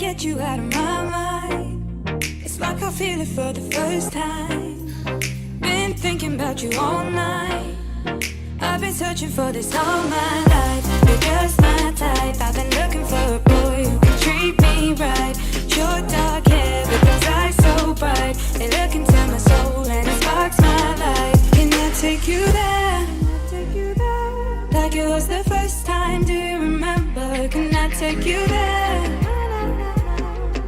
get you out of my mind. It's like I feel it for the first time. Been thinking about you all night. I've been searching for this all my life. You're just my type. I've been looking for a boy who can treat me right. Your dark hair with those eyes so bright. They look into my soul and it sparks my life. Can I take you there? Like it was the first time, do you remember? Can I take you there?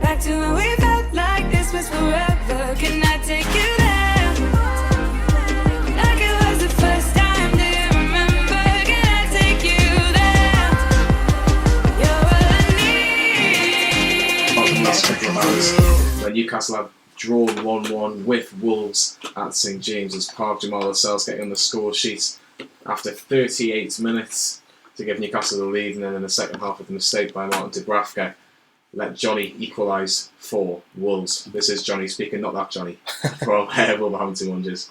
Back to when we felt like this was forever. Can I take you there? Like it was the first time, do you remember? Can I take you there? You're all I need. Last couple of hours, when Newcastle have drawn 1-1 with Wolves at St James's Park. Jamal Lascelles getting on the score sheet after 38 minutes to give Newcastle the lead, and then in the second half with a mistake by Martin Dubravka let Johnny equalise for Wolves. This is Johnny speaking, not that Johnny from Wolverhampton Wanderers.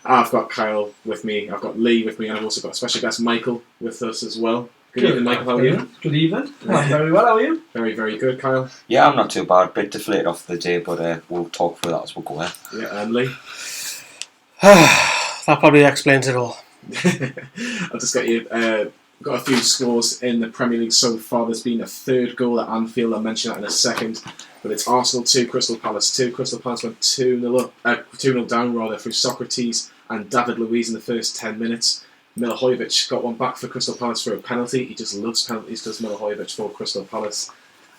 I've got Kyle with me, I've got Lee with me, and I've also got special guest Michael with us as well. Good evening, Michael, how are you? Good evening. I'm very well, how are you? Very, very good, Kyle. Yeah, I'm not too bad. Bit deflated off the day, but we'll talk through that as we go ahead. Yeah, and Lee? That probably explains it all. I've just got a few scores in the Premier League so far. There's been a third goal at Anfield. I'll mention that in a second. But it's Arsenal 2, Crystal Palace 2. Crystal Palace went 2-0 down through Socrates and David Luiz in the first 10 minutes. Milivojevic got one back for Crystal Palace for a penalty. He just loves penalties, does Milivojevic for Crystal Palace.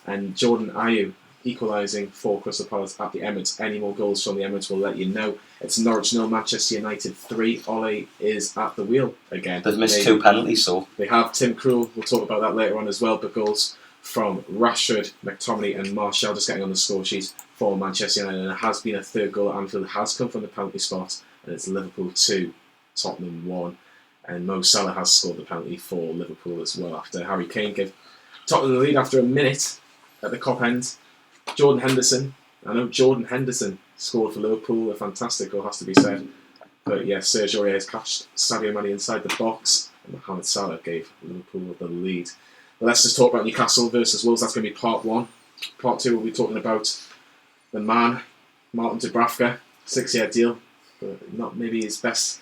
And Jordan Ayew equalising for Crystal Palace at the Emirates. Any more goals from the Emirates will let you know. It's Norwich 0, Manchester United 3. Ole is at the wheel again. They've missed 2 penalties, so they have. Tim Krul, we'll talk about that later on as well, but goals from Rashford, McTominay and Martial just getting on the score sheet for Manchester United. And it has been a third goal at Anfield. It has come from the penalty spot, and it's Liverpool 2, Tottenham 1. And Mo Salah has scored the penalty for Liverpool as well after Harry Kane gave Tottenham the lead after a minute at the Kop end. Jordan Henderson scored for Liverpool, a fantastic goal has to be said. But yeah, Serge Aurier has catched Sadio Mane inside the box, and Mohamed Salah gave Liverpool the lead. But let's just talk about Newcastle versus Wolves. That's going to be part 1. Part 2 we'll be talking about the man, Martin Dubravka, 6-year deal, but not maybe his best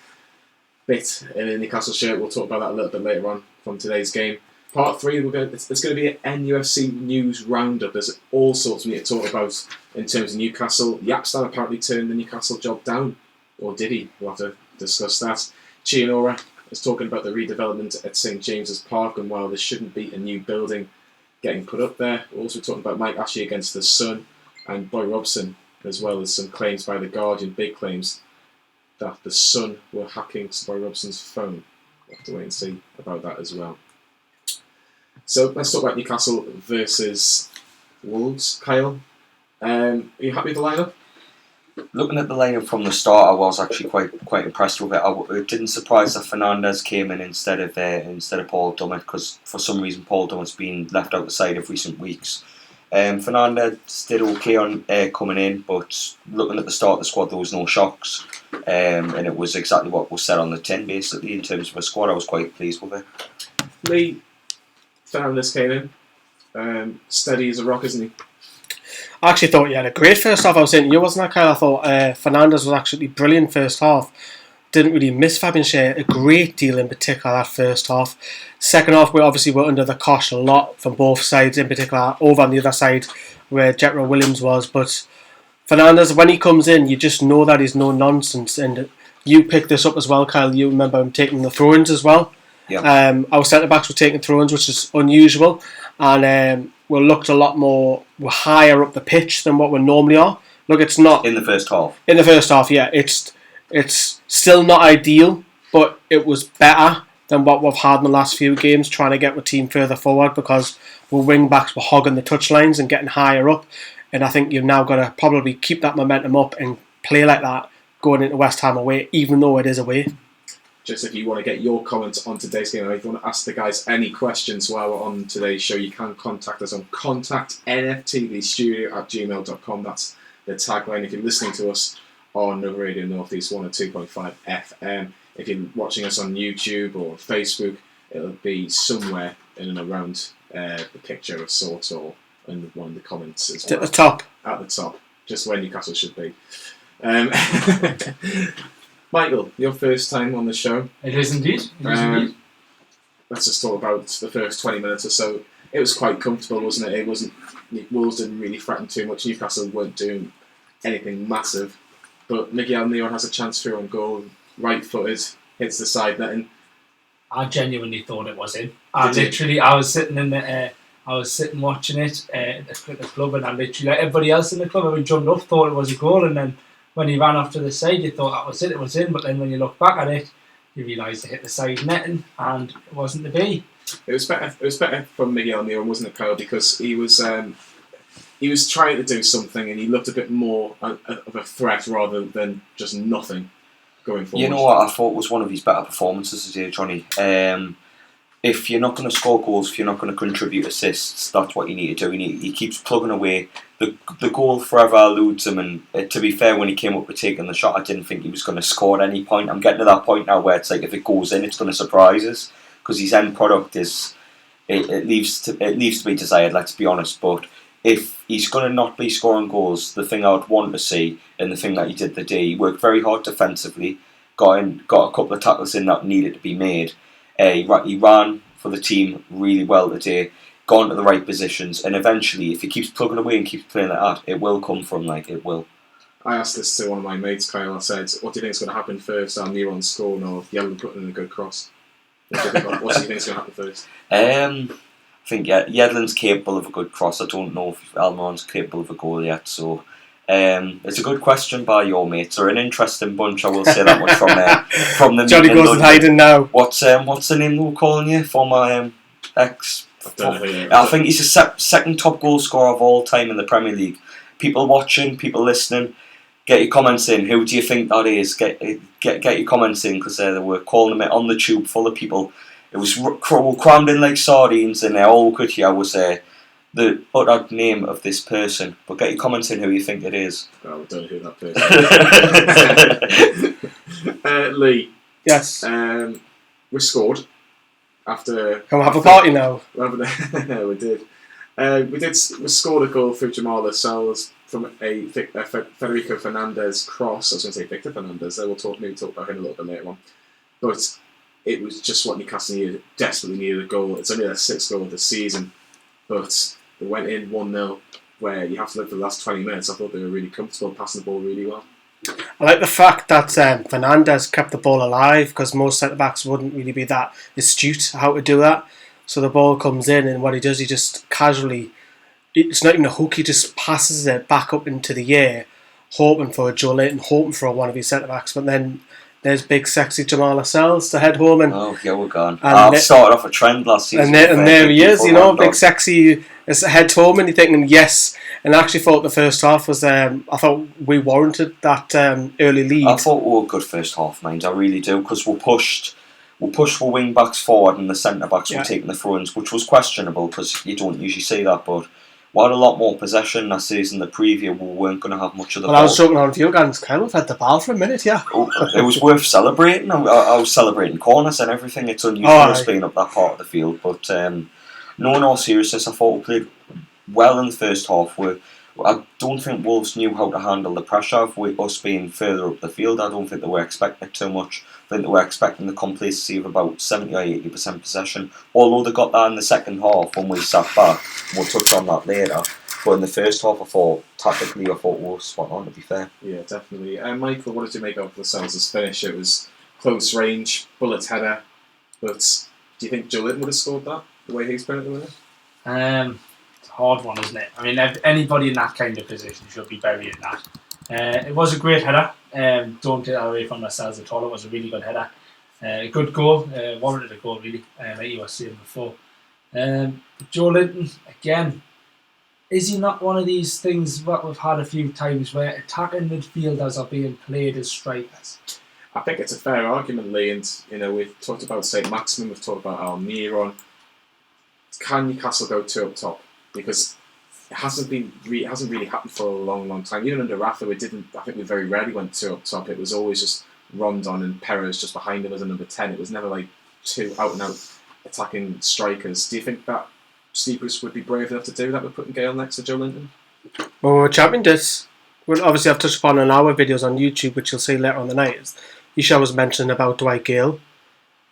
bit in a Newcastle shirt. We'll talk about that a little bit later on from today's game. Part 3, it's going to be an NUFC news roundup. There's all sorts we need to talk about in terms of Newcastle. Yapstam apparently turned the Newcastle job down, or did he? We'll have to discuss that. Chianora is talking about the redevelopment at St James's Park, and while there shouldn't be a new building getting put up there, we're also talking about Mike Ashley against the Sun and Boy Robson, as well as some claims by The Guardian, big claims, that the Sun were hacking Boy Robson's phone. We'll have to wait and see about that as well. So let's talk about Newcastle versus Wolves. Kyle, are you happy with the lineup? looking at the lineup from the start, I was actually quite impressed with it. It didn't surprise that Fernandes came in instead of Paul Dummett, because for some reason Paul Dummett's been left out the side of recent weeks. Fernandes did okay on coming in, but looking at the start of the squad, there was no shocks, and it was exactly what was said on the tin. Basically, in terms of a squad, I was quite pleased with it. Lee, Fernandes came in, steady as a rock, isn't he? I actually thought he had a great first half. I was saying to you, wasn't I, Kyle? I thought Fernandes was actually brilliant first half. Didn't really miss Fabian Schär a great deal, in particular that first half. Second half, we obviously were under the cosh a lot from both sides, in particular over on the other side where Jetro Williams was. But Fernandes, when he comes in, you just know that he's no nonsense. And you picked this up as well, Kyle. You remember him taking the throw-ins as well. Yeah. Our centre-backs were taking throw-ins, which is unusual. And we looked a lot more, we're higher up the pitch than what we normally are. Look, it's not... In the first half? In the first half, yeah. It's still not ideal, but it was better than what we've had in the last few games, trying to get the team further forward, because we're wing-backs, we're hogging the touchlines and getting higher up. And I think you've now got to probably keep that momentum up and play like that going into West Ham away, even though it is away. Just if you want to get your comments on today's game, or if you want to ask the guys any questions while we're on today's show, you can contact us on contactnftthestudio@gmail.com. That's the tagline. If you're listening to us on Nova Radio Northeast 102.5 FM, if you're watching us on YouTube or Facebook, it'll be somewhere in and around the picture of sorts, or in one of the comments as At well. the top. At the top, just where Newcastle should be. Michael, your first time on the show. It is indeed. Let's just talk about the first 20 minutes or so. It was quite comfortable, wasn't it? It wasn't. Wolves didn't really threaten too much. Newcastle weren't doing anything massive, but Miguel Neon has a chance through on goal, right-footed, hits the side netting. I genuinely thought it was in. I was sitting in the. I was sitting watching it at the club, and I literally, like everybody else in the club, who jumped up, thought it was a goal, and then when he ran off to the side, you thought that was it was in. But then when you look back at it, you realise they hit the side netting, and it wasn't to be. It was better. It was better from Miguel Neon, wasn't it, Kyle? Because he was trying to do something, and he looked a bit more of a threat rather than just nothing going forward. You know what I thought was one of his better performances today, Johnny. If you're not going to score goals, if you're not going to contribute assists, that's what you need to do. He keeps plugging away. The goal forever eludes him, and to be fair, when he came up with taking the shot, I didn't think he was going to score at any point. I'm getting to that point now where it's like if it goes in, it's going to surprise us, because his end product is it leaves to be desired. Let's be honest, but if he's going to not be scoring goals, the thing I would want to see, and the thing that he did the day, he worked very hard defensively, got a couple of tackles in that needed to be made. He ran for the team really well today, gone to the right positions, and eventually, if he keeps plugging away and keeps playing like that, it will come from, it will. I asked this to one of my mates, Kyle. I said, what do you think is going to happen first? Neron scoring or Yedlin putting in a good cross? What do you think is going to happen first? I think Yedlin's capable of a good cross. I don't know if Almiron's capable of a goal yet, so it's a good question by your mates. They're an interesting bunch, I will say that much from the Johnny goes and hiding now. What's the name they were calling you? Former ex. I think he's the second top goal scorer of all time in the Premier League. People watching, people listening, get your comments in. Who do you think that is? Get your comments in, because they were calling him on the tube full of people. It was crammed in like sardines, and all we could hear was the utter name of this person. But get your comments in who you think it is. Oh, I don't know who that person is. Lee. Yes. We scored after. Can we have a party now? We did. We scored a goal through Jamal Lascelles from a Federico Fernandez cross. I was going to say Victor Fernandez. We'll talk about him a little bit later on. But it was just what Newcastle needed. Desperately needed a goal. It's only their sixth goal of the season, but they went in 1-0. Where you have to live for the last 20 minutes. I thought they were really comfortable, passing the ball really well. I like the fact that Fernandez kept the ball alive, because most centre-backs wouldn't really be that astute how to do that. So the ball comes in, and what he does, he just casually, it's not even a hook, he just passes it back up into the air, hoping for a Joe Linton, hoping for one of his centre-backs. But then there's big sexy Jamal Lascelles to head home. And, oh, yeah, we're gone. I've started off a trend last season. And there he is, big sexy, head home, and you're thinking, yes. And I actually thought the first half was, I thought we warranted that early lead. I thought we were a good first half, mind. I really do, because we pushed the wing backs forward, and the centre backs were taking the throw-ins, which was questionable, because you don't usually see that. But we had a lot more possession last season. The preview, we weren't going to have much of the ball. I was joking on you guys, Kyle, we've had the ball for a minute, yeah. It was worth celebrating. I was celebrating corners and everything. It's unusual us being up that part of the field. But no, in all seriousness, I thought we played well in the first half. I don't think Wolves knew how to handle the pressure of us being further up the field. I don't think they were expecting it too much. I think they were expecting the complacency of about 70 or 80% possession. Although they got that in the second half when we sat back. We'll touch on that later. But in the first half, tactically, I thought we were spot on, to be fair. Yeah, definitely. Michael, what did you make of Lascelles' finish? It was close range, bullet header. But do you think Joe Linton would have scored that, the way he's playing at the minute? It's a hard one, isn't it? I mean, anybody in that kind of position should be burying that. It was a great header. Don't take that away from ourselves at all. It was a really good header. A good goal. Warranted a goal, really, like you were saying before. Joe Linton, again, is he not one of these things that we've had a few times where attacking midfielders are being played as strikers? I think it's a fair argument, Lee, and we've talked about Saint-Maximin, we've talked about Almiron. Can Newcastle go two up top? Because it hasn't really happened for a long time. Even under Rafa, I think we very rarely went two up top. It was always just Rondon and Perez just behind him as a number 10. It was never like two out and out attacking strikers. Do you think that Steve Bruce would be brave enough to do that with putting Gale next to Joe Linton? Well, we're championed this. Well, obviously, I've touched upon in our videos on YouTube, which you'll see later on the night. Isha was mentioning about Dwight Gale.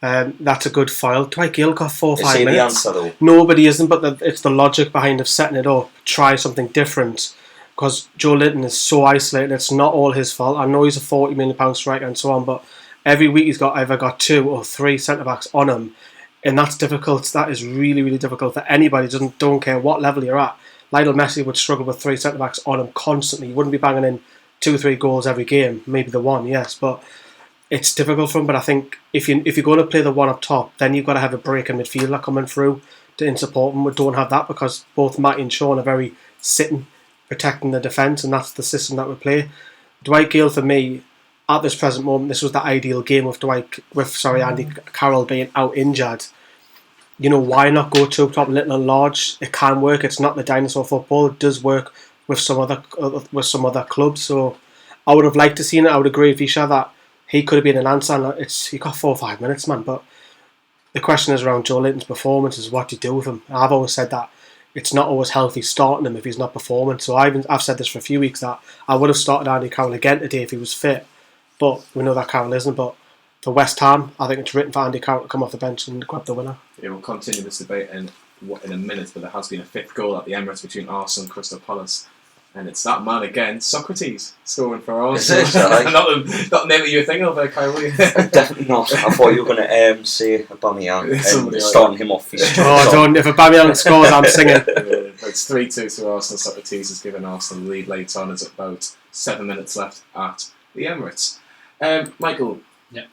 That's a good foil. Dwight Gale got 4 or 5 minutes. Is he the answer though? Nobody isn't, but it's the logic behind of setting it up. Try something different. Because Joe Linton is so isolated, it's not all his fault. I know he's a £40 million striker and so on, but every week he's either got 2 or 3 centre-backs on him. And that's difficult. That is really, really difficult for anybody. Don't care what level you're at. Lionel Messi would struggle with 3 centre-backs on him constantly. He wouldn't be banging in 2 or 3 goals every game. Maybe the one, yes, but it's difficult for him. But I think if you're going to play the one up top, then you've got to have a breaking midfielder coming through to support him. We don't have that because both Matty and Sean are very sitting, protecting the defence, and that's the system that we play. Dwight Gale, for me, at this present moment, this was the ideal game with Andy Carroll being out injured. You know, why not go to top little and large? It can work. It's not the dinosaur football. It does work with some other clubs. So I would have liked to seen it. I would agree with Isha that he could have been an answer. And he got 4 or 5 minutes, man. But the question is around Joe Linton's performance is what do you do with him. And I've always said that it's not always healthy starting him if he's not performing. So I've said this for a few weeks that I would have started Andy Carroll again today if he was fit. But we know that Carroll isn't. But for West Ham, I think it's written for Andy Carroll to come off the bench and grab the winner. Yeah, we'll continue this debate in a minute, but there has been a 5th goal at the Emirates between Arsenal and Crystal Palace. And it's that man again, Socrates, scoring for Arsenal. Is it? not the name that you were thinking of there, Kylie. Definitely not. I thought you were going to say Aubameyang and starting him off. Don't. If Aubameyang scores, I'm singing. It's 3-2 to Arsenal. Socrates has given Arsenal the lead late on. There's about 7 minutes left at the Emirates. Michael. Yeah.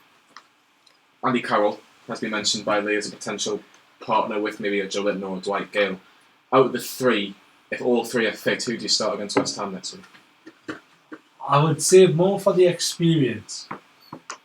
Andy Carroll has been mentioned by Lee as a potential partner with maybe a Joe Linton or a Dwight Gale. Out of the 3, if all 3 are fit, who do you start against West Ham next week? I would say more for the experience.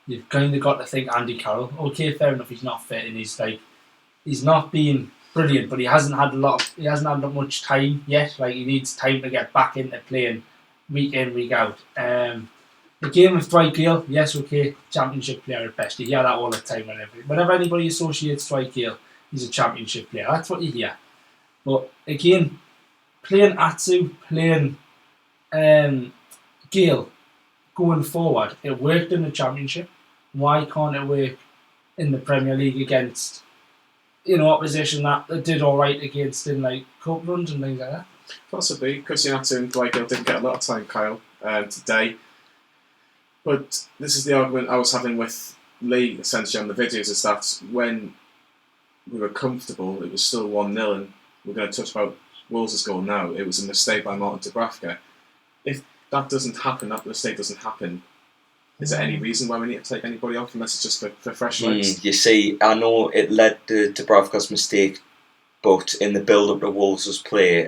You've kind of got to think Andy Carroll. Okay, fair enough, he's not fit and he's not been brilliant, but he hasn't had that much time yet. Like, he needs time to get back into playing week in, week out. The game with Dwight Gale, yes, okay, championship player at best. You hear that all the time. Whenever anybody associates Dwight Gale, he's a championship player. That's what you hear. But again, playing Atsu, playing Gale going forward, it worked in the championship. Why can't it work in the Premier League against opposition that did all right against in like cup runs and things like that? Possibly. Christian Atsu and Dwight Gale didn't get a lot of time, Kyle, today. But this is the argument I was having with Lee essentially on the videos, is that when we were comfortable, it was still 1-0, and we're going to touch about Wolves' goal now. It was a mistake by Martin Dubravka. If that doesn't happen, that mistake doesn't happen, is there any reason why we need to take anybody off unless it's just for fresh legs? You see, I know it led to Dubravka's mistake, but in the build-up to Wolves' play,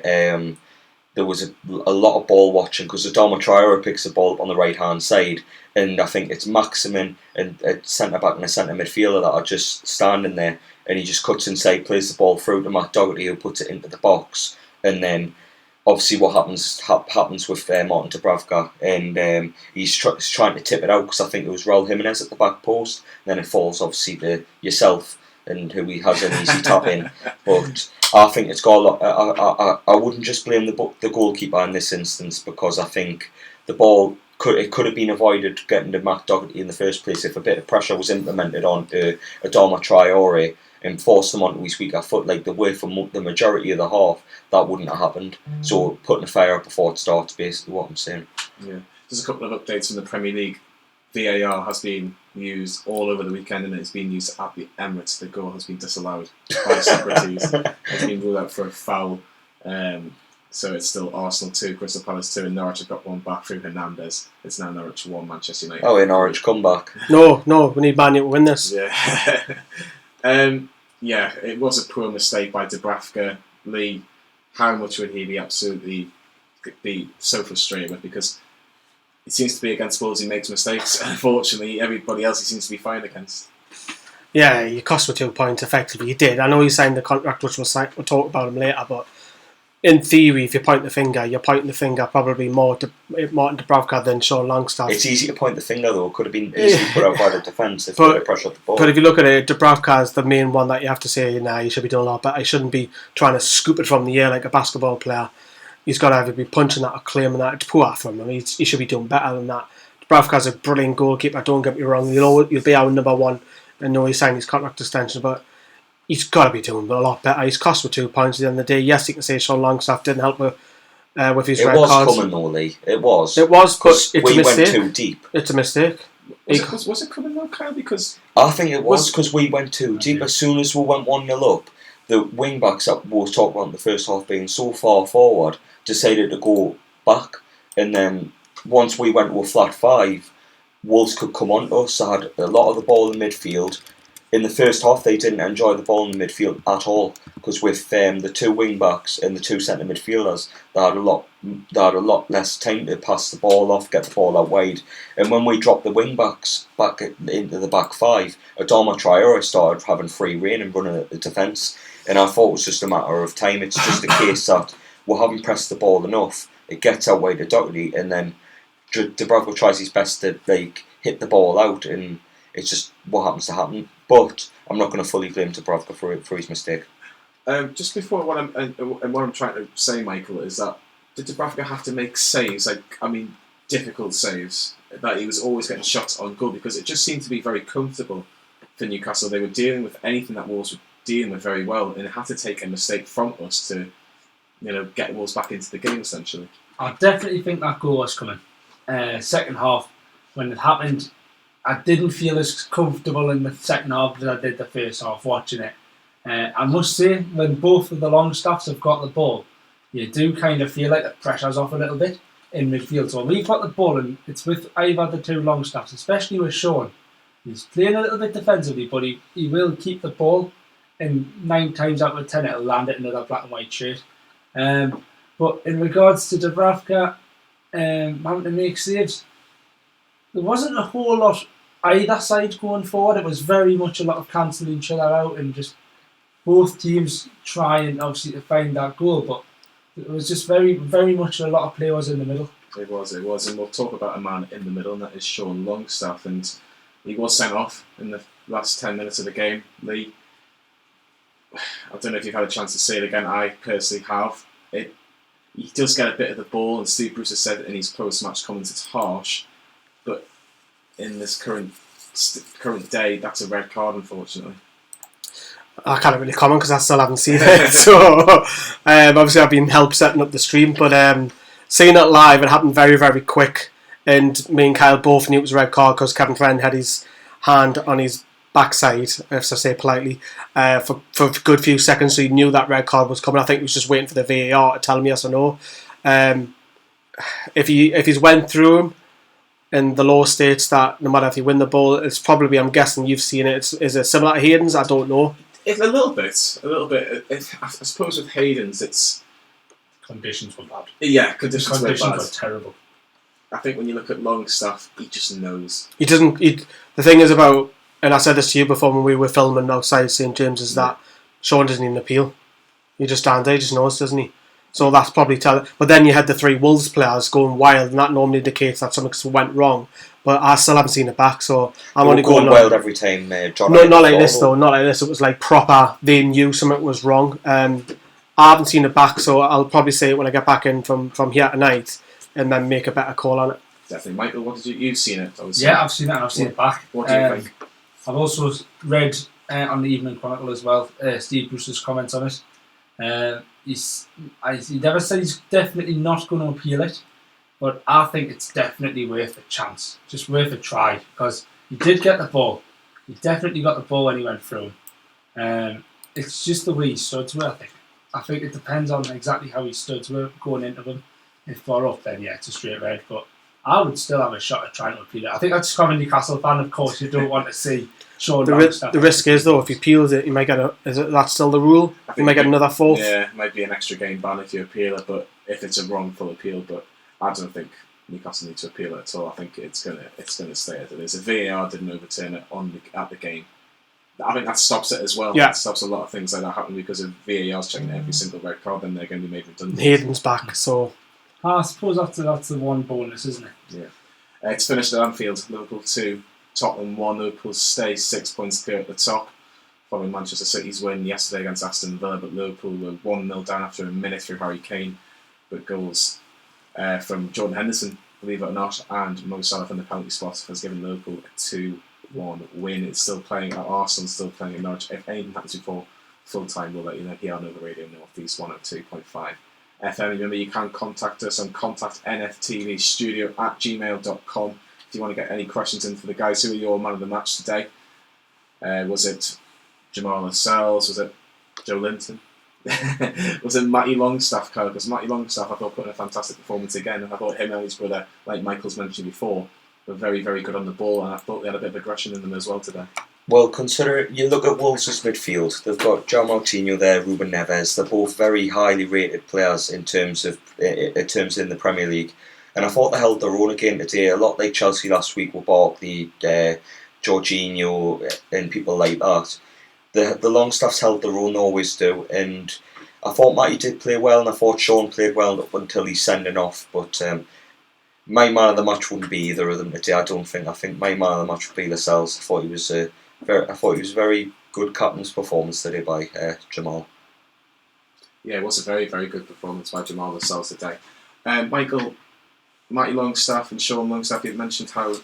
there was a lot of ball watching because Adama Traore picks the ball up on the right-hand side, and I think it's Maximin and a centre-back and a centre midfielder that are just standing there, and he just cuts inside, plays the ball through to Matt Doherty, who puts it into the box, and then obviously what happens with Martin Dubravka, and he's trying to tip it out because I think it was Raul Jimenez at the back post, and then it falls obviously to yourself and who he has an easy tap in. But I think it's got a lot. I wouldn't just blame the goalkeeper in this instance, because I think the ball could have been avoided getting to Matt Doherty in the first place if a bit of pressure was implemented onto Adama Traore and forced them onto his weaker foot like the way for the majority of the half. That wouldn't have happened. So putting a fire up before it starts, basically what I'm saying. Yeah, there's a couple of updates from the Premier League. VAR has been used all over the weekend, and it's been used at the Emirates. The goal has been disallowed by Socrates. It's been ruled out for a foul. So it's still Arsenal 2, Crystal Palace 2, and Norwich have got one back through Hernandez. It's now Norwich 1, Manchester United. Oh, Norwich comeback. No, we need Man U to win this. Yeah. Yeah, it was a poor mistake by Dubravka. Lee, how much would he be so frustrated with? Because it seems to be against Wolves he makes mistakes. Unfortunately, everybody else he seems to be fine against. Yeah, you cost me 2 points effectively. He did. I know he signed the contract, which we'll talk about him later, but in theory, if you point the finger, you're pointing the finger probably more to Martin Dubravka than Sean Longstaff. It's easy to point the finger though. It could have been easily put out by the defence if But- they pressured the ball. But if you look at it, Dubravka is the main one that you have to say, nah, he should be doing a lot better. He shouldn't be trying to scoop it from the air like a basketball player. He's got to either be punching that or claiming that. It's poor from him. He should be doing better than that. Dubravka's a brilliant goalkeeper, don't get me wrong. You'll be our number one. I know he's signed his contract extension, but he's got to be doing a lot better. He's cost with 2 points at the end of the day. Yes, you can say Sean Longstaff didn't help with his red cards. It was coming though, Lee. It was, but it's we a mistake. went too deep. It's a mistake. Was it coming though, Kyle? Because I think it was because we went too deep. As soon as we went 1-0 up, the wing backs that we were talking about in the first half being so far forward decided to go back, and then once we went to a flat 5, Wolves could come on to us. They had a lot of the ball in midfield. In the first half, they didn't enjoy the ball in midfield at all because with the 2 wing backs and the 2 centre midfielders, they had a lot less time to pass the ball off, get the ball out wide. And when we dropped the wing backs back into the back 5, Adama Traore started having free rein and running at the defence. And I thought it was just a matter of time. It's just a case that we haven't pressed the ball enough. It gets out wide to Doherty, and then Dubravka tries his best to hit the ball out, and it's just what happens to happen. But I'm not going to fully blame Dubravka for his mistake. Just before what I'm trying to say, Michael, is that did Dubravka have to make saves? Difficult saves that he was always getting shots on goal because it just seemed to be very comfortable for Newcastle. They were dealing with anything that Wolves were dealing with very well, and it had to take a mistake from us to, get Wolves back into the game essentially. I definitely think that goal was coming. Second half, when it happened, I didn't feel as comfortable in the second half as I did the first half watching it. I must say, when both of the Longstaffs have got the ball, you do kind of feel like the pressure's off a little bit in midfield. So when we've got the ball and it's with either the 2 Longstaffs, especially with Sean, he's playing a little bit defensively, but he will keep the ball, and 9 times out of 10 it'll land it into that black and white shirt. But in regards to Dubravka having to make saves, there wasn't a whole lot either side going forward. It was very much a lot of cancelling each other out and just both teams trying obviously to find that goal, but it was just very, very much a lot of players in the middle. It was, and we'll talk about a man in the middle, and that is Sean Longstaff, and he was sent off in the last 10 minutes of the game. Lee, I don't know if you've had a chance to see it again. I personally have. He does get a bit of the ball, and Steve Bruce has said in his post-match comments it's harsh, but in this current day, that's a red card, unfortunately. I can't really comment because I still haven't seen it. So obviously I've been help setting up the stream, but seeing it live, it happened very, very quick, and me and Kyle both knew it was a red card because Kevin Friend had his hand on his backside, if I say politely, for a good few seconds, so he knew that red card was coming. I think he was just waiting for the VAR to tell him yes or no. If he's went through him, and the law states that no matter if you win the ball, it's probably, I'm guessing you've seen it, is it similar to Hayden's? I don't know. It's a little bit. I suppose with Hayden's, it's... Conditions were bad. Yeah, conditions were terrible. I think when you look at Longstaff, he just knows. He doesn't... the thing is about, and I said this to you before when we were filming outside St James, is that Sean doesn't even appeal. He just stands there, he just knows, doesn't he? So that's probably telling. But then you had the 3 Wolves players going wild, and that normally indicates that something went wrong. But I still haven't seen it back, so I'm only going wild every time. John, not like this though. Not like this. It was like proper. They knew something was wrong. I haven't seen it back, so I'll probably say it when I get back in from here tonight, and then make a better call on it. Definitely, Michael. What did you've seen it? Yeah, I've seen it. And I've seen it back. What do you think? I've also read on the Evening Chronicle as well Steve Bruce's comments on it. He never said he's definitely not going to appeal it, but I think it's definitely worth a chance, just worth a try, because he did get the ball. He definitely got the ball when he went through. It's just the way he stood to it, I think. I think it depends on exactly how he stood to it going into them. If we're up, then yeah, it's a straight red, but I would still have a shot at trying to appeal it. I think that's common Newcastle fan, of course. You don't want to see Sean the risk is though, if he appeals it, you might get that's still the rule? You might get another 4th. Yeah, it might be an extra game ban if you appeal it, but if it's a wrongful appeal. But I don't think Newcastle need to appeal it at all. I think it's gonna stay as it is. If VAR didn't overturn it at the game, I think that stops it as well. Yeah. It stops a lot of things like that happening because of VAR's checking every single red card, then they're going to be made redundant. Hayden's back, so I suppose that's the one bonus, isn't it? Yeah. It's finished at Anfield. Liverpool 2, Tottenham 1. Liverpool stay 6 points clear at the top, following Manchester City's win yesterday against Aston Villa, but Liverpool were 1-0 down after a minute through Harry Kane, but goals from Jordan Henderson, believe it or not, and Mo Salah from the penalty spot has given Liverpool a 2-1 win. It's still playing at Arsenal, still playing at Norwich. If anything happens before full time, we'll let you know here on the Radio Northeast 102.5 FM. Remember, you can contact us on contactnftvstudio@gmail.com if you want to get any questions in for the guys. Who are your man of the match today? Was it Jamal Lascelles? Was it Joe Linton? Was it Matty Longstaff, Kyle? Because Matty Longstaff, I thought, put in a fantastic performance again. I thought him and his brother, like Michael's mentioned before, were very, very good on the ball, and I thought they had a bit of aggression in them as well today. Well, consider you look at Wolves' midfield. They've got João Moutinho there, Ruben Neves. They're both very highly rated players in terms in the Premier League, and I thought they held their own again today. A lot like Chelsea last week with Barkley, Jorginho, and people like that. The Longstaffs held their own, always do, and I thought Matty did play well, and I thought Sean played well up until he's sending off. But my man of the match wouldn't be either of them today. I don't think. I think my man of the match would be Lascelles. I thought he was a very good captain's performance today by Jamal. Yeah, it was a very, very good performance by Jamal Lascelles today. Michael, Matty Longstaff and Sean Longstaff, you mentioned how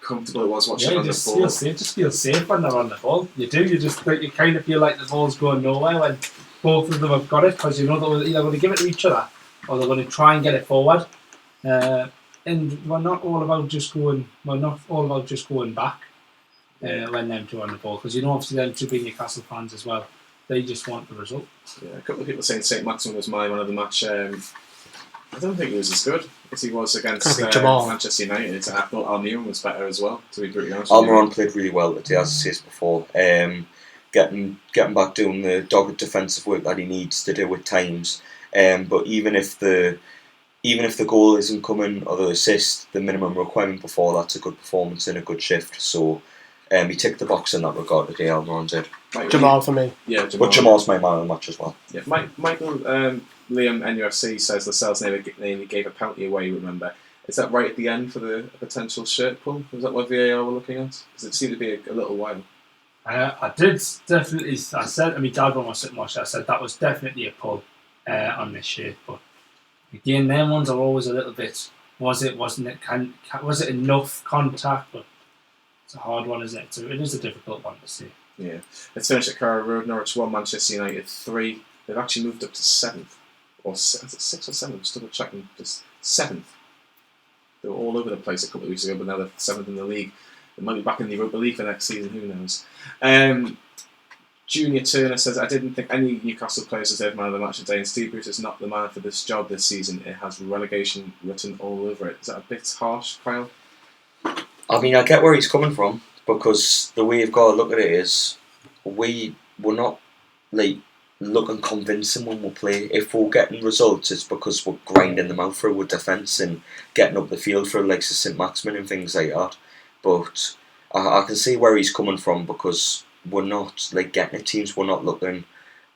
comfortable it was watching on the ball. Just feel safe when they're on the ball. You do. You kind of feel like the ball's going nowhere when both of them have got it, because you know they're either going to give it to each other or they're going to try and get it forward. And we're not all about just going back when them two are on the ball, because you know obviously them two being Newcastle fans as well. They just want the result. Yeah, a couple of people saying Saint-Maximin was my man of the match. I don't think he was as good as he was against Manchester United. I thought Almiron was better as well, to be brutally honest. Almiron played really well today, as I said before. Getting back doing the dogged defensive work that he needs to do at times. But even if the goal isn't coming or the assist, the minimum requirement before that's a good performance and a good shift. So he ticked the box in that regard today. Almiron did. Jamal for me. Yeah, Jamal. But Jamal's my man of the match as well. Yeah, Michael. Liam NUFC says Lascelles nearly gave a penalty away, remember. Is that right at the end for the potential shirt pull? Was that what VAR were looking at? Because it seemed to be a little while. I did definitely. I said, my dad when I was sitting watching, I said that was definitely a pull on this shirt. But again, them ones are always a little bit. Was it enough contact? But it's a hard one, isn't it? So it is a difficult one to see. Yeah. Let's finish at Carrow Road. Norwich 1, Manchester United 3. They've actually moved up to 7th. Or is it 6 or 7? I'm still checking. Just 7th. They were all over the place a couple of weeks ago, but now they're 7th in the league. They might be back in the Europa League for next season, who knows. Junior Turner says, I didn't think any Newcastle players deserved man of the match today, and Steve Bruce is not the man for this job this season. It has relegation written all over it. Is that a bit harsh, Kyle? I mean, I get where he's coming from, because the way you've got to look at it is we're not looking convincing when we play. If we're getting results, it's because we're grinding them out through with defence and getting up the field for like Saint-Maximin and things like that. But I can see where he's coming from, because we're not getting at teams. We're not looking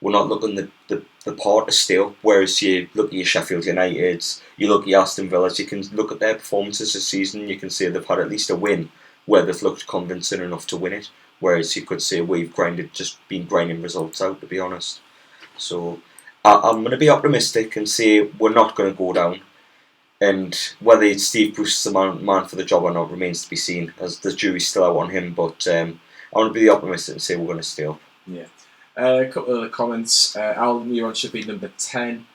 the part to stay up. Whereas you look at your Sheffield United, you look at your Aston Villas, you can look at their performances this season. You can say they've had at least a win where they've looked convincing enough to win it. Whereas you could say we've been grinding results out, to be honest. So I'm going to be optimistic and say we're not going to go down. And whether it's Steve Bruce is the man for the job or not remains to be seen, as the jury's still out on him. But I want to be optimistic and say we're going to stay up. Yeah. A couple of other comments. Almiron should be number 10.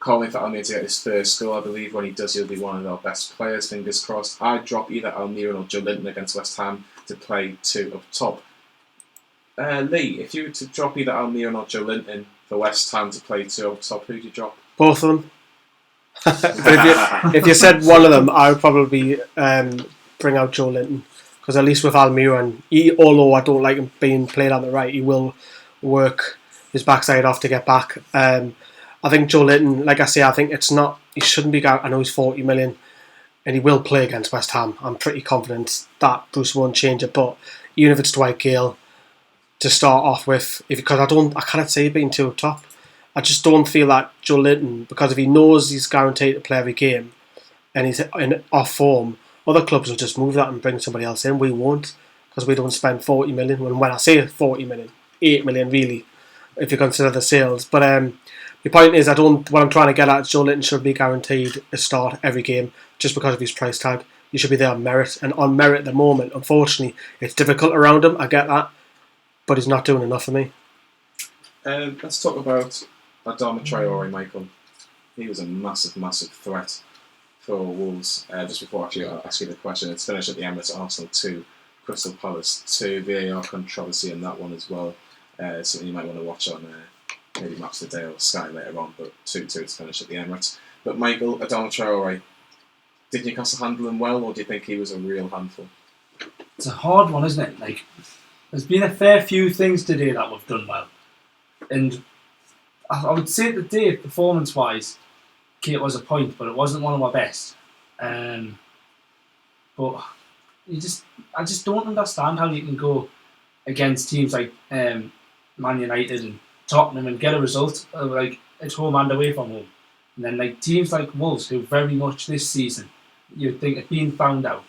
Can't wait for Almiron to get his first goal. I believe when he does, he'll be one of our best players. Fingers crossed. I'd drop either Almiron or Joe Linton against West Ham to play 2 up top. Lee, if you were to drop either Almiron or Joe Linton for West Ham to play 2 up top, who'd you drop? Both of them. But if you said one of them, I would probably bring out Joe Linton, because at least with Almiron, although I don't like him being played on the right, he will work his backside off to get back. I think Joe Linton, like I say, I think he shouldn't be out. I know he's 40 million and he will play against West Ham. I'm pretty confident that Bruce won't change it, but even if it's Dwight Gale, to start off with, because I cannot say being too up top. I just don't feel that Joe Linton, because if he knows he's guaranteed to play every game and he's in off form, other clubs will just move that and bring somebody else in. We won't, because we don't spend 40 million. When I say 40 million, 8 million really, if you consider the sales. But the point is, what I'm trying to get at is Joe Linton should be guaranteed a start every game just because of his price tag. He should be there on merit, and on merit at the moment, unfortunately, it's difficult around him. I get that, but he's not doing enough for me. Let's talk about Adama Traore, Michael. He was a massive, massive threat for Wolves. Just before actually I ask you the question, it's finished at the Emirates, Arsenal 2, Crystal Palace 2, VAR controversy in that one as well. Something you might want to watch on maybe Match of the Day or Sky later on, but 2-2 it's finished at the Emirates. But Michael, Adama Traore, did Newcastle handle him well, or do you think he was a real handful? It's a hard one, isn't it? Like, there's been a fair few things today that we've done well, and I would say today, performance-wise, it was a point, but it wasn't one of my best. But I just don't understand how you can go against teams like Man United and Tottenham and get a result like at home and away from home, and then like teams like Wolves, who very much this season you'd think have been found out,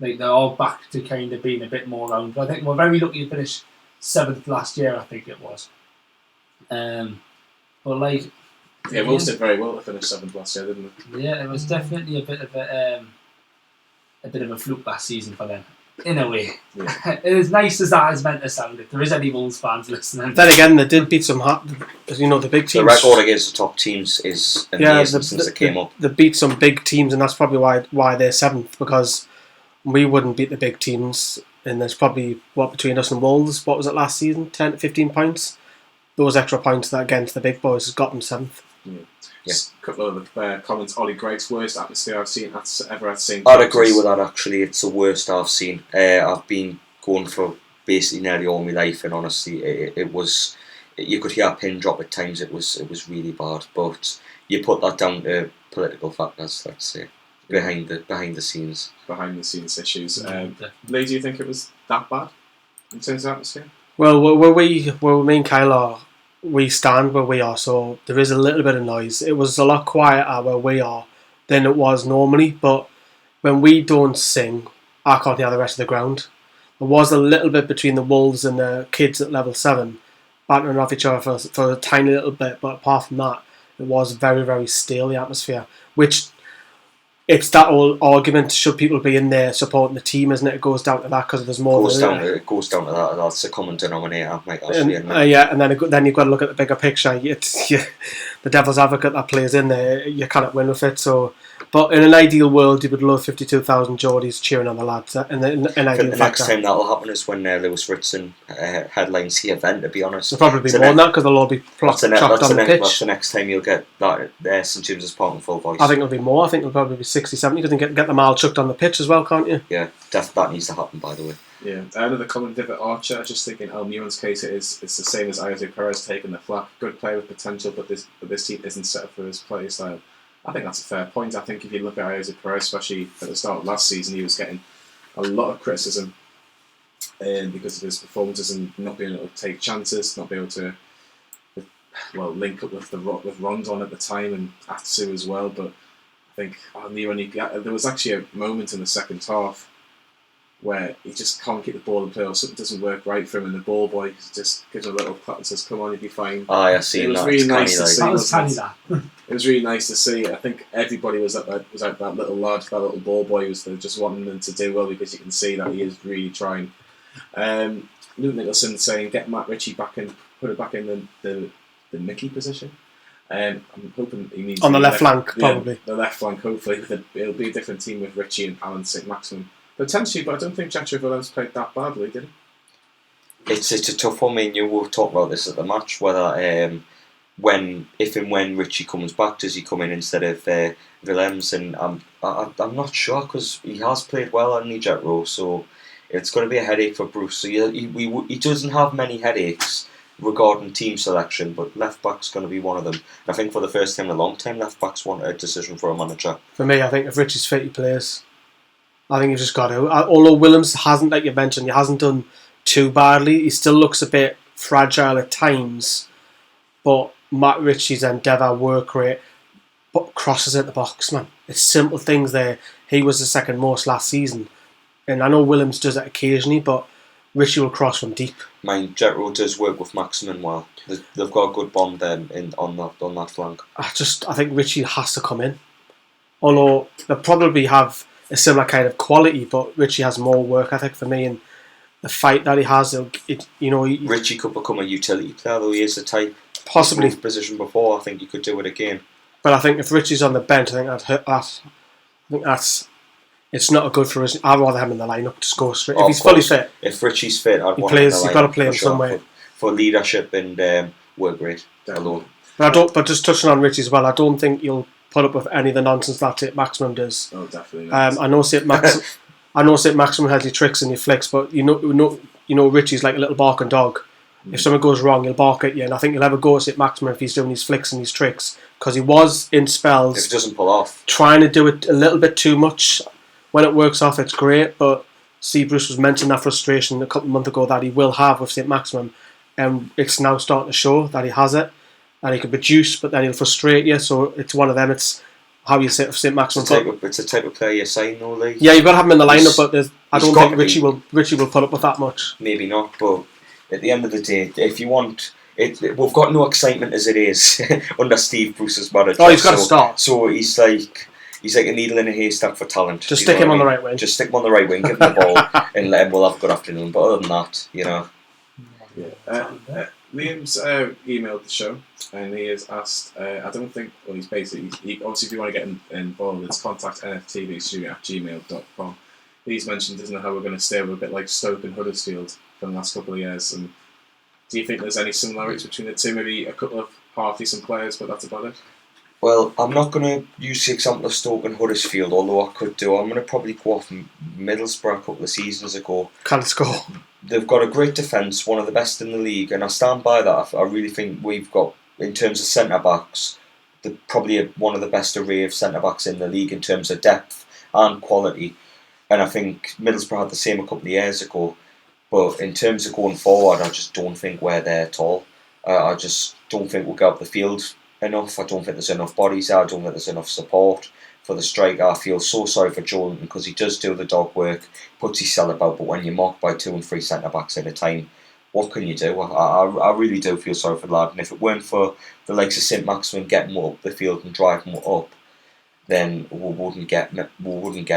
like they're all back to kind of being a bit more round. But I think we're very lucky to finish 7th last year. I think it was. But like, yeah, Wolves did very well to finish 7th last year, didn't they? Yeah, it was definitely a bit of a fluke last season for them, in a way. Yeah. As nice as that is meant to sound, if there is any Wolves fans listening. Then again, they did beat some the big teams. The record against the top teams is amazing since it came up. They beat some big teams, and that's probably why they're 7th, because we wouldn't beat the big teams. And there's probably, between us and Wolves, what was it last season? 10 to 15 points? Those extra points that against the big boys has got them 7th. Yeah. Just a couple of comments. Ollie Gregg's worst atmosphere I've seen ever at St. I'd agree with that, actually. It's the worst I've seen. I've been going for basically nearly all my life, and honestly, it was. You could hear a pin drop at times. It was really bad. But you put that down to political factors, let's say, behind the scenes issues. Lee, do you think it was that bad in terms of atmosphere? Well, where me and Kyle are, we stand where we are, so there is a little bit of noise. It was a lot quieter where we are than it was normally, but when we don't sing, I can't hear the rest of the ground. There was a little bit between the Wolves and the kids at level 7, battering off each other for a tiny little bit, but apart from that, it was very, very still, the atmosphere, which... It's that old argument, should people be in there supporting the team, isn't it? It goes down to that because there's more. It goes down to that. That's a common denominator, Mike. And then you've got to look at the bigger picture. It's the devil's advocate that plays in there. You cannot win with it. So, but in an ideal world, you would love 52,000 Geordies cheering on the lads. The next time that'll happen is when Lewis Ritson headlines the event. To be honest, there'll probably be more than that because they'll all be chopped on the pitch. That's the next time you'll get that St James's Park in full voice. I think it'll be more. I think it'll probably be 60, 70 because you can get them all chucked on the pitch as well, can't you? Yeah, that needs to happen, by the way. Yeah, another comment, David Archer, just thinking Almiron's case it's the same as Ayoze Perez taking the flak. Good player with potential, but this team isn't set up for his play style. I think that's a fair point. I think if you look at Ayoze Perez, especially at the start of last season, he was getting a lot of criticism because of his performances and not being able to take chances, not being able to link up with Rondon at the time and Atsu as well. But I think there was actually a moment in the second half where he just can't keep the ball in play, or something doesn't work right for him, and the ball boy just gives him a little clap and says, "Come on, you'll be fine." Oh, I see. It was really nice to see. That was tiny. It was really nice to see. I think everybody was at that little lad, that little ball boy was just wanting them to do well because you can see that he is really trying. Luke Nicholson saying, "Get Matt Ritchie back in, put it back in the Mickey position." I'm hoping he means on the left flank, probably. The left flank, hopefully. It'll be a different team with Ritchie and Alan Saint-Maximin. Potentially, but I don't think Chacho Williams played that badly, did he? It's a tough one. I mean, you will talk about this at the match, whether if and when Ritchie comes back, does he come in instead of Willems? And I'm not sure because he has played well on Nijet Rowe, so it's going to be a headache for Bruce. So he doesn't have many headaches regarding team selection, but left back's going to be one of them. And I think for the first time in a long time, left backs want a decision for a manager. For me, I think if Ritchie's fit, he plays. I think you've just got to. Although Willems hasn't, like you mentioned, he hasn't done too badly. He still looks a bit fragile at times, but Matt Ritchie's endeavour, work rate, but crosses at the box, man. It's simple things there. He was the second most last season, and I know Williams does it occasionally, but Ritchie will cross from deep. Mind Jetro does work with Maximin well. They've got a good bond then on that flank. I think Ritchie has to come in. Although they'll probably have a similar kind of quality, but Ritchie has more work ethic for me, and the fight that he has, Ritchie could become a utility player, though he is a type. Possibly He's moved position before. I think he could do it again. But I think if Ritchie's on the bench, I think that's it's not a good for us. I'd rather have him in the lineup to score straight. If he's fully fit, if Ritchie's fit, I'd want him in the lineup. You've got to play him for sure, somewhere for leadership and work rate alone. But just touching on Ritchie as well, I don't think you'll put up with any of the nonsense that Saint-Maximin does. Oh, definitely not. I know Saint-Maximin has your tricks and your flicks, but you know Ritchie's like a little barking dog. If something goes wrong, he'll bark at you, and I think you'll have a go at Saint-Maximin if he's doing his flicks and his tricks, because he was in spells. If it doesn't pull off, trying to do it a little bit too much. When it works off, it's great, but Steve Bruce was mentioning that frustration a couple of months ago that he will have with Saint-Maximin, and it's now starting to show that he has it, and he can produce, but then he'll frustrate you. So it's one of them. It's how you sit with Saint-Maximin. It's a type of player you're saying, though, Lee. Yeah, you've got to have him in the lineup, but I don't think Ritchie will put up with that much. Maybe not, but at the end of the day, if you want, we've got no excitement as it is under Steve Bruce's manager. Oh, he's got to start. So he's like a needle in a haystack for talent. Just stick him on the right wing. Just stick him on the right wing, give him the ball, and let him. We'll have a good afternoon. But other than that, Yeah. Liam's emailed the show, and he has asked, I don't think, well, he's basically, obviously if you want to get involved, it's contact nftvstudio@gmail.com. He's mentioned, doesn't know how we're going to stay with a bit like Stoke and Huddersfield for the last couple of years, and do you think there's any similarities between the two? Maybe a couple of half-decent players, but that's about it? Well, I'm not going to use the example of Stoke and Huddersfield, although I could do. I'm going to probably go off Middlesbrough a couple of seasons ago. Can't score. They've got a great defence, one of the best in the league, and I stand by that. I really think we've got, in terms of centre-backs, probably one of the best array of centre-backs in the league in terms of depth and quality. And I think Middlesbrough had the same a couple of years ago. But in terms of going forward, I just don't think we're there at all. I just don't think we'll get up the field enough. I don't think there's enough bodies there. I don't think there's enough support for the striker. I feel so sorry for Joel because he does do the dog work, puts his cell about, but when you're marked by 2 and 3 centre-backs at a time, what can you do? I really do feel sorry for the lad, and if it weren't for the likes of Saint-Maximin getting up the field and driving up, then we wouldn't get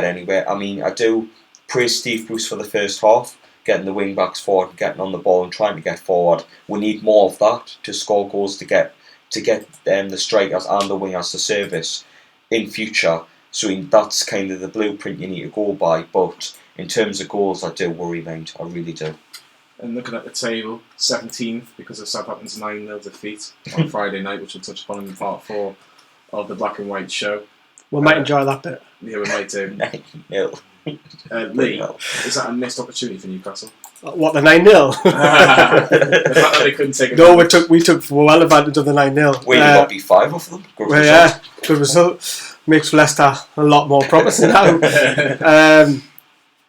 anywhere. I mean, I do praise Steve Bruce for the first half, getting the wing-backs forward, getting on the ball and trying to get forward. We need more of that to score goals, to get the strikers and the wingers to service in future. So that's kind of the blueprint you need to go by. But in terms of goals, I do worry, mate. I really do. And looking at the table, 17th because of Southampton's 9-0 defeat on Friday night, which we'll touch upon in part 4 of the Black and White show. We might enjoy that bit. Yeah, we might do. 9-0. Lee, is that a missed opportunity for Newcastle? What, the 9-0? The fact that they couldn't take it. No, we took well advantage of the 9-0. Wait, you got B5 off them? Good result. Yeah, good result. Makes Leicester a lot more promising now.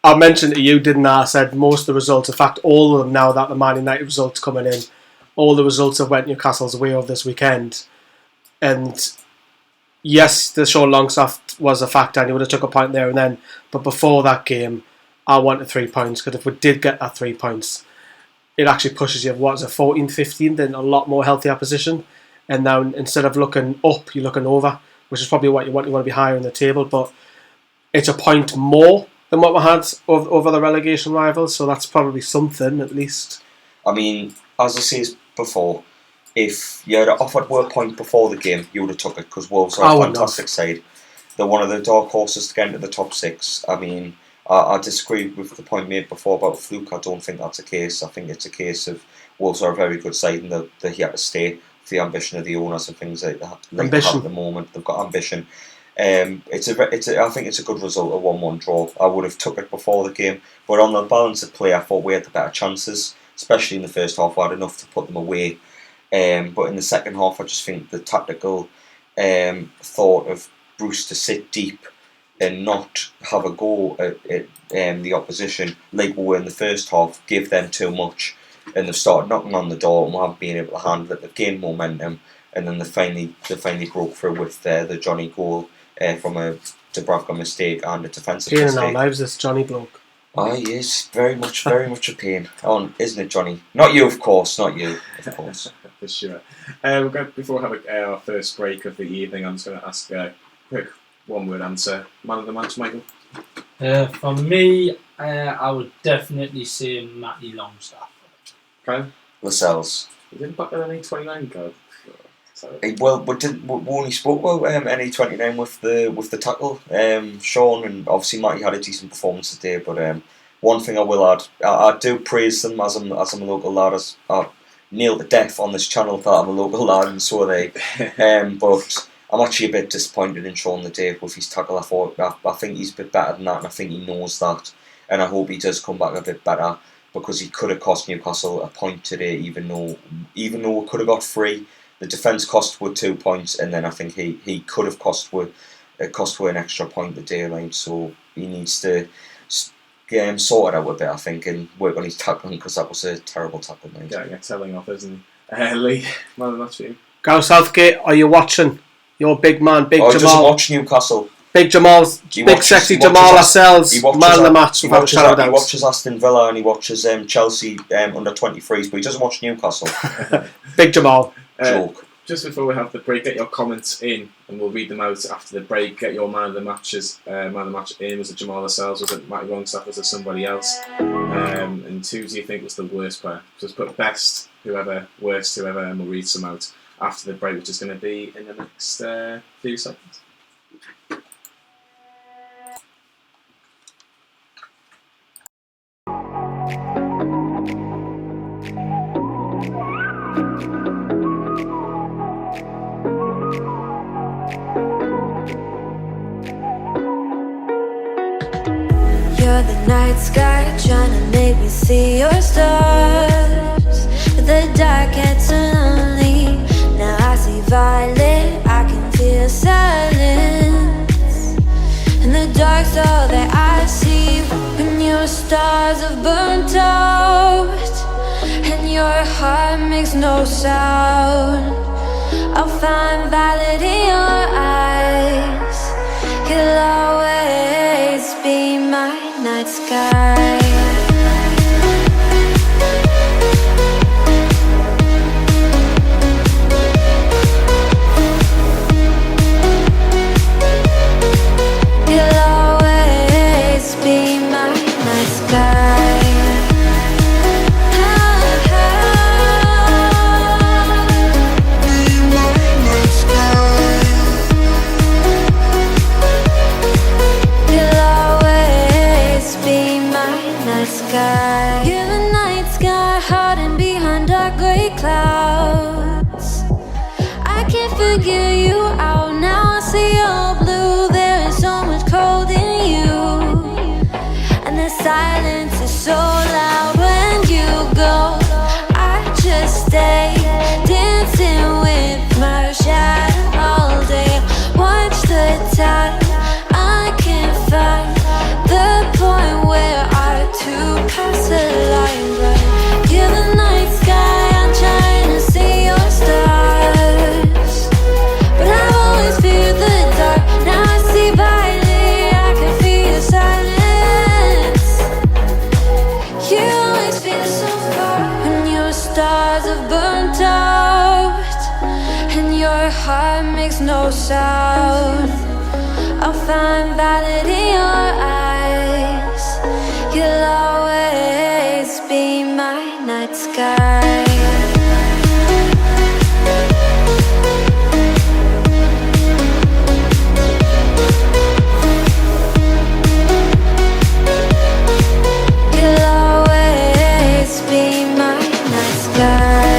I mentioned to you, didn't I? I said most of the results, in fact all of them now that the Man United results coming in, all the results have went Newcastle's way of this weekend. And yes, the Sean Longstaff was a factor and he would have took a point there and then, but before that game I wanted 3 points, because if we did get that 3 points, it actually pushes you, 14th, 15th in a lot more healthier position. And now instead of looking up, you're looking over, which is probably what you want. You want to be higher in the table, but it's a point more than what we had over the relegation rivals, so that's probably something at least. I mean, as I said before, if you had offered Wolves a point before the game, you would have took it, because Wolves are a fantastic side. They're one of the dark horses to get into the top 6. I mean, I disagree with the point made before about fluke. I don't think that's the case. I think it's a case of Wolves are a very good side and they're here to stay for the ambition of the owners and things like that. Like they have at the moment, they've got ambition. I think it's a good result, a 1-1 draw. I would have took it before the game, but on the balance of play, I thought we had the better chances, especially in the first half. We had enough to put them away. But in the second half, I just think the tactical thought of Bruce to sit deep and not have a go at the opposition like we were in the first half, give them too much, and they've started knocking on the door and we haven't been able to handle it. They've gained momentum, and then they finally broke through with the Johnny goal from a Dubravka mistake and a defensive Pain in mistake. our lives, this Johnny bloke. Oh, he is very much a pain. Oh, isn't it, Johnny? Not you, of course. Not you, of course. For sure. Before we have our first break of the evening, I'm just going to ask a quick one-word answer. Man of the match, Michael? For me, I would definitely say Matty Longstaff. Okay. Lascelles. You didn't back an NE29 card? Well, we only spoke about NE29 with the tackle. Sean and obviously Matty had a decent performance today, but one thing I will add, I do praise them as I'm a local lad. I nailed to death on this channel that I'm a local lad, and so are they. But I'm actually a bit disappointed in Sean today with his tackle. I think he's a bit better than that, and I think he knows that. And I hope he does come back a bit better, because he could have cost Newcastle a point today, even though we could have got 3. The defence cost were 2 points, and then I think he could have cost an extra point today, right? So he needs to sort it out a bit, I think, and work on his tackling, because that was a terrible tackle, mate. Yeah, telling off, isn't he? Lee, man of the match for you? Gareth Southgate, are you watching? Your big man, Big Jamal. He doesn't Jamal. watch Newcastle. Big Jamal's, sexy Jamal Lascelles, man of the match. He watches Aston Villa and he watches Chelsea under 23s, but he doesn't watch Newcastle. Big Jamal. Joke. Just before we have the break, get your comments in, and we'll read them out after the break. Get your man of the matches. Man of the match in. Was it Jamal Lascelles? Was it Matty Longstaff? Was it somebody else? And who do you think was the worst player? Just put best, whoever, worst, whoever, and we'll read some out after the break, which is going to be in the next few seconds. You're the night sky trying to make me see your stars, but the dark gets lonely. Now I see violet, I can feel silence, and the dark's all that I see. When your stars have burnt out and your heart makes no sound, I'll find violet in your eyes. You'll always be my night sky. You'll always be my night sky. You're the night sky hiding behind dark grey clouds. I can't figure you out now. I see all blue. There is so much cold in you, and the silence is so loud when you go. I just stay dancing with my shadow all day. Watch the time. I can't find the point where past the line, right? You're the night sky, I'm trying to see your stars, but I've always feared the dark. Now I see violet, I can feel your silence. You always feel so far when your stars have burnt out and your heart makes no sound. I'll find violet in your eyes. You'll always be my night sky. You'll always be my night sky.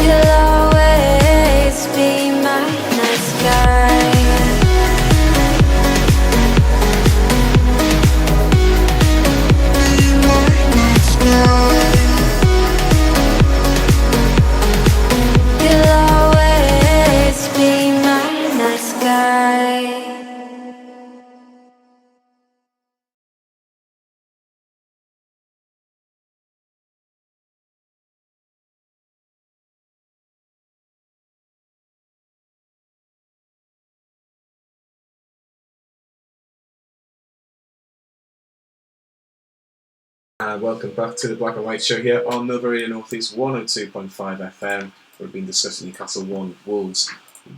You'll always be my And welcome back to the Black and White Show here on Nova Radio North East 102.5 FM. We've been discussing Newcastle 1, Wolves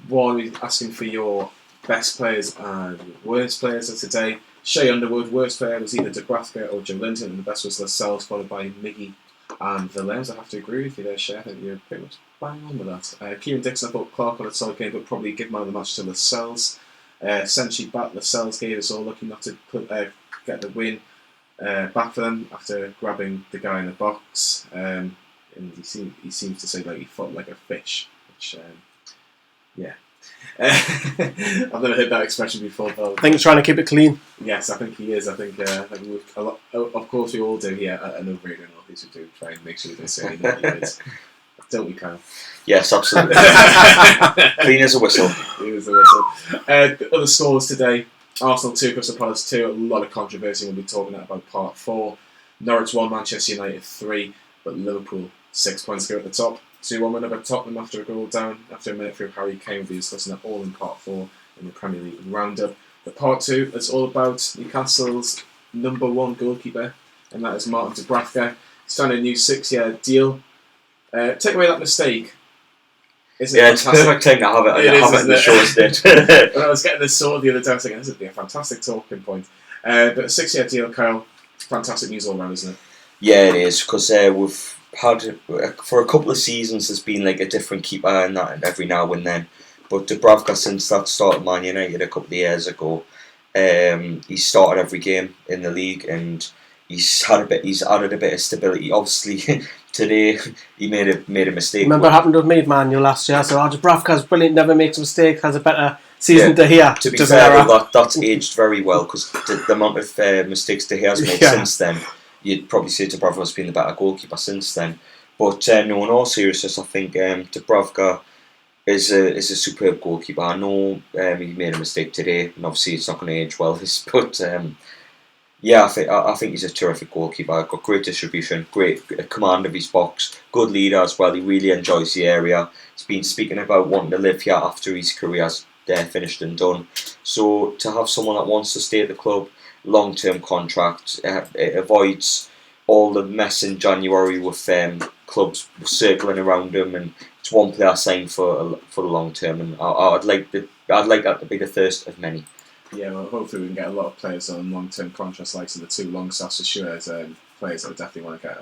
1. We're asking for your best players and worst players of today. Shea Underwood, worst player was either Dubravka or Joe Linton, and the best was Lascelles, followed by Miggy and Willems. I have to agree with you there, Shea. I think you're pretty much bang on with that. Kieran Dixon, I thought Clark on a solid game, but probably give man of the match to Lascelles. Essentially, Lascelles gave us all lucky not to get the win. Back for them after grabbing the guy in the box, and he seems to say like he fought like a fish, which I've never heard that expression before. Though. I think he's trying to keep it clean. Yes, I think he is. I think a lot. Of course, we all do here at Nova Radio North East. We do try and make sure we don't say any naughty words, don't we, Kyle? Yes, absolutely. Clean as a whistle. Clean as a whistle. The other scores today. Arsenal 2, Crystal Palace 2. A lot of controversy. We'll be talking about part 4. Norwich 1, Manchester United 3. But Liverpool 6 points go at the top. 2-1 win over Tottenham after a goal down. After a minute through Harry Kane. We'll be discussing that all in part 4 in the Premier League roundup. But part 2 is all about Newcastle's number 1 goalkeeper, and that is Martin Dubravka. He's signed a new 6-year deal. Take away that mistake. Isn't yeah, it's a perfect thing to have it. In the shorts did. When I was getting this sorted the other day, I was thinking this would be a fantastic talking point. But a 6-year deal, Kyle, fantastic news all round, isn't it? Yeah, it is, because we've had for a couple of seasons there's been like a different keeper in that every now and then. But Dubravka, since that started Man United a couple of years ago, he's started every game in the league and he's added a bit of stability. Obviously, today he made a mistake. Remember what happened with me, Man U last year? So Dubravka's brilliant, never makes a mistake, has a better season to here. To be fair, that's aged very well because the amount of mistakes De Gea's made since then, you'd probably say Dubravka's been the better goalkeeper since then. But no, in all seriousness, I think Dubravka is a superb goalkeeper. I know he made a mistake today, and obviously it's not going to age well. But yeah, I think he's a terrific goalkeeper. Got great distribution, great command of his box, good leader as well. He really enjoys the area. He's been speaking about wanting to live here after his career's finished and done. So to have someone that wants to stay at the club, long-term contract, it avoids all the mess in January with clubs circling around him, and it's one player signed for the long term. And I'd like that to be the first of many. Yeah, well, hopefully we can get a lot of players on long-term contracts like the 2 Longstaffs for sure as players that we definitely want to get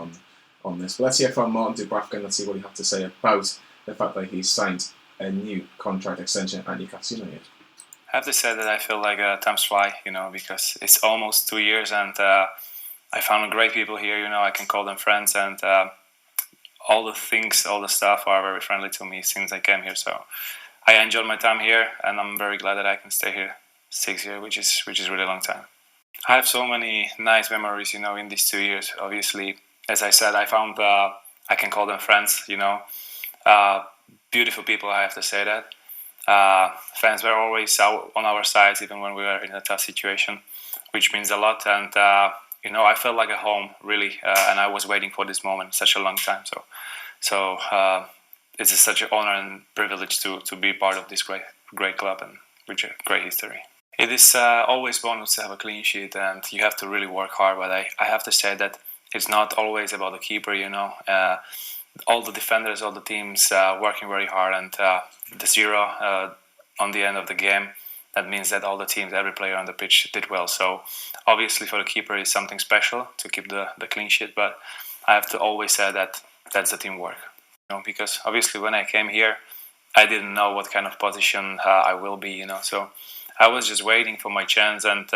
on this. But let's hear from Martin Dubravka and let's see what he had to say about the fact that he's signed a new contract extension at Newcastle United. I have to say that I feel like time's fly, because it's almost 2 years and I found great people here, I can call them friends, and all the staff are very friendly to me since I came here. So I enjoyed my time here and I'm very glad that I can stay here 6 years, which is really a long time. I have so many nice memories, in these 2 years. Obviously, as I said, I found I can call them friends, beautiful people, I have to say that. Fans were always on our sides, even when we were in a tough situation, which means a lot. And I felt like a home, really, and I was waiting for this moment such a long time. So it's such an honor and privilege to be part of this great club and with a great history. It is always bonus to have a clean sheet, and you have to really work hard. But I have to say that it's not always about the keeper. All the defenders, all the teams working very hard, and the 0 on the end of the game, that means that all the teams, every player on the pitch did well. So obviously for the keeper is something special to keep the clean sheet, but I have to always say that that's the teamwork. Because obviously when I came here, I didn't know what kind of position I will be, so I was just waiting for my chance, and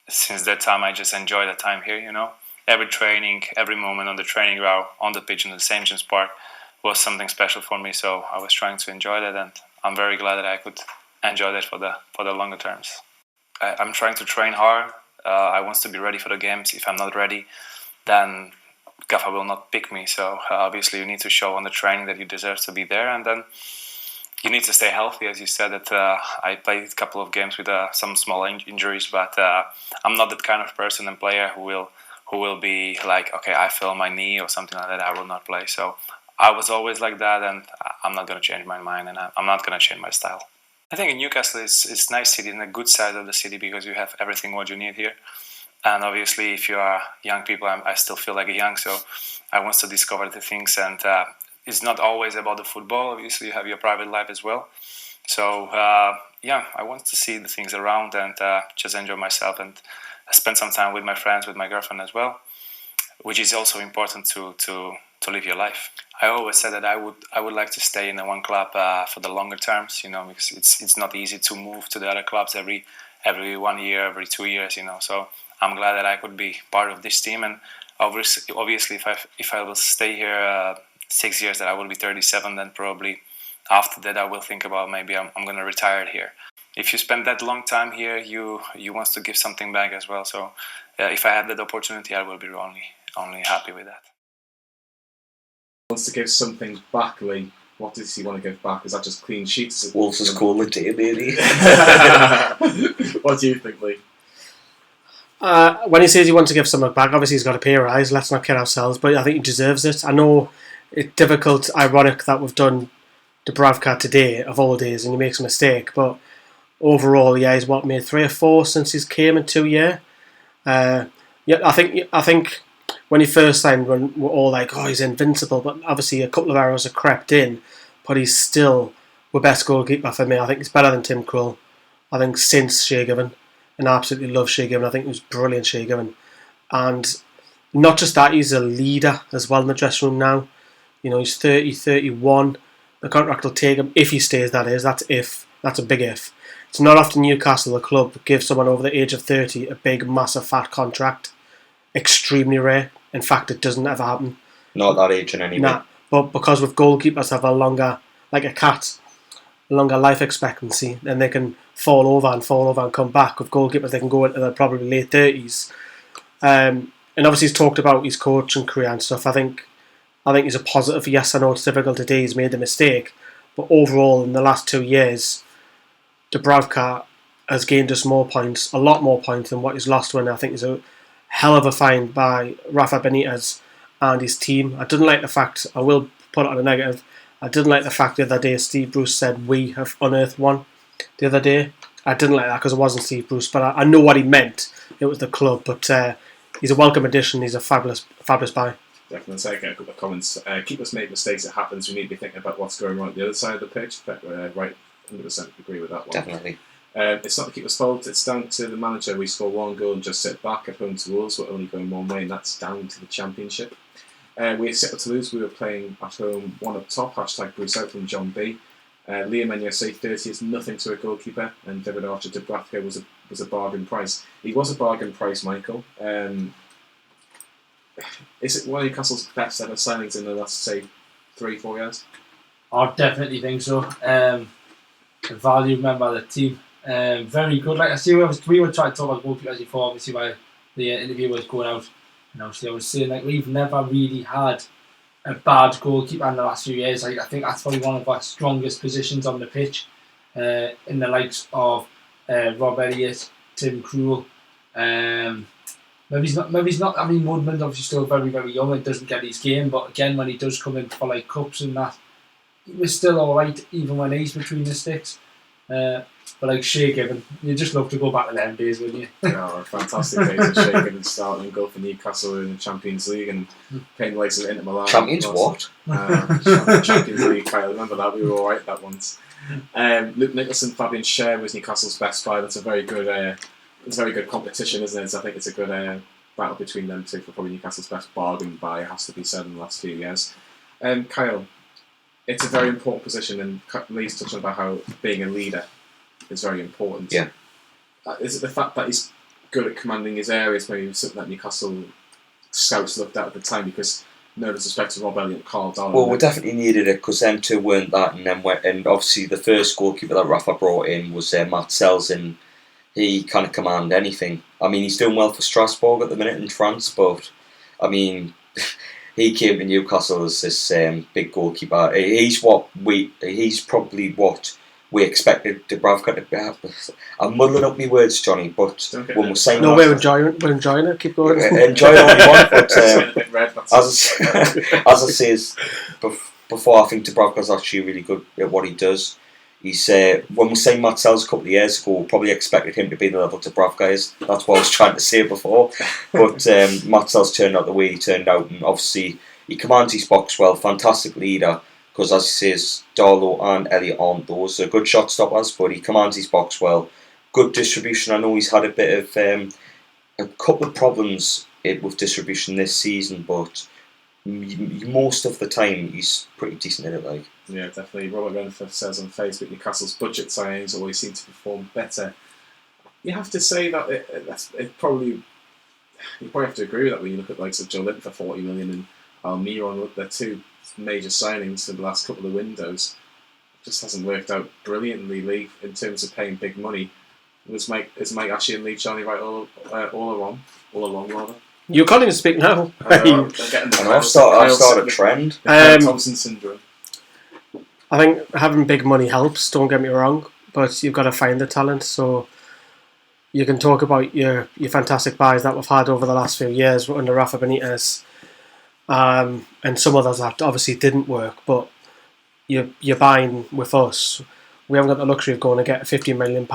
since that time I just enjoy the time here, Every training, every moment on the training ground, on the pitch in the St. James Park was something special for me. So I was trying to enjoy that, and I'm very glad that I could enjoy that for the longer terms. I'm trying to train hard. I want to be ready for the games. If I'm not ready, then Gaffer will not pick me. So obviously you need to show on the training that you deserve to be there, and then you need to stay healthy. As you said, that I played a couple of games with some small injuries, but I'm not that kind of person and player who will be like, okay, I feel my knee or something like that, I will not play. So I was always like that, and I'm not going to change my mind, and I'm not going to change my style. I think in Newcastle it's nice city and a good side of the city because you have everything what you need here. And obviously, if you are young people, I still feel like a young, so I want to discover the things. And it's not always about the football. Obviously, you have your private life as well. So I want to see the things around and just enjoy myself and spend some time with my friends, with my girlfriend as well, which is also important to live your life. I always said that I would like to stay in one club for the longer terms, because it's not easy to move to the other clubs every 1 year, every 2 years, So I'm glad that I could be part of this team, and obviously if I will stay here 6 years, that I will be 37, then probably after that I will think about maybe I'm going to retire here. If you spend that long time here, you want to give something back as well. So if I have that opportunity, I will be only happy with that. Wants to give something back, Lee. What does he want to give back? Is that just clean sheets? Wolves is called the day, baby. What do you think, Lee? When he says he wants to give something back, obviously he's got a pay rise. Let's not kid ourselves, but I think he deserves it. I know it's difficult, ironic that we've done Dubravka today of all days, and he makes a mistake. But overall, he's made 3 or 4 since he's came in 2 years. I think when he first signed, when we're all like, oh, he's invincible, but obviously a couple of errors have crept in, but he's still the best goalkeeper for me. I think he's better than Tim Krul. I think since Shea Given, and I absolutely love Shea Given. I think he was brilliant, Shea Given. And not just that, he's a leader as well in the dressing room now. He's 30, 31. The contract will take him, if he stays, that is. That's if. That's a big if. It's not often Newcastle, the club, gives someone over the age of 30 a big, massive, fat contract. Extremely rare. In fact, it doesn't ever happen. Not that age in any way. Nah, but because with goalkeepers have a longer, like a cat, a longer life expectancy, then they can fall over and come back. With goalkeepers, they can go into their probably late 30s. And obviously he's talked about his coaching career and stuff. I think he's a positive. Yes, I know it's difficult today. He's made the mistake. But overall, in the last 2 years, Dubravka has gained us more points, a lot more points than what he's lost when I think is a hell of a find by Rafa Benitez and his team. I didn't like the fact, I will put it on a negative, I didn't like the fact the other day Steve Bruce said we have unearthed one the other day. I didn't like that because it wasn't Steve Bruce, but I know what he meant. It was the club, but he's a welcome addition. He's a fabulous buy. Definitely. So I get a couple of comments. Keepers make mistakes, it happens. We need to be thinking about what's going wrong at the other side of the pitch. Right, 100% agree with that one. Definitely. It's not the keeper's fault, it's down to the manager. We score 1 goal and just sit back at home to Wolves. We're only going one way, and that's down to the Championship. We accepted to lose. We were playing at home, 1 up top, hashtag Bruce out from John B. Liam Menyose 30 is nothing to a goalkeeper, and David Archer Dubravka was a bargain price. He was a bargain price, Michael. Is it one of Newcastle's best ever signings in the last, say, 3-4 years? I definitely think so. The value member of the team. Very good. Like I see, we were trying to talk about goalkeepers before, obviously, while the interview was going out. And obviously, I was saying like we've never really had a bad goalkeeper in the last few years. Like, I think that's probably one of our strongest positions on the pitch. In the likes of Rob Elliott, Tim Krul. Maybe he's not. I mean, Woodman's obviously still very, very young and doesn't get his game. But again, when he does come in for like cups and that, he was still all right, even when he's between the sticks. But like Shea Given, you just love to go back to them days, wouldn't you? Yeah, fantastic days of Shea Given starting and go for Newcastle in the Champions League and playing the likes of Inter Milan. Champions what? Champions League. I remember that. We were all right that once. Luke Nicholson, Fabian Schär was Newcastle's best buy. That's a very good. It's a very good competition, isn't it? So I think it's a good battle between them two for probably Newcastle's best bargain buy. It has to be said in the last few years. Kyle, it's a very important position, and Lee's touching about how being a leader is very important. Yeah. Is it the fact that he's good at commanding his areas, maybe something that Newcastle scouts looked at the time? Because no disrespect to Rob Elliott and Carl Darwin. Well, we definitely needed it because them two weren't that, and obviously the first goalkeeper that Rafa brought in was Matt Sells, and he can't command anything. I mean, he's doing well for Strasbourg at the minute in France, but I mean, he came to Newcastle as this big goalkeeper. He's probably what we expected Dubravka to be. I'm muddling up my words, Johnny, but when we're saying no, we're enjoying it. Keep going. Enjoy all you want, but as I say, before I think Dubravka's actually really good at what he does. He's when we signed Matt Sells a couple of years ago, we probably expected him to be the level Dubravka is. That's what I was trying to say before. But Matt Sells turned out the way he turned out, and obviously he commands his box well. Fantastic leader, because as he says, Darlow and Elliott aren't those. They're good shot stoppers, but he commands his box well. Good distribution. I know he's had a bit of a couple of problems with distribution this season, but most of the time he's pretty decent in it. Like, yeah, definitely. Robert Renford says on Facebook, Newcastle's budget signings always seem to perform better. You have to say that it probably, you probably have to agree with that when you look at likes of Joe Linton for 40 million and Almiron. They're two major signings in the last couple of windows. It just hasn't worked out brilliantly, Lee, in terms of paying big money. Is Mike Ashley and Lee Charlie right all along rather? You can't even speak now. I've started a trend. Thompson syndrome. I think having big money helps, don't get me wrong, but you've got to find the talent. So you can talk about your fantastic buys that we've had over the last few years under Rafa Benitez, and some others that obviously didn't work, but you're buying with us. We haven't got the luxury of going to get a £50 million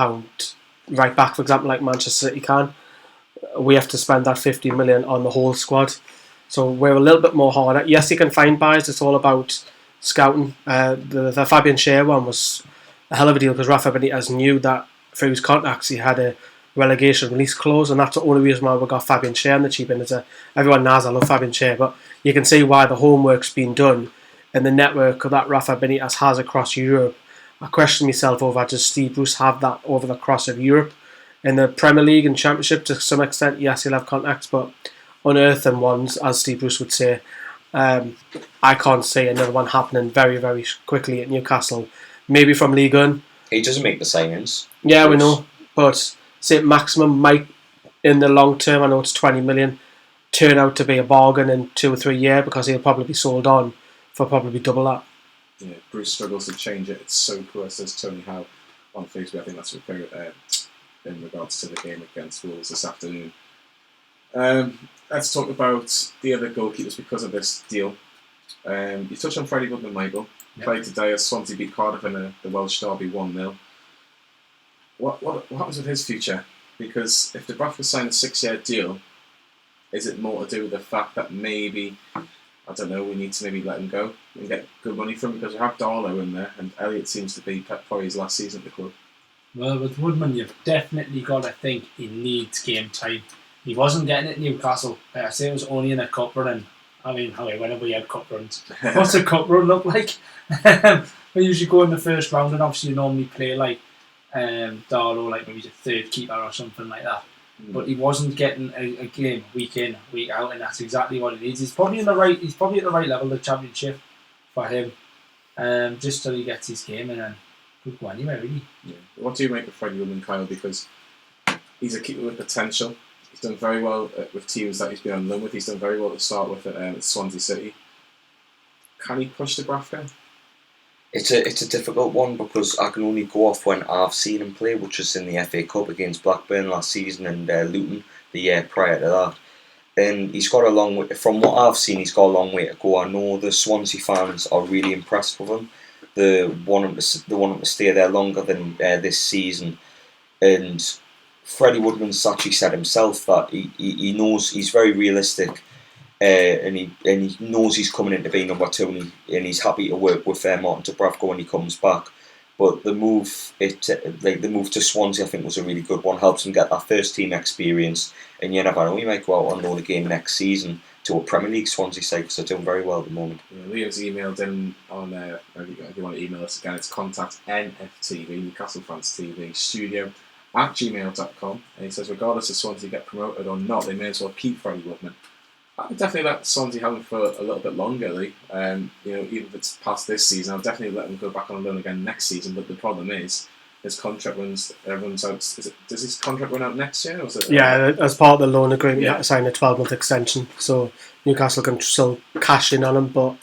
right back, for example, like Manchester City can. We have to spend that 50 million on the whole squad. So we're a little bit more harder. Yes, you can find buys. It's all about scouting. The Fabian Schär one was a hell of a deal because Rafa Benitez knew that through his contacts he had a relegation release clause, and that's the only reason why we got Fabian Schär in the cheap end. Everyone knows I love Fabian Schär, but you can see why the homework's been done in the network that Rafa Benitez has across Europe. I question myself over, does Steve Bruce have that over the cross of Europe? In the Premier League and Championship, to some extent, yes, he'll have contacts, but unearthing ones, as Steve Bruce would say. I can't see another one happening very, very quickly at Newcastle. Maybe from Ligue 1. He doesn't make the signings. Yeah, we know, but saint-maximin might, in the long term, I know it's 20 million, turn out to be a bargain in 2 or 3 years because he'll probably be sold on for probably double that. Yeah, Bruce struggles to change it. It's so poor, says Tony Howe on Facebook. I think that's in regards to the game against Wolves this afternoon. Let's talk about the other goalkeepers because of this deal. You touched on Freddie Woodman, Michael. Yep. Played today as Swansea beat Cardiff in the Welsh derby 1-0. What happens with his future? Because if Dubravka signed a 6-year deal, is it more to do with the fact that maybe, I don't know, we need to maybe let him go and get good money from him? Because we have Darlow in there, and Elliott seems to be probably his last season at the club. Well, with Woodman, you've definitely got to think he needs game time. He wasn't getting it at Newcastle. I say it was only in a cup run. I mean, whenever we had cup runs, what's a cup run look like? We usually go in the first round, and obviously you normally play like Darlow, like maybe the third keeper or something like that. But he wasn't getting a game week in, week out, and that's exactly what he needs. He's probably at the right level of the Championship for him, just till he gets his game, and then could go anywhere really. Yeah. What do you make of Freddie Woodman, Kyle? Because he's a keeper with potential. He's done very well with teams that he's been on loan with. He's done very well to start with at Swansea City. Can he push Dubravka? It's a difficult one because I can only go off when I've seen him play, which was in the FA Cup against Blackburn last season and Luton the year prior to that. And he's got a long way. From what I've seen, he's got a long way to go. I know the Swansea fans are really impressed with him. They want him to stay there longer than this season. And Freddie Woodman's actually said himself that he knows he's very realistic, and he knows he's coming in to be number 2, and he's happy to work with Martin Dubravka when he comes back. But the move to Swansea, I think, was a really good one. Helps him get that first team experience, and you never know, he might go out on loan again next season to a Premier League Swansea side because they're doing very well at the moment. Yeah, Liam's emailed in on, if you want to email us again, it's contact NFTV, Newcastle Fans TV, studio @gmail.com, and he says, regardless of Swansea get promoted or not, they may as well keep Freddie Woodman. I would definitely let Swansea have him for a little bit longer, Lee. Even if it's past this season, I'll definitely let him go back on loan again next season. But the problem is, his contract runs out. Does his contract run out next year? Or is it, yeah, as part of the loan agreement, you have to sign a 12-month extension, so Newcastle can still cash in on him. But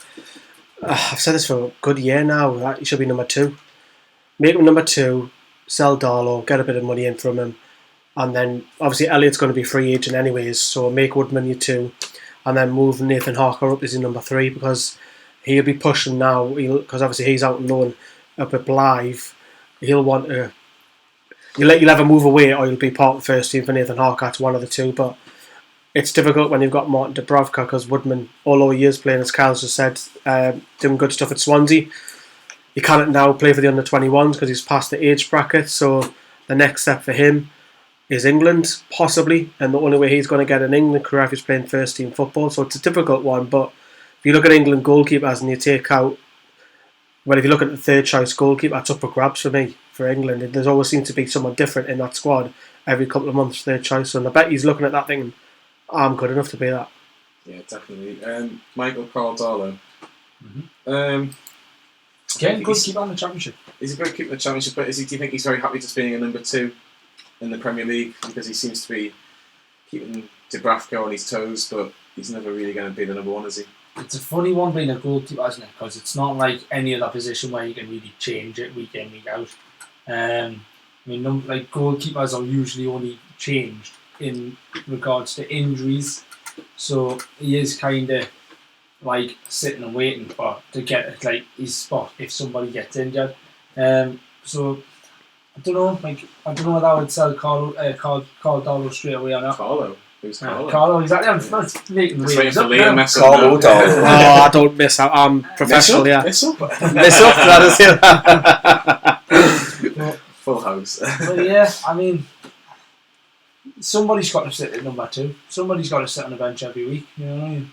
I've said this for a good year now. He should be number 2. Make him number 2. Sell Darlow, get a bit of money in from him, and then obviously Elliott's going to be free agent anyways. So make Woodman your 2. And then move Nathan Harker up as your number 3 because he'll be pushing now. Because obviously he's out on loan up at Blythe. he'll want to. You'll either move away or you'll be part of the first team for Nathan Harcourt, one of the two. But it's difficult when you've got Martin Dubravka because Woodman, although he is playing, as Carl's just said, doing good stuff at Swansea, he can't now play for the under-21s because he's past the age bracket. So the next step for him is England, possibly, and the only way he's going to get an England career if he's playing first team football. So it's a difficult one. But if you look at England goalkeepers and you take out, well, if you look at the third choice goalkeeper, that's up for grabs for me for England. There's always seems to be someone different in that squad every couple of months, third choice. So I bet he's looking at that thing. I'm good enough to be that. Yeah, definitely. Michael Cardalo. Again, good keeper on the Championship. He's a good keeper in the Championship, but do you think he's very happy just being a number 2 in the Premier League because he seems to be keeping Dubravka on his toes, but he's never really going to be the number 1, is he? It's a funny one being a goalkeeper, isn't it? Because it's not like any other position where you can really change it week in, week out. Like goalkeepers are usually only changed in regards to injuries, so he is kind of like sitting and waiting to get like his spot if somebody gets injured. So I don't know. I don't know whether I would sell Carlo straight away or not. Carlo. Who's Carlo? Carlo, exactly. I'm not making Just waiting waves for up Liam now. mess Carlo up. Darwin. I don't miss out. I'm professional, yeah. Miss up. Miss up, that is Full house. But yeah, I mean, somebody's got to sit at number 2. Somebody's got to sit on the bench every week. You know what I mean?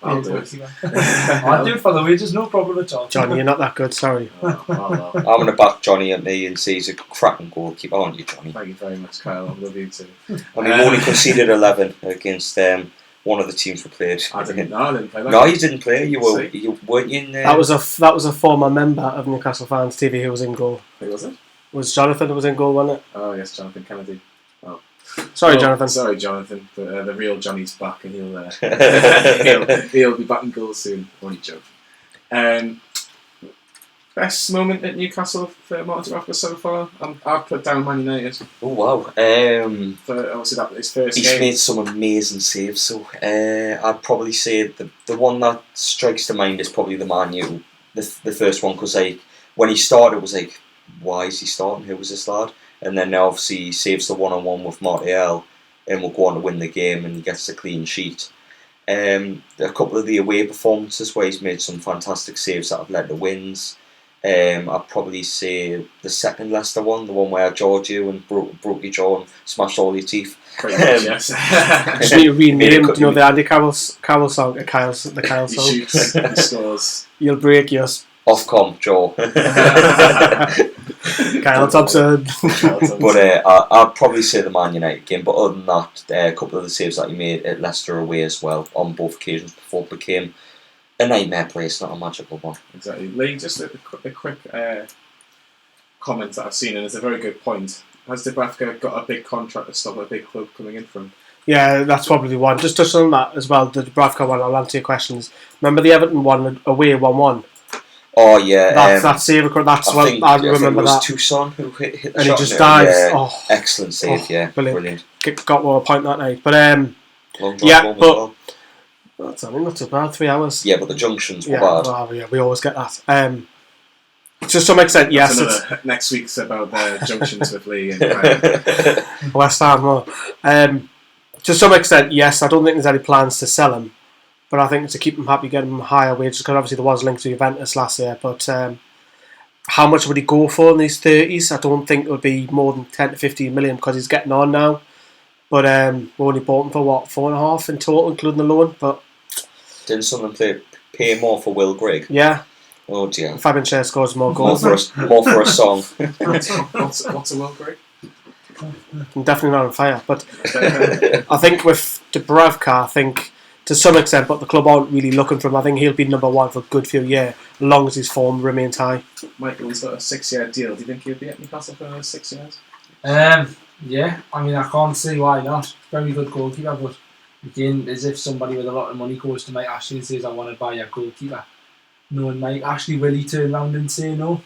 I'll do it. I'll do it for the wages, no problem at all. Johnny, you're not that good, sorry. Oh. I'm going to back Johnny at me and say he's a cracking goalkeeper, aren't you, Johnny? Thank you very much, Kyle. I love you too. And we've only conceded 11 against one of the teams we played. I didn't play that. No, you didn't play. You weren't in there. That was a former member of Newcastle Fans TV who was in goal. Who was it? It was Jonathan who was in goal, wasn't it? Oh yes, Jonathan Kennedy. Oh. Sorry, Jonathan. Sorry, Jonathan. But, the real Johnny's back, and he'll be back in goal soon. Only joke. Best moment at Newcastle for Martin Dubravka so far? I've put down Man United. Oh wow! For obviously that his first He's game. made some amazing saves. So I'd probably say the one that strikes to mind is probably the Man U, the first one, because like when he started, it was like, why is he starting? Who was this lad? And then now obviously he saves the 1-on-1 with Martial and will go on to win the game and he gets the clean sheet. A couple of the away performances where he's made some fantastic saves that have led to wins. I'd probably say the second Leicester one, the one where Giorgio and broke your jaw and smashed all your teeth. Pretty much, yes. Just need to rename, the Andy Carroll song, the Kyle He song. shoots, he scores. You'll break yours. Ofcom, Joe. Kyle Thompson. But I'd probably say the Man United game. But other than that, a couple of the saves that he made at Leicester away as well on both occasions before it became a nightmare place, not a magical one. Exactly. Lee, just a quick comment that I've seen, and it's a very good point. Has Dubravka got a big contract to stop a big club coming in from? Yeah, that's probably one. Just touch on that as well, the Dubravka one, I'll answer your questions. Remember the Everton one away 1-1? Oh yeah, that save record. I remember it was that. Tucson who hit the And shot he just in it. dives. Yeah, Oh, excellent save. Yeah, brilliant. Got a point that night, but Long drive yeah, home as but well. that's not too bad. 3 hours. Yeah, but the junctions were Yeah, bad. well, yeah, we always get that. To some extent, yes. It's Next week's about junctions with Lee and West Ham. Well. To some extent, yes. I don't think there's any plans to sell him, but I think to keep him happy, get him higher wages, because obviously there was linked to Juventus last year. But how much would he go for in these 30s? I don't think it would be more than 10 to 15 million because he's getting on now. But we only bought him for what, 4.5 in total, including the loan. But didn't someone pay more for Will Grigg? Yeah. Oh dear. Fabian Schär scores more goals. More for a song. what's a Will Grigg? I'm definitely not on fire. But I think with Dubravka, I think to some extent, but the club aren't really looking for him. I think he'll be number 1 for a good few years, as long as his form remains high. Michael, he's got a 6-year deal. Do you think he'll be at Newcastle for another 6 years? Yeah, I mean, I can't see why not. Very good goalkeeper, but again, as if somebody with a lot of money goes to Mike Ashley and says, I want to buy a goalkeeper. Knowing Mike Ashley, will he turn around and say no?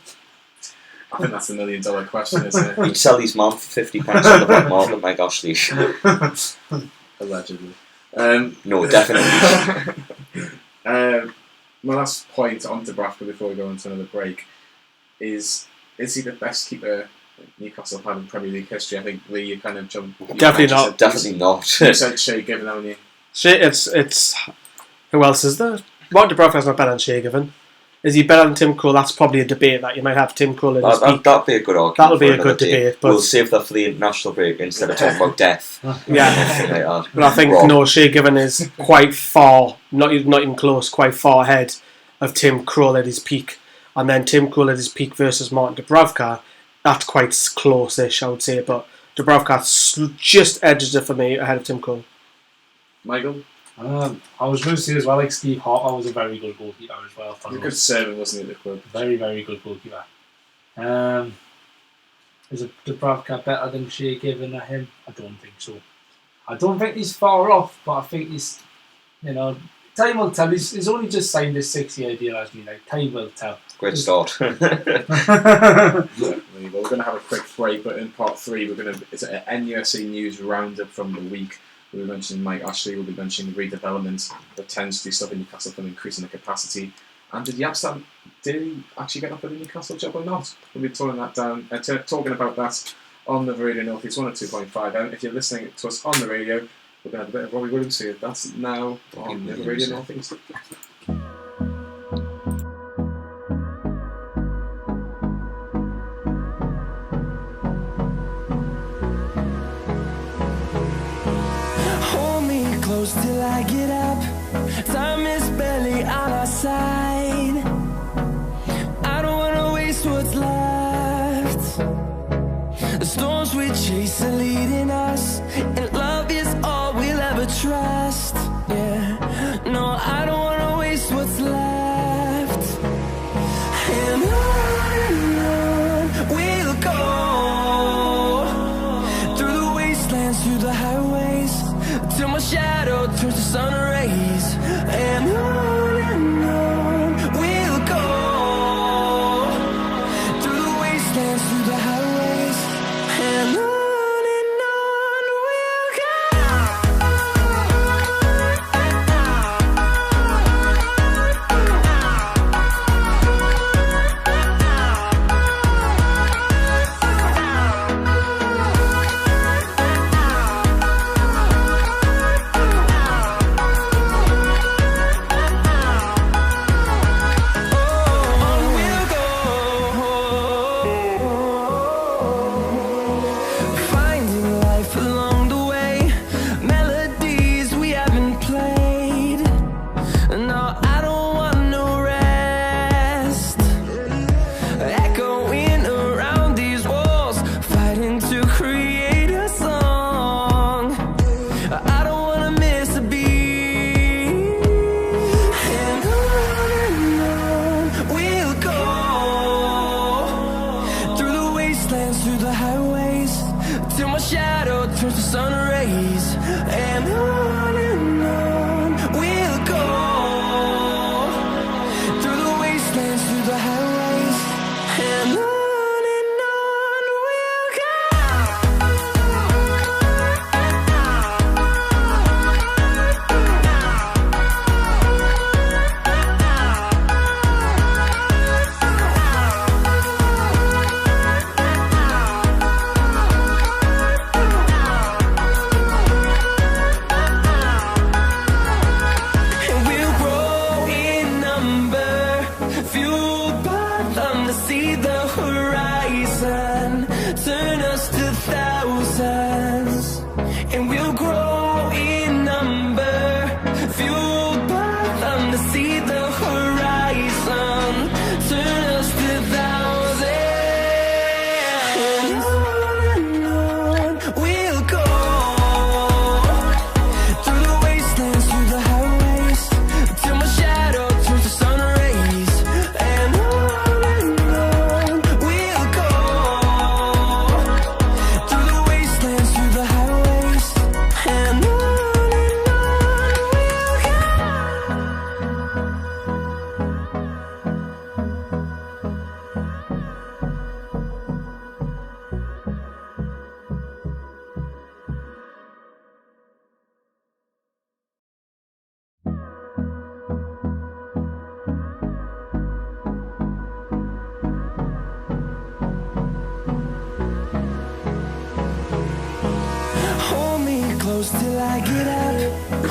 I think that's the $1 million question, isn't it? He'd sell his mum for £50 on the black market, Mike Ashley. Allegedly. No, definitely. My last point on Dubravka before we go into another break is Is he the best keeper Newcastle have had in Premier League history? I think Lee, you kind of jumped. Definitely not. Definitely not. You said Shea Given, haven't you? It's who else is there? Martin Dubravka's not better than Shea Given. Is he better than Tim Krul? That's probably a debate that you might have. Tim Krul in his peak. That'd be a good argument. That'll be for a good another day. debate. But We'll save that for the international break instead of talking about death. yeah, Anything like that. but I think Wrong. no, Shea Given is quite far, not even close, quite far ahead of Tim Krul at his peak. And then Tim Krul at his peak versus Martin Dubravka, that's quite close-ish, I would say. But Dubravka just edges it for me ahead of Tim Krul. Michael? I was going to say as well, like Steve Harper was a very good goalkeeper as well. For He was a good serving, wasn't he, at the club? Very, very good goalkeeper. Is it Dubravka better than Shea Given at him? I don't think so. I don't think he's far off, but I think he's, time will tell. He's only just signed this 6-year deal, as me. Like, time will tell. Great start. We're going to have a quick break, but in part 3, it's an NUSC News roundup from the week. We mentioned Mike Ashley, we'll be mentioning redevelopment, the tends to do stuff in Newcastle from increasing the capacity. And did he actually get up for the Newcastle job or not? We'll be talking about that on the Radio Northeast 102.5. If you're listening to us on the radio, we're going to have a bit of Robbie Williams here. That's now on the Radio Northeast. Till I get up, time is barely on our side. I don't wanna waste what's left. The storms we chase are leading us, and love is all we'll ever trust. Yeah, no, I don't wanna waste what's left. And on we'll go, through the wastelands, through the highways, till my shadow turns to sun rays. And on we'll go, through the wastelands, through the highways, and on we'll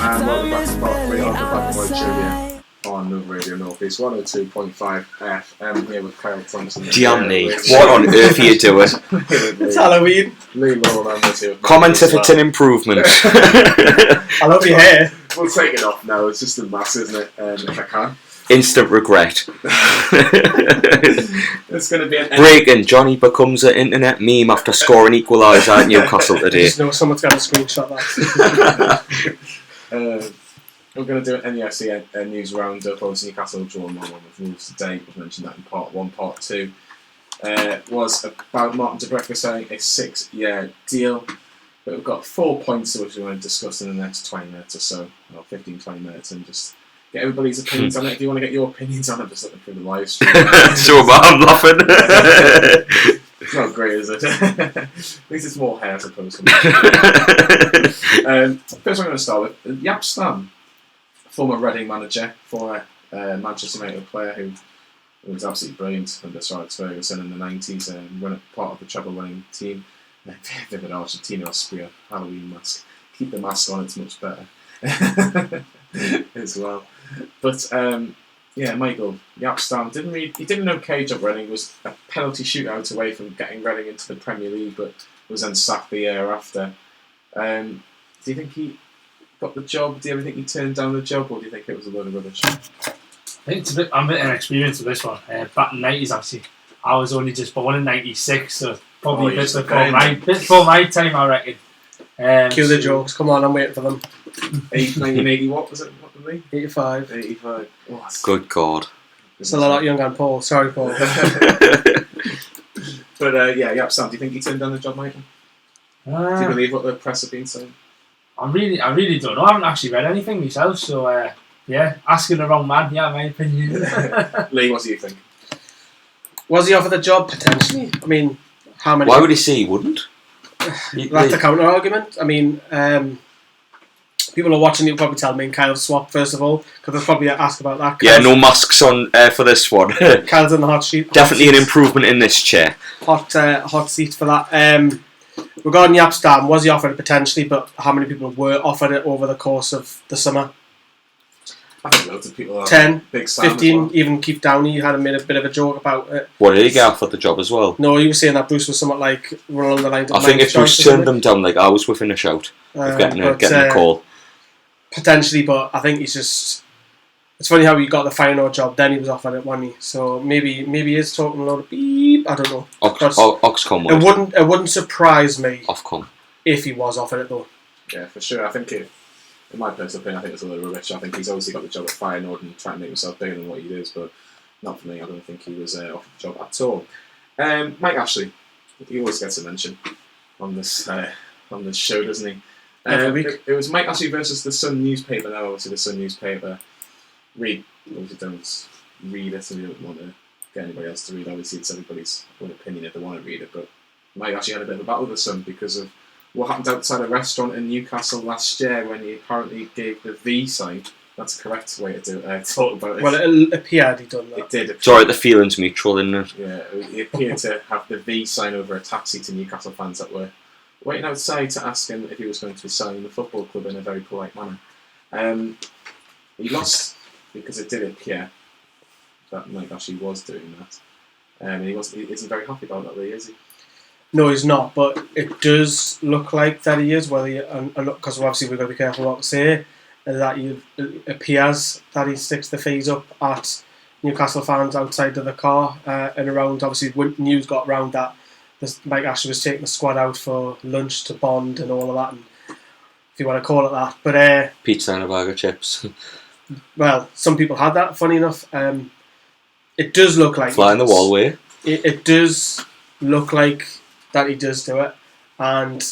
And welcome back to part 3 of the Black and White Trivia on Move Radio Northeast 102.5 FM here with Kyle Thompson. Damn me, what on earth are you doing? It's Halloween. Lee Lowland was here. Comment if it's an improvement. I love your hair. We'll take it off now, it's just a mass, isn't it? If I can. Instant regret. It's going to be an Breaking, Johnny becomes an internet meme after scoring equaliser at Newcastle I today. just know someone's going to screenshot that. We're going to do an NUFC news roundup. Obviously, Newcastle drawn 1-1 with Wolves today. We've mentioned that in part 1. Part 2 was about Martin Dubravka signing a 6-year deal. But we've got 4 points which we're going to discuss in the next 20 minutes or so, or 15-20 minutes, and just get everybody's opinions on it. If you want to get your opinions on it, just looking through the live stream. So I'm laughing. It's not great, is it? At least it's more hair, I suppose. First one I'm going to start with Jaap Stam, former Reading manager, former Manchester United player who was absolutely brilliant under Sir Alex Ferguson in the 90s and part of the treble-winning team. Vivid Argentina Austria Halloween mask. Keep the mask on, it's much better as well. But Michael, Jaap Stam he did an okay job. Reading was a penalty shootout away from getting Reading into the Premier League, but was then sacked the year after. Do you think he got the job? Do you ever think he turned down the job, or do you think it was a load of rubbish? I think I'm a bit inexperienced with this one. Back in the 90s, obviously, I was only just born in 96, so probably a bit before my time, I reckon. Cue the jokes. Come on, I'm waiting for them. 1980, what was it? What did we? 85. 85. Oh, Good God. Still a lot younger than Paul. Sorry, Paul. But Jaap Stam, do you think he turned down the job, Michael? Do you believe what the press have been saying? I really don't know. I haven't actually read anything myself, so asking the wrong man. Yeah, my opinion. Lee, what do you think? Was he offered the job? Potentially. I mean, how many... Why would he say he wouldn't? That's the counter argument. I mean, people are watching, you'll probably tell me, Kyle's swap first of all, because they'll probably ask about that. Yeah, no masks on for this one. Kyle's in the hot seat. Definitely an improvement in this chair. Hot seat for that. Regarding Jaap Stam, was he offered it potentially, but how many people were offered it over the course of the summer? I think loads of people are. 10, Big Sam 15, well. even Keith Downey had made a bit of a joke about it. What, did he get offered the job as well? No, he was saying that Bruce was somewhat like run along the line. I think if Bruce turned them down, like I was within a shout of getting a call. Potentially, but I think he's just... It's funny how he got the final job, then he was offered it, wasn't he? So maybe he is talking a lot of beep, I don't know. Oxcom would. It wouldn't surprise me Ofcom. if he was offered it though. Yeah, for sure. I think in my personal opinion, I think it's a little rubbish. I think he's obviously got the job at Feyenoord and trying to make himself bigger than what he is, but not for me. I don't think he was offered the job at all. Mike Ashley, he always gets a mention on this show, doesn't he? Every week. It was Mike Ashley versus the Sun newspaper. Now, obviously, the Sun newspaper obviously don't read it, and we don't want to get anybody else to read. Obviously, it's everybody's own opinion if they want to read it. But Mike actually had a bit of a battle with the Sun because of what happened outside a restaurant in Newcastle last year when he apparently gave the V sign. That's the correct way to talk about it. Well, it appeared he'd done that. It did. Sorry, the feeling's mutual, isn't it? Yeah, he appeared to have the V sign over a taxi to Newcastle fans that were waiting outside to ask him if he was going to sign the football club in a very polite manner. He lost because it did appear that Mike actually was doing that. He isn't very happy about that, really, is he? No, he's not, but it does look like that he is, because obviously we've got to be careful what to say, that it appears that he sticks the fees up at Newcastle fans outside of the car and around. Obviously, news got around that Mike Ashley was taking the squad out for lunch to bond and all of that, and if you want to call it that. But Pizza and a bag of chips. Well, some people had that, funny enough. It does look like... Fly in the wall way. It does look like that he does do it, and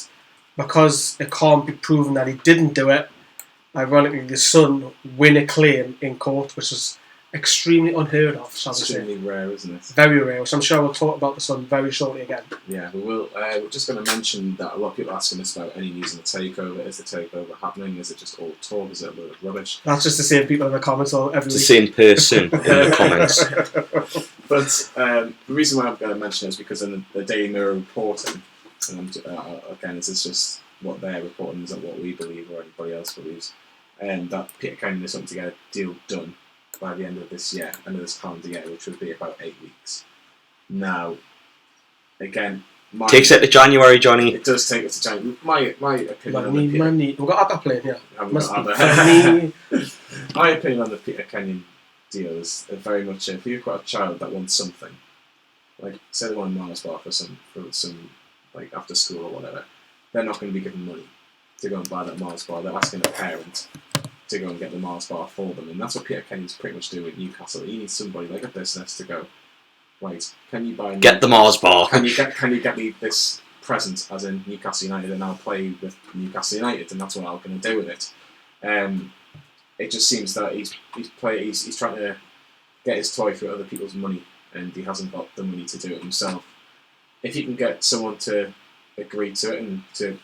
because it can't be proven that he didn't do it, ironically the Sun win a claim in court, which is extremely unheard of, shall we say. Extremely rare, isn't it? Very rare, which I'm sure we'll talk about the Sun very shortly again. Yeah, we will. We're just going to mention that a lot of people are asking us about any news on the takeover. Is the takeover happening? Is it just all talk? Is it a load of rubbish? That's just the same people in the comments every week. The same person in the comments. But the reason why I'm going to mention it is because in the Daily Mirror reporting, and again, this is just what they're reporting, isn't what we believe or anybody else believes. that Peter Kenyon is looking to get a deal done by the end of this calendar year, which would be about 8 weeks. Now, again, takes it to January, Johnny. It does take it to January. My opinion on the money. We've got ABBA playing here. My opinion on the Peter Kenyon deal is very much if you've got a child that wants something, like say they want a Mars bar for some like after school or whatever, they're not going to be given money to go and buy that Mars bar. They're asking a parent to go and get the Mars bar for them, and that's what Peter Kenyon's pretty much doing with Newcastle. He needs somebody like a business to go, right, can you buy me, get the Mars bar? Can you get me this present, as in Newcastle United, and I'll play with Newcastle United, and that's what I'm going to do with it. It just seems that he's trying to get his toy through other people's money, and he hasn't got the money to do it himself. If you can get someone to agree to it and to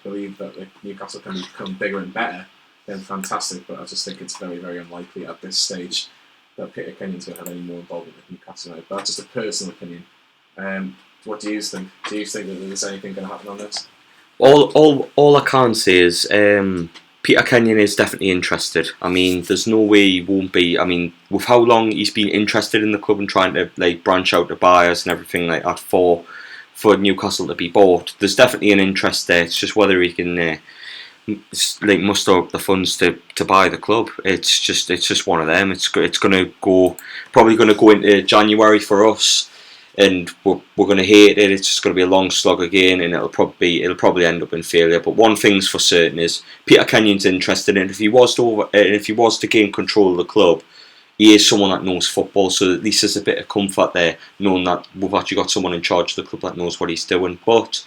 believe that Newcastle can become bigger and better, then fantastic. But I just think it's very, very unlikely at this stage that Peter Kenyon's going to have any more involvement with Newcastle United. But that's just a personal opinion. What do you think? Do you think that there's anything going to happen on this? All I can say is Peter Kenyon is definitely interested. I mean, there's no way he won't be. I mean, with how long he's been interested in the club and trying to like branch out to buyers and everything like that for Newcastle to be bought, there's definitely an interest there. It's just whether he can muster up the funds to buy the club. It's just one of them. It's probably going to go into January for us, and we're going to hate it. It's just going to be a long slog again, and it'll probably end up in failure. But one thing's for certain is Peter Kenyon's interested in it. If he was to gain control of the club, he is someone that knows football, so at least there's a bit of comfort there, knowing that we've actually got someone in charge of the club that knows what he's doing. But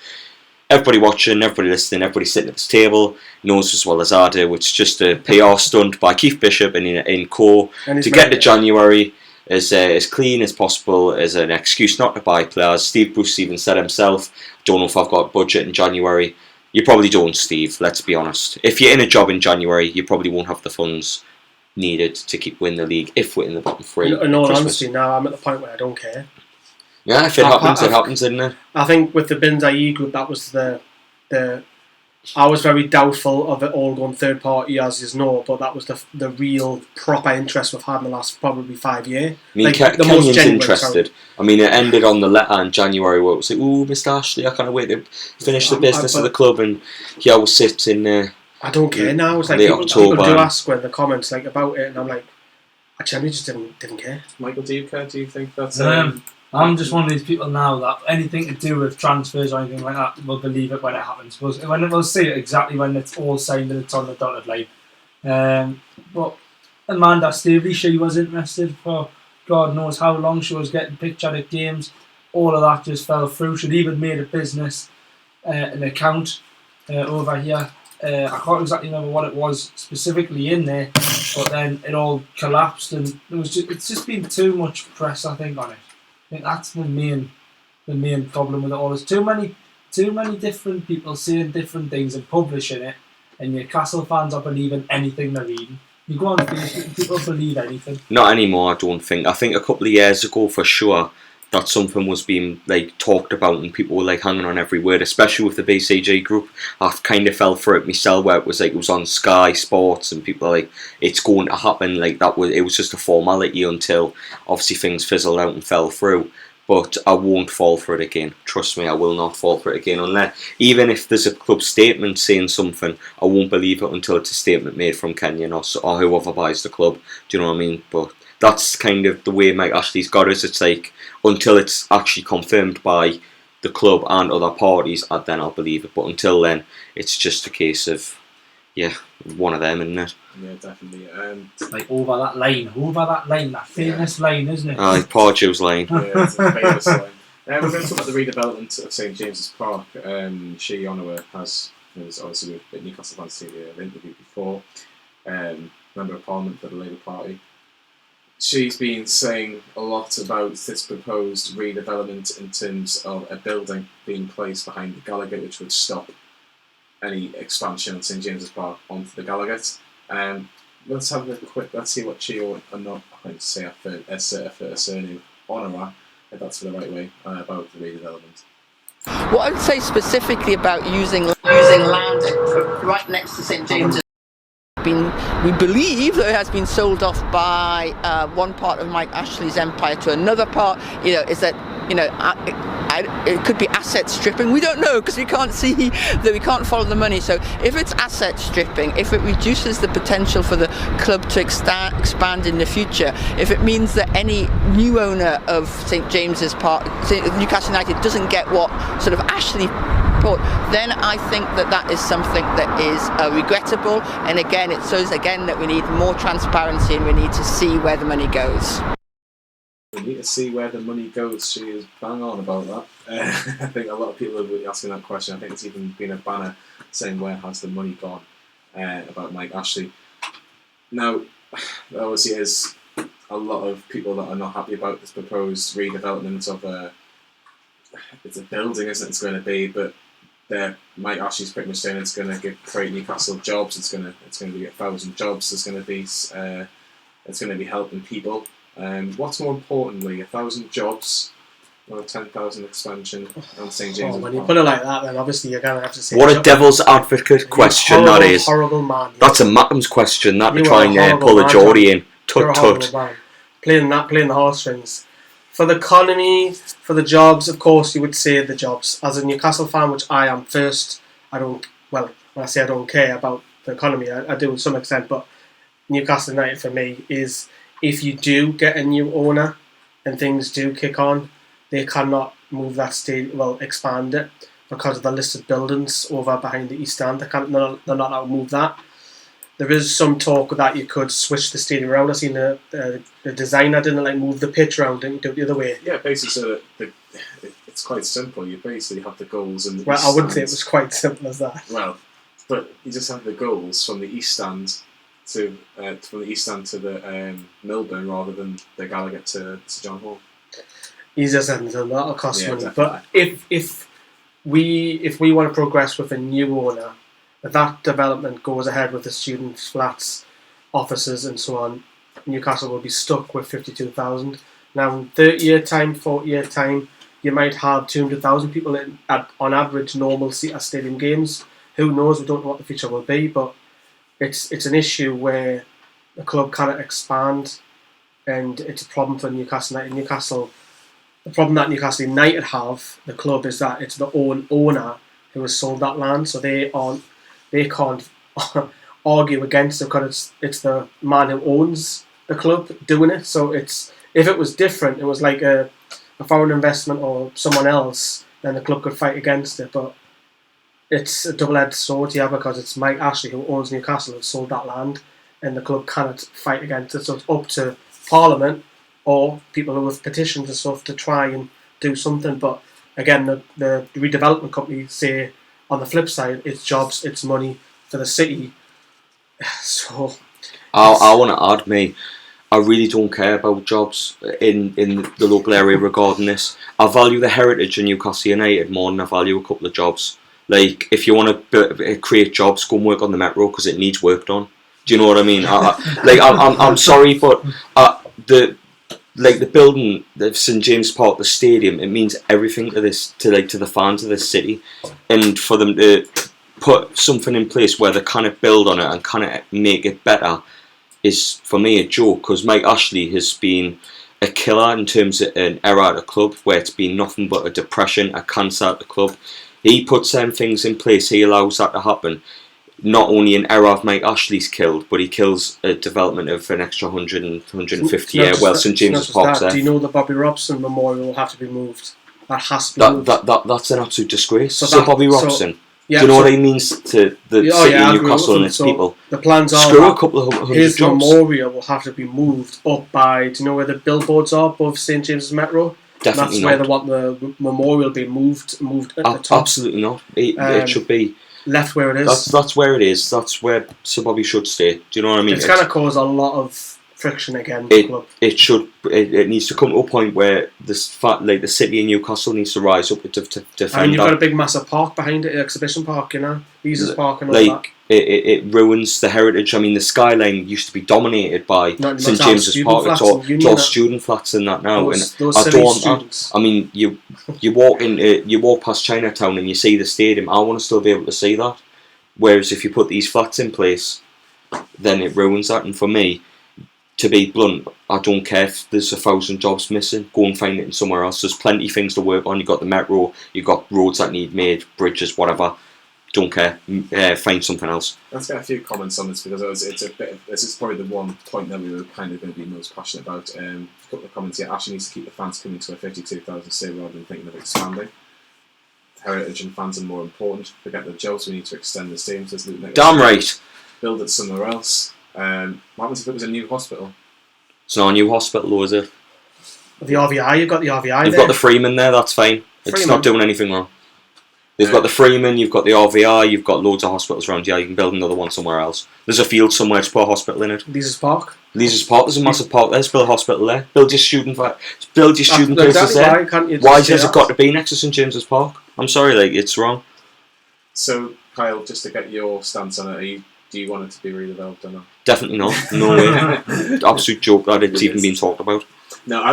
everybody watching, everybody listening, everybody sitting at this table knows as well as I do, it's just a PR stunt by Keith Bishop and co to get to January as clean as possible, as an excuse not to buy players. Steve Bruce even said himself, don't know if I've got a budget in January. You probably don't, Steve, let's be honest. If you're in a job in January, you probably won't have the funds needed to keep winning the league if we're in the bottom three. In all honesty, now I'm at the point where I don't care. Yeah, if it happens, it happens, isn't it? I think with the Binzayi group, that was the I was very doubtful of it all going third party, as you know, but that was the real proper interest we've had in the last probably 5 years. I mean, Kenyon's interested. I mean, it ended on the letter in January where it was like, "Ooh, Mr. Ashley, I can't wait to finish the business of the club," and he always sits in. I don't care now. It's like people do ask when the comments like about it, and I'm like, I generally just didn't care. Michael, do you care? Do you think that's? I'm just one of these people now that anything to do with transfers or anything like that will believe it when it happens. We'll see it exactly when it's all signed and it's on the dotted line. But Amanda Staveley, she was interested for God knows how long. She was getting pictured at games. All of that just fell through. She'd even made a business, an account over here. I can't exactly remember what it was specifically in there, but then it all collapsed, and it's just been too much press, I think, on it. I think that's the main problem with it all. There's too many different people saying different things and publishing it, and Newcastle fans are believing anything they're reading. You go on Facebook and people believe anything. Not anymore, I don't think. I think a couple of years ago, for sure, that something was being like talked about and people were like hanging on every word, especially with the BCG group. I kind of fell for it myself, where it was on Sky Sports and people are like, it's going to happen. Like it was just a formality until obviously things fizzled out and fell through. But I won't fall for it again. Trust me, I will not fall for it again. Unless, even if there's a club statement saying something, I won't believe it until it's a statement made from Kenyon or whoever buys the club. Do you know what I mean? But that's kind of the way Mike Ashley's got us. It's like, until it's actually confirmed by the club and other parties, then I'll believe it. But until then, it's just a case of, one of them, isn't it? Yeah, definitely. Like over that line, that famous line, isn't it? Pardew's line. Yeah, it's a famous line. We're going to talk about the redevelopment of St James's Park. She Onowa has obviously with Newcastle fans seen the interview before. Member of Parliament for the Labour Party. She's been saying a lot about this proposed redevelopment in terms of a building being placed behind the Gallagher, which would stop any expansion of St James's Park onto the Gallagher. Let's see what Chio, I'm not going to say her surname, Honora, if that's the right way, about the redevelopment. What I would say specifically about using land right next to St James's we believe that it has been sold off by one part of Mike Ashley's empire to another part. Is that it could be asset stripping. We don't know because we can't see that, we can't follow the money. So if it's asset stripping, if it reduces the potential for the club to expand in the future, if it means that any new owner of St James's Park, Newcastle United, doesn't get what sort of Ashley bought, then I think that is something that is regrettable. And again, it shows again that we need more transparency and we need to see where the money goes. We need to see where the money goes. She is bang on about that. I think a lot of people are asking that question. I think it's even been a banner saying where has the money gone about Mike Ashley. Now, there obviously is a lot of people that are not happy about this proposed redevelopment of it's a building, isn't it? It's going to be, but Mike Ashley's pretty much saying it's going to create Newcastle jobs. It's going to be 1,000 jobs. It's going to be helping people. What's more importantly, 1,000 jobs or a 10,000 expansion on St James's When you Park? put it like that, then obviously you're going to have to say... What a devil's advocate question that is. Horrible man. That's a Mackham's question, that to You try are a and horrible pull a man, Geordie John. in. You're a Tut horrible tut. man. Playing the heartstrings. For the economy, for the jobs, of course, you would say the jobs. As a Newcastle fan, which I am first, when I say I don't care about the economy, I do to some extent, but Newcastle United for me is, if you do get a new owner and things do kick on, they cannot move that expand it because of the listed buildings over behind the East Stand. They're not allowed to move that. There is some talk that you could switch the stadium around. I've seen the designer didn't move the pitch around and do it the other way. Yeah, basically, so it's quite simple. You basically have the goals and the Well, East I wouldn't say Stand. it was quite simple as that. Well, but you just have the goals from the East Stand to the Milburn rather than the Gallagher to John Hall. Easier said than done. That'll cost Yeah, money. definitely. But if we want to progress with a new owner, if that development goes ahead with the students' flats, offices, and so on, Newcastle will be stuck with 52,000. Now, in 30-year time, 40-year time, you might have 200,000 people on average normal seat at stadium games. Who knows? We don't know what the future will be, but it's an issue where the club cannot expand, and it's a problem for Newcastle United. The problem that Newcastle United have, the club, is that it's the own owner who has sold that land, so they can't argue against it because it's the man who owns the club doing it. So if it was different, it was like a foreign investment or someone else, then the club could fight against it. But it's a double-edged sword, yeah, because it's Mike Ashley who owns Newcastle who sold that land, and the club cannot fight against it. So it's up to Parliament or people who have petitions and stuff to try and do something. But again, the redevelopment company say on the flip side, it's jobs, it's money for the city. So I want to add, mate, I really don't care about jobs in the local area regarding this. I value the heritage of Newcastle United more than I value a couple of jobs. Like, if you want to create jobs, go and work on the metro because it needs work done. Do you know what I mean? I'm sorry, but the building, the St James Park, the stadium, it means everything to the fans of this city, and for them to put something in place where they kind of build on it and kind of make it better is, for me, a joke, because Mike Ashley has been a killer in terms of an era at the club where it's been nothing but a depression, a cancer at the club. He puts them things in place, he allows that to happen. Not only an era of Mike Ashley's killed, but he kills a development of an extra 150 year. Well, St James's Park's there. Do you know the Bobby Robson memorial will have to be moved? That has to be moved. That's an absolute disgrace. So So Bobby Robson. Yeah, do you know what he means to the city of Newcastle and its so people? The plans are Screw that a couple of hundred his jobs. memorial will have to be moved up by, do you know where the billboards are above St James's Metro? Definitely That's not. where they want the memorial being moved at the top. Absolutely not. It should be left where it is. That's where it is. That's where Sir Bobby should stay. Do you know what I mean? It's going to cause a lot of friction again. The club. It needs to come to a point where the city of Newcastle needs to rise up to defend I mean, you've that. got a big massive park behind it, exhibition park, you know, Lees's Park and all Like, that. It ruins the heritage. I mean, the skyline used to be dominated by Not St much James's student Park. flats It's all, and uni it's all and that. student flats and that now, Those and silly I don't want students. that. I mean, you walk past Chinatown and you see the stadium. I want to still be able to see that. Whereas if you put these flats in place, then it ruins that. And for me, to be blunt, I don't care if there's 1,000 jobs missing. Go and find it in somewhere else. There's plenty of things to work on. You've got the metro, you've got roads that need made, bridges, whatever. Don't care. Find something else. Let's get a few comments on this because this is probably the one point that we were kind of going to be most passionate about. A couple of comments here. Ashley needs to keep the fans coming to a 52,000 seat rather than thinking of expanding. Heritage and fans are more important. Forget the jobs. We need to extend the stadium. Says Luke Nichols. Damn right. Build it somewhere else. What happens if it was a new hospital? It's not a new hospital, though, is it? The RVI, you've got the RVI. You've got the Freeman there. That's fine. It's Freeman. not doing anything wrong. You've got the Freeman, you've got the RVI, you've got loads of hospitals around here. You can build another one somewhere else. There's a field somewhere to put a hospital in it. Leisure Park. Leisure Park, there's a massive park there. Let's build a hospital there. Build your student places Exactly. there. Why Why has it got to be next to St James's Park? I'm sorry, it's wrong. So, Kyle, just to get your stance on it, do you want it to be redeveloped or not? Definitely not. No way. Absolute joke that it's even been talked about. No, I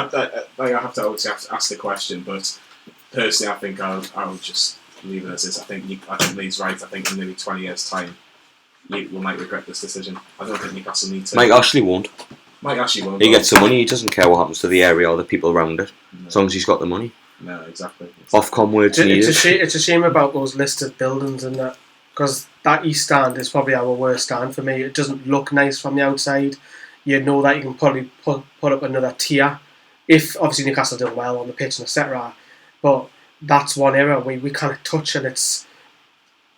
have to obviously ask the question, but personally, I think I'll just leave it as is. I think Lee's right. I think in maybe 20 years' time, we might regret this decision. I don't think Newcastle need to. Mike Ashley won't. He He gets the money. He doesn't care what happens to the area or the people around it, No. as long as he's got the money. No, exactly. Ofcom words It's needed. a shame about those listed buildings and that, because that east stand is probably our worst stand for me. It doesn't look nice from the outside. You know that you can probably put up another tier if obviously Newcastle doing well on the pitch and etc. But that's one area we kind of touch, and it's,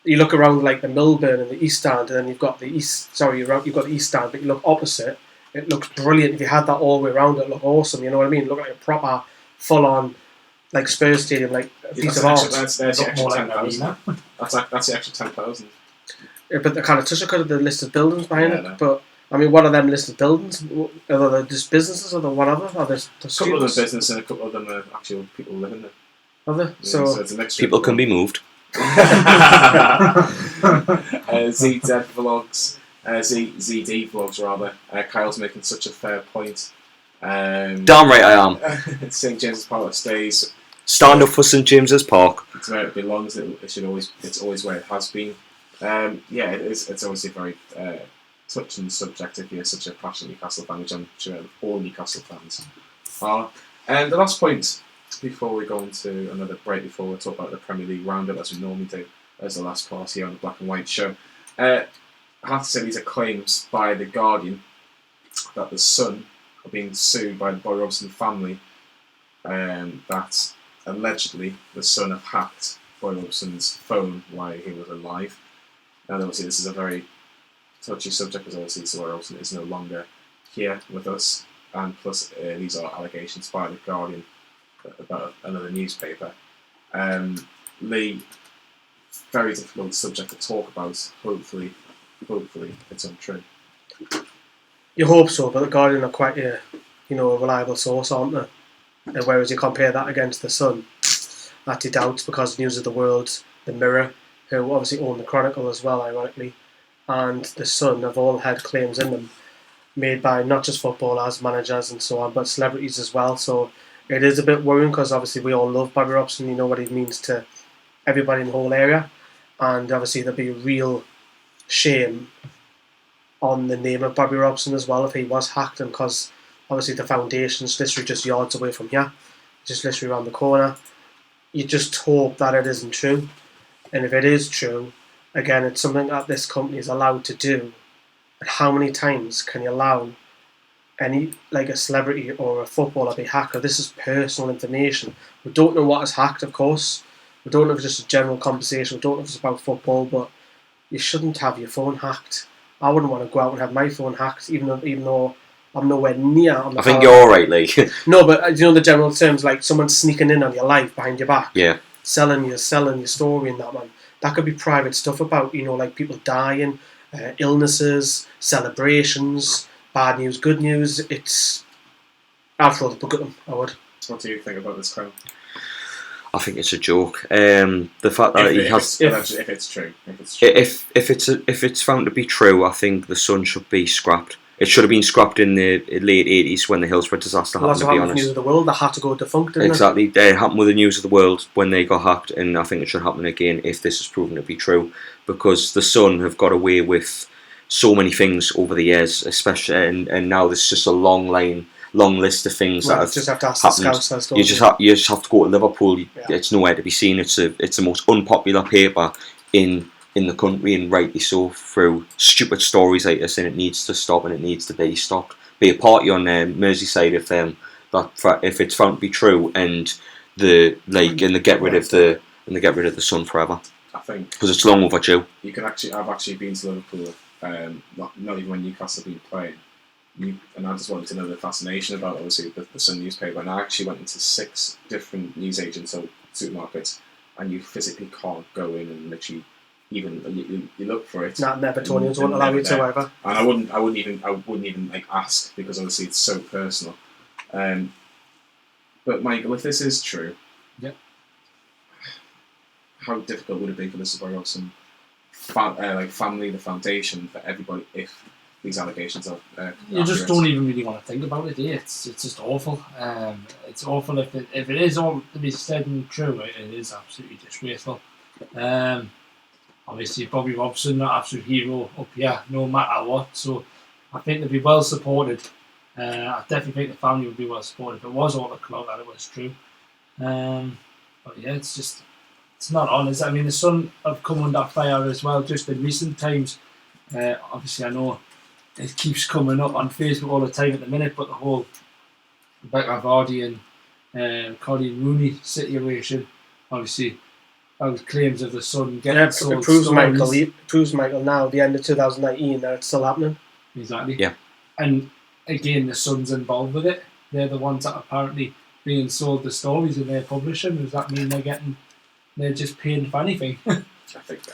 you look around like the Milburn and the east stand, and then you've got the east stand, but you look opposite, it looks brilliant. If you had that all the way around, it look awesome. You know what I mean? It look like a proper full on like Spurs stadium, like a piece of art. That's the extra 10,000. That's the extra 10,000. Yeah, but they kind of touch it because of the listed buildings behind Yeah, it. no. But I mean, what are them listed buildings? Are they just businesses or the whatever? Are they A couple of them students? are business and a couple of them are actual people living there. Are they? Yeah, So it's a mixture. People can be moved. ZD vlogs, ZD vlogs rather. Kyle's making such a fair point. Damn right I am. St James's Park stays. Stand up for St James's Park. It's where it belongs. It's always where it has been. Yeah, it is. It's obviously very touching subject if you're such a passionate Newcastle fan, which I'm sure all Newcastle fans are. And the last point before we go into another break, before we talk about the Premier League roundup as we normally do, as the last part here on the Black and White show. I have to say these are claims by The Guardian that the Sun are being sued by the Boy Robson family, that allegedly the Sun have hacked Boy Robson's phone while he was alive. And obviously this is a very touchy subject, because obviously Sir Boy Robson is no longer here with us, and plus these are allegations by The Guardian about another newspaper. Lee, very difficult subject to talk about. Hopefully it's untrue. you hope so, but the Guardian are quite a reliable source, aren't they? And whereas you compare that against the Sun, that you doubt, because News of the World, the Mirror, who obviously own the Chronicle as well, ironically, and the Sun have all had claims in them made by not just footballers, managers and so on, but celebrities as well. So it is a bit worrying, because obviously we all love Bobby Robson. You know what he means to everybody in the whole area, and obviously there'd be a real shame on the name of Bobby Robson as well if he was hacked, and because obviously the foundation's literally just yards away from here, just literally around the corner. You just hope that it isn't true, and if it is true, again, it's something that this company is allowed to do. And how many times can you allow any, like a celebrity or a footballer, be hacked? This is personal information. We don't know what is hacked, of course. We don't know if it's just a general conversation. We don't know if it's about football, but you shouldn't have your phone hacked. I wouldn't want to go out and have my phone hacked, even though I'm nowhere near on the I think power. you're alright, Lee. No, but you know the general terms, like someone sneaking in on your life behind your back, Yeah. selling your story and that, man. That could be private stuff about, like people dying, illnesses, celebrations, bad news, good news. I'd throw the book at them, I would. What do you think about this claim? I think it's a joke. The fact that If it's true. if it's found to be true, I think the Sun should be scrapped. It should have been scrapped in the late 80s when the Hillsborough disaster Well, happened, that's to what be happened with honest. News of the World. They had to go defunct, didn't Exactly. It happened with the News of the World when they got hacked, and I think it should happen again if this is proven to be true, because the Sun have got away with so many things over the years, especially, and now there's just a long list of things that have just have to ask the happened. Scousers, don't You just have to go to Liverpool. Yeah. It's nowhere to be seen. It's the most unpopular paper in the country, and rightly so, through stupid stories like this, and it needs to stop, and it needs to be stopped. Be a party on Merseyside if it's found to be true, and they get rid of the Sun forever. I think because it's long overdue. I've actually been to Liverpool, not even when Newcastle have been playing, and I just wanted to know the fascination about obviously the Sun newspaper. And I actually went into 6 different newsagents or supermarkets, and you physically can't go in and literally even you look for it. Nah, Evertonians won't allow you to either. And I wouldn't even like ask, because obviously it's so personal. But Michael, if this is true, yep, how difficult would it be for the to borrow some family, the foundation, for everybody, if these allegations are you just don't even really want to think about it, do you? It's just awful. It's awful if it is all to be said and true. It is absolutely disgraceful. Obviously Bobby Robson, not absolute hero up here, no matter what. So I think they'd be well supported. I definitely think the family would be well supported if it was all the clout that it was true. But yeah, it's not honest. I mean, the Sun have come under fire as well, just in recent times. Obviously, I know it keeps coming up on Facebook all the time at the minute, but the whole Rebecca Vardy and Colleen Rooney situation, obviously, about claims of the Sun getting sold. It proves Michael now, the end of 2019, that it's still happening. Exactly. Yeah. And again, the Sun's involved with it. They're the ones that are apparently being sold the stories and they're publishing. Does that mean they're just paying for anything? I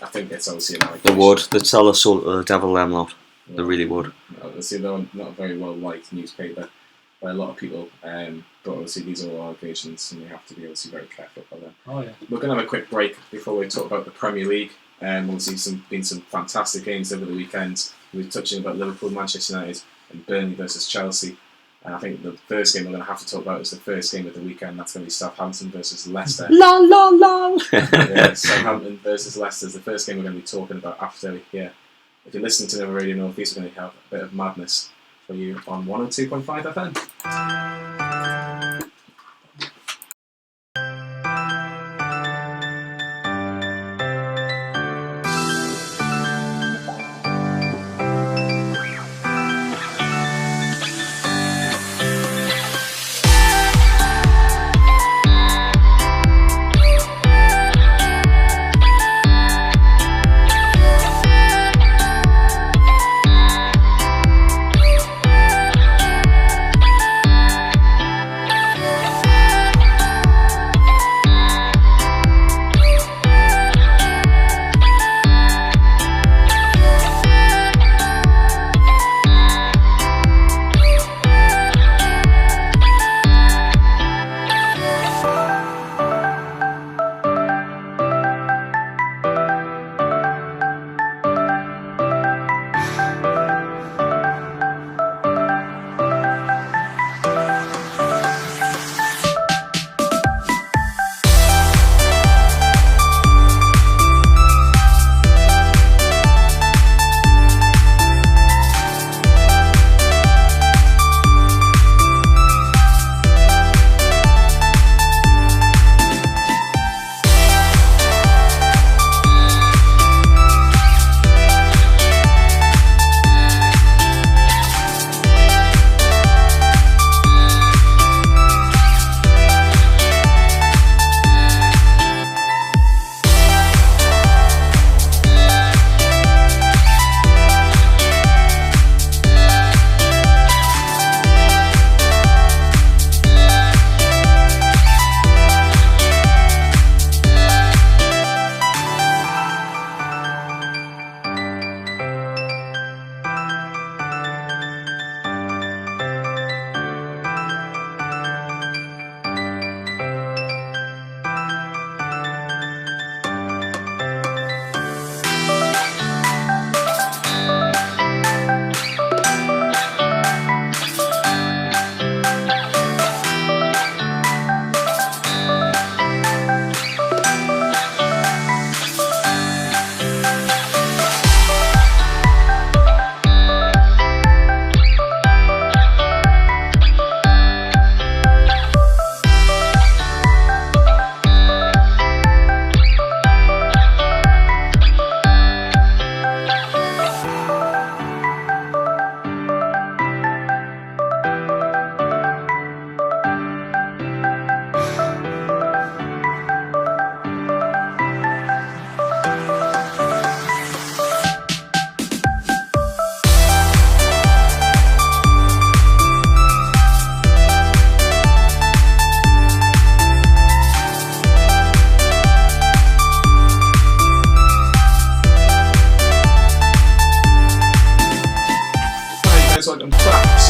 think it's obviously an allegation. They would. They'd sell us all to the devil, them lot. They really would. Obviously, they're not a very well liked newspaper by a lot of people, but obviously these are all allegations, and we have to be obviously very careful about them. Oh yeah. We're going to have a quick break before we talk about the Premier League. Obviously, been some fantastic games over the weekend. We're touching about Liverpool, Manchester United, and Burnley versus Chelsea. And I think the first game we're going to have to talk about is the first game of the weekend. That's going to be Southampton versus Leicester. La la la. Yeah, Southampton versus Leicester is the first game we're going to be talking about after here. If you're listening to Never Radio North East, we're going to have a bit of madness for you on 102.5 FM.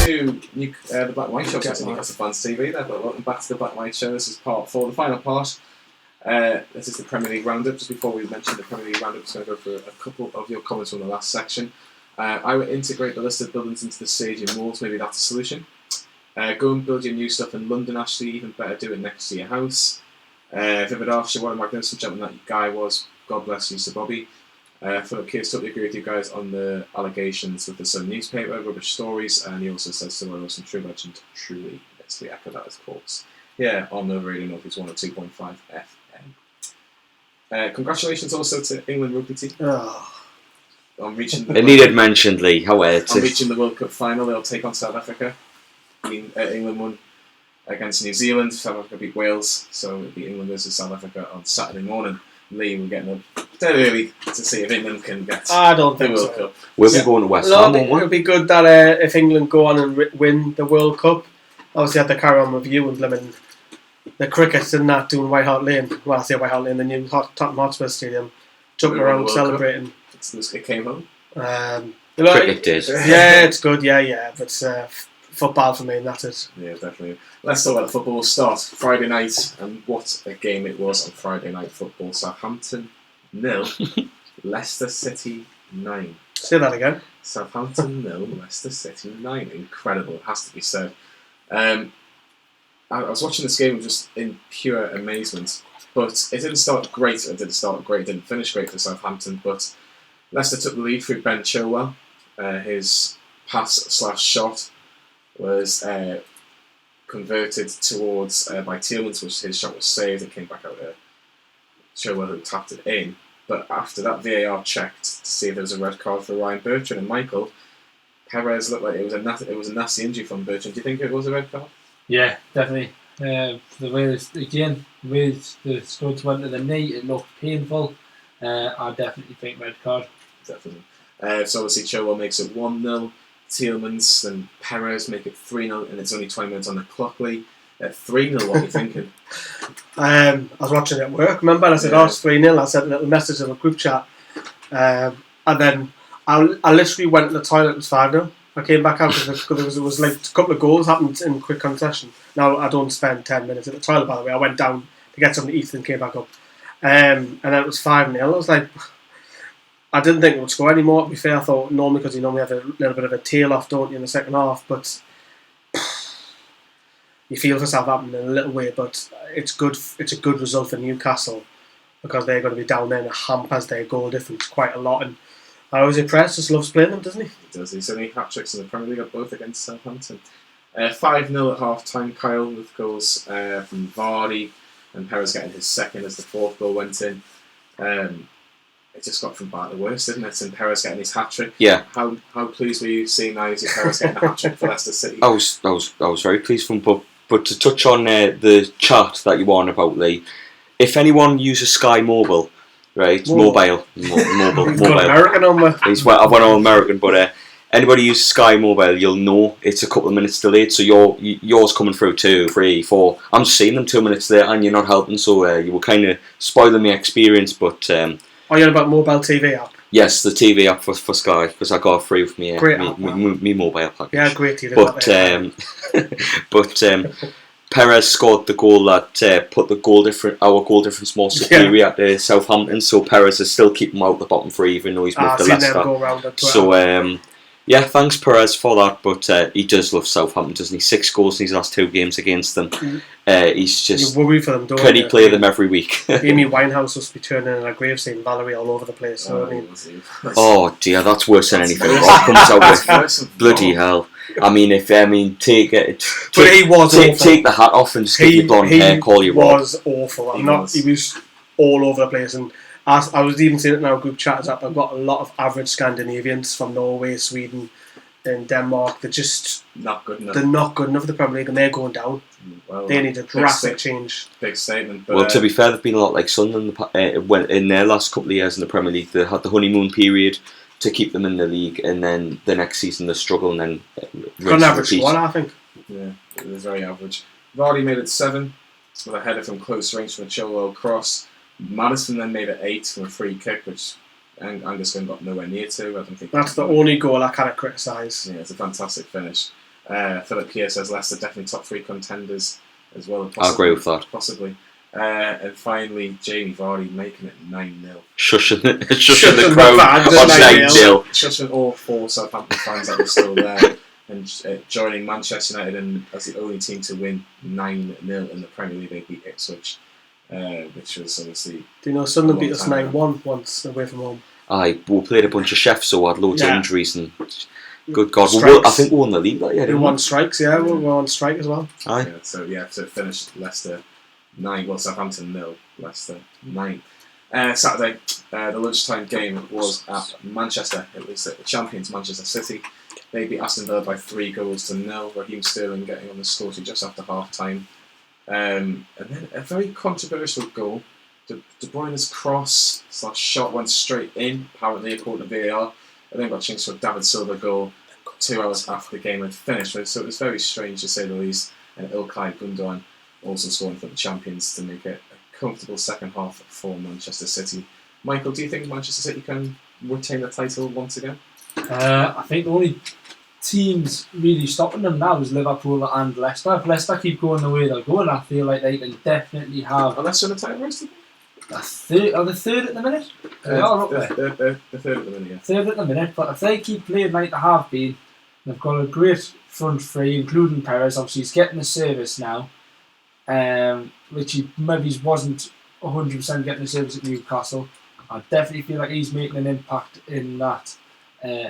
to the Black White Show. That's Newcastle Fans TV. Welcome back to the Black White Show. This is part 4, the final part. This is the Premier League roundup. Just before we mention the Premier League roundup, I'm just going to go through a couple of your comments from the last section. I would integrate the list of buildings into the stadium walls. Maybe that's a solution. Go and build your new stuff in London, Ashley. Even better, do it next to your house. Vivid Archer, what a magnificent gentleman that guy was. God bless you, Sir Bobby. Philip Kears, totally agree with you guys on the allegations with the Sun newspaper, rubbish stories, and he also says Sir Wilson, true legend, truly. Yes, we echo that, of course. Yeah, on the Radio Northeast 102.5 FM. Congratulations also to England rugby team. On reaching the It needed mentioned, Lee. How are it? On reaching the World Cup final, they'll take on South Africa. England won against New Zealand. South Africa beat Wales, so it'll be England versus South Africa on Saturday morning. Lee, we're getting up dead early to see if England can get I don't the think World so. Cup. We'll be going to West No, Ham, it won't would we? be good that if England go on and win the World Cup, obviously have to carry on with you and Lemon. The crickets and that doing White Hart Lane. Well, I say White Hart Lane, the new Tottenham Hotspur Stadium, jumping We won the around World celebrating. It came home. Cricket days. Yeah, it's good. Yeah, but football for me, and that's it. Yeah, definitely. Let's talk about the football. We'll start Friday night, and what a game it was on Friday night football. Southampton 0, Leicester City 9. Say that again. Southampton 0, Leicester City 9. Incredible, it has to be said. I was watching this game just in pure amazement, but it didn't start great. It didn't finish great for Southampton, but Leicester took the lead through Ben Chilwell. His pass/shot was converted towards by Tielemans, which his shot was saved. It came back out there. Chilwell who tapped it in. But after that, VAR checked to see if there was a red card for Ryan Bertrand and Michael. Perez looked like it was a nasty injury from Bertrand. Do you think it was a red card? Yeah, definitely. The way the studs went to the knee, it looked painful. I definitely think red card. Definitely. So obviously Chilwell makes it 1-0. Tielemans and Perez make it 3-0, and it's only 20 minutes on the clock, Lee. At 3-0, what are you thinking? I was watching it at work, remember? And I said, it's 3-0. I sent a little message in a group chat. And then I literally went to the toilet, it was 5-0. I came back out because there was like a couple of goals happened in quick concession. Now, I don't spend 10 minutes at the toilet, by the way. I went down to get something to eat and came back up. And then it was 5-0. I was like, I didn't think it would score anymore, to be fair. I thought normally, because you normally have a little bit of a tail off, don't you, in the second half, but you feel for Southampton in a little way, but it's good. It's a good result for Newcastle because they're going to be down there and it hampers their goal difference quite a lot. And I was impressed. Just loves playing them, doesn't he? He does. He's only hat-tricks in the Premier League, both against Southampton. 5-0 at half-time, Kyle, with goals from Vardy and Perez getting his second as the fourth goal went in. It just got from bad to worse, didn't it? And Perez getting his hat-trick. Yeah. How pleased were you seeing now Perez getting a hat-trick for Leicester City? I was very pleased from but to touch on the chat that you were on about, Lee, if anyone uses Sky Mobile, right, mobile. He's got American on there. I went all American, but anybody uses Sky Mobile, you'll know it's a couple of minutes delayed, so yours coming through 2, 3, 4. I'm just seeing them 2 minutes there, and you're not helping, so you were kind of spoiling my experience, but... Are you on about mobile TV app? Yes, the TV app for Sky, because I got it free with me mobile package. Yeah, great TV. But Perez scored the goal that put our goal difference more superior at Southampton, so Perez is still keeping out the bottom 3 even though he's moved to Leicester. So yeah, thanks Perez for that, but he does love Southampton, doesn't he? 6 goals in his last 2 games against them. He's just... You worry for them, don't you? Can he play them every week? Amy Winehouse must be turning in a grave saying Valerie all over the place. So oh dear, that's worse than anything Rob comes out with. Bloody hell. Take the hat off and just get your blonde hair, call you Rob. He was awful. He was all over the place, and I was even saying it in our group chat that I've got a lot of average Scandinavians from Norway, Sweden, and Denmark. They're just not good enough. They're not good enough for the Premier League, and they're going down. Well, they need a drastic change. Big statement. But, well, to be fair, they've been a lot like Sunderland in their last couple of years in the Premier League. They had the honeymoon period to keep them in the league, and then the next season they struggle, and then got an average squad, I think. Yeah, it was very average. Vardy made it 7 with a header from close range from a Chilwell cross. Maddison then made it 8 from a free kick, which Angus got nowhere near to. I don't think that's the only goal I kind of criticise. Yeah, it's a fantastic finish. Philip Keir says Leicester definitely top 3 contenders as well. I agree with that. Possibly. And finally, Jamie Vardy making it 9-0. Shushing the the crowd fans on at 9-0. Shushing all 4 Southampton fans that were still there, and joining Manchester United as the only team to win 9-0 in the Premier League. They beat Ipswich, which was obviously. Do you know Sunderland beat us 9-1 once away from home? Aye, we played a bunch of chefs, so had loads of injuries and. Good God, I think we won the league that year. We won strikes, yeah. We were on strike as well. Aye. To finish Leicester 9, Southampton 0, Leicester 9. Saturday, the lunchtime game was at Manchester. It was the champions, Manchester City. They beat Aston Villa by 3-0. Raheem Sterling getting on the score sheet just after half time. And then a very controversial goal. De Bruyne's cross / shot went straight in, apparently according to VAR. And then got changed to a David Silva goal 2 hours after the game had finished. So it was very strange to say the least. And Ilkay Gundogan also scoring for the champions to make it a comfortable second half for Manchester City. Michael, do you think Manchester City can retain the title once again? I think the only teams really stopping them now is Liverpool and Leicester. If Leicester keep going the way they're going, I feel like they can definitely have. Are Leicester in the title race? Are they third at the minute? They are up there. They're third at the minute, yeah. Third at the minute, but if they keep playing like they have been, they've got a great front three, including Perez. Obviously, he's getting the service now, which he maybe wasn't 100% getting the service at Newcastle. I definitely feel like he's making an impact in that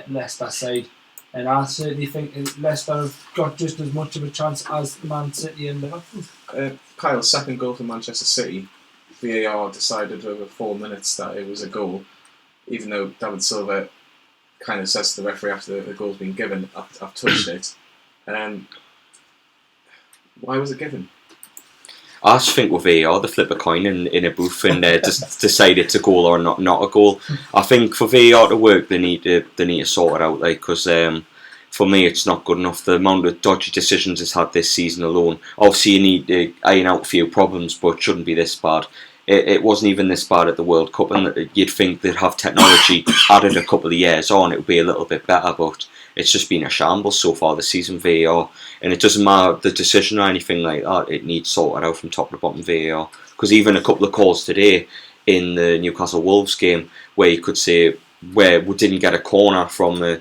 Leicester side. And I certainly think Leicester have got just as much of a chance as Man City and Liverpool. Kyle's second goal for Manchester City. VAR decided over 4 minutes that it was a goal, even though David Silva kind of says to the referee after the goal's been given, I've touched it. Why was it given? I just think with VAR, they flip a coin in a booth and just decide it's a goal or not a goal. I think for VAR to work, they need to sort it out, because for me, it's not good enough. The amount of dodgy decisions it's had this season alone. Obviously, you need to iron out a few problems, but it shouldn't be this bad. It wasn't even this bad at the World Cup, and you'd think they'd have technology added a couple of years on, it would be a little bit better, but it's just been a shambles so far this season, VAR. And it doesn't matter the decision or anything like that, it needs sorted out from top to bottom, VAR. Because even a couple of calls today in the Newcastle Wolves game, where you could say, where we didn't get a corner from a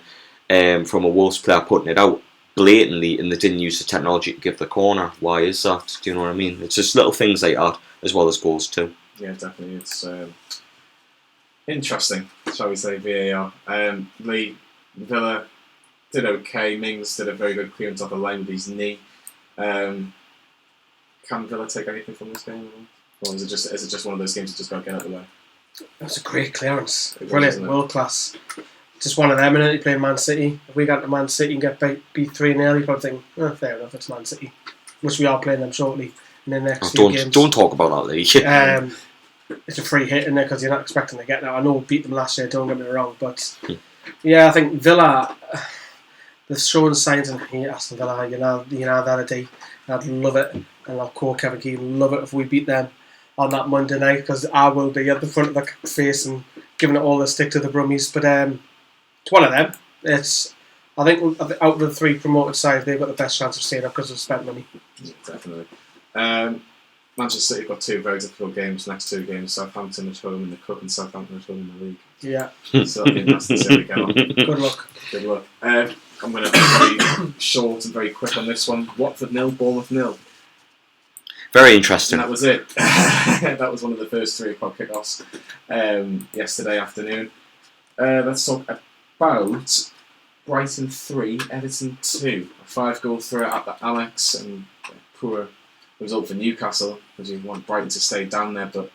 Wolves player putting it out blatantly, and they didn't use the technology to give the corner. Why is that? Do you know what I mean? It's just little things like that, as well as goals too. Yeah, definitely. It's interesting, shall we say, VAR. Villa did okay. Mings did a very good clearance off the line with his knee. Can Villa take anything from this game? Or is it just one of those games that just got to get out of the way? That was a great clearance. Brilliant, world class. Just one of them, and he playing Man City. If we got to Man City and get beat 3-0, you probably think, fair enough, it's Man City. Which we are playing them shortly in the next few games. Don't talk about that, Lee. It's a free hit in there because you're not expecting to get that. I know we beat them last year, don't get me wrong, but yeah, I think Villa, they've shown signs, and Aston Villa, you know the other day, I'd love it, and I'll call Kevin Keegan, love it if we beat them on that Monday night, because I will be at the front of the face and giving it all the stick to the Brummies. But it's one of them. I think out of the 3 promoted sides, they've got the best chance of staying up because they've spent money. Yeah, definitely. Manchester City got 2 very difficult games. Next 2 games: Southampton at home in the Cup and Southampton at home in the league. Yeah. So I think that's the City get on. Good luck. Good luck. I'm going to be very short and very quick on this one. Watford 0, Bournemouth 0. Very interesting. And that was it. That was one of the first 3 o'clock kickoffs yesterday afternoon. Let's talk about Brighton 3, Everton 2. A 5-goal throw at the Alex, and poor result for Newcastle, because you want Brighton to stay down there. But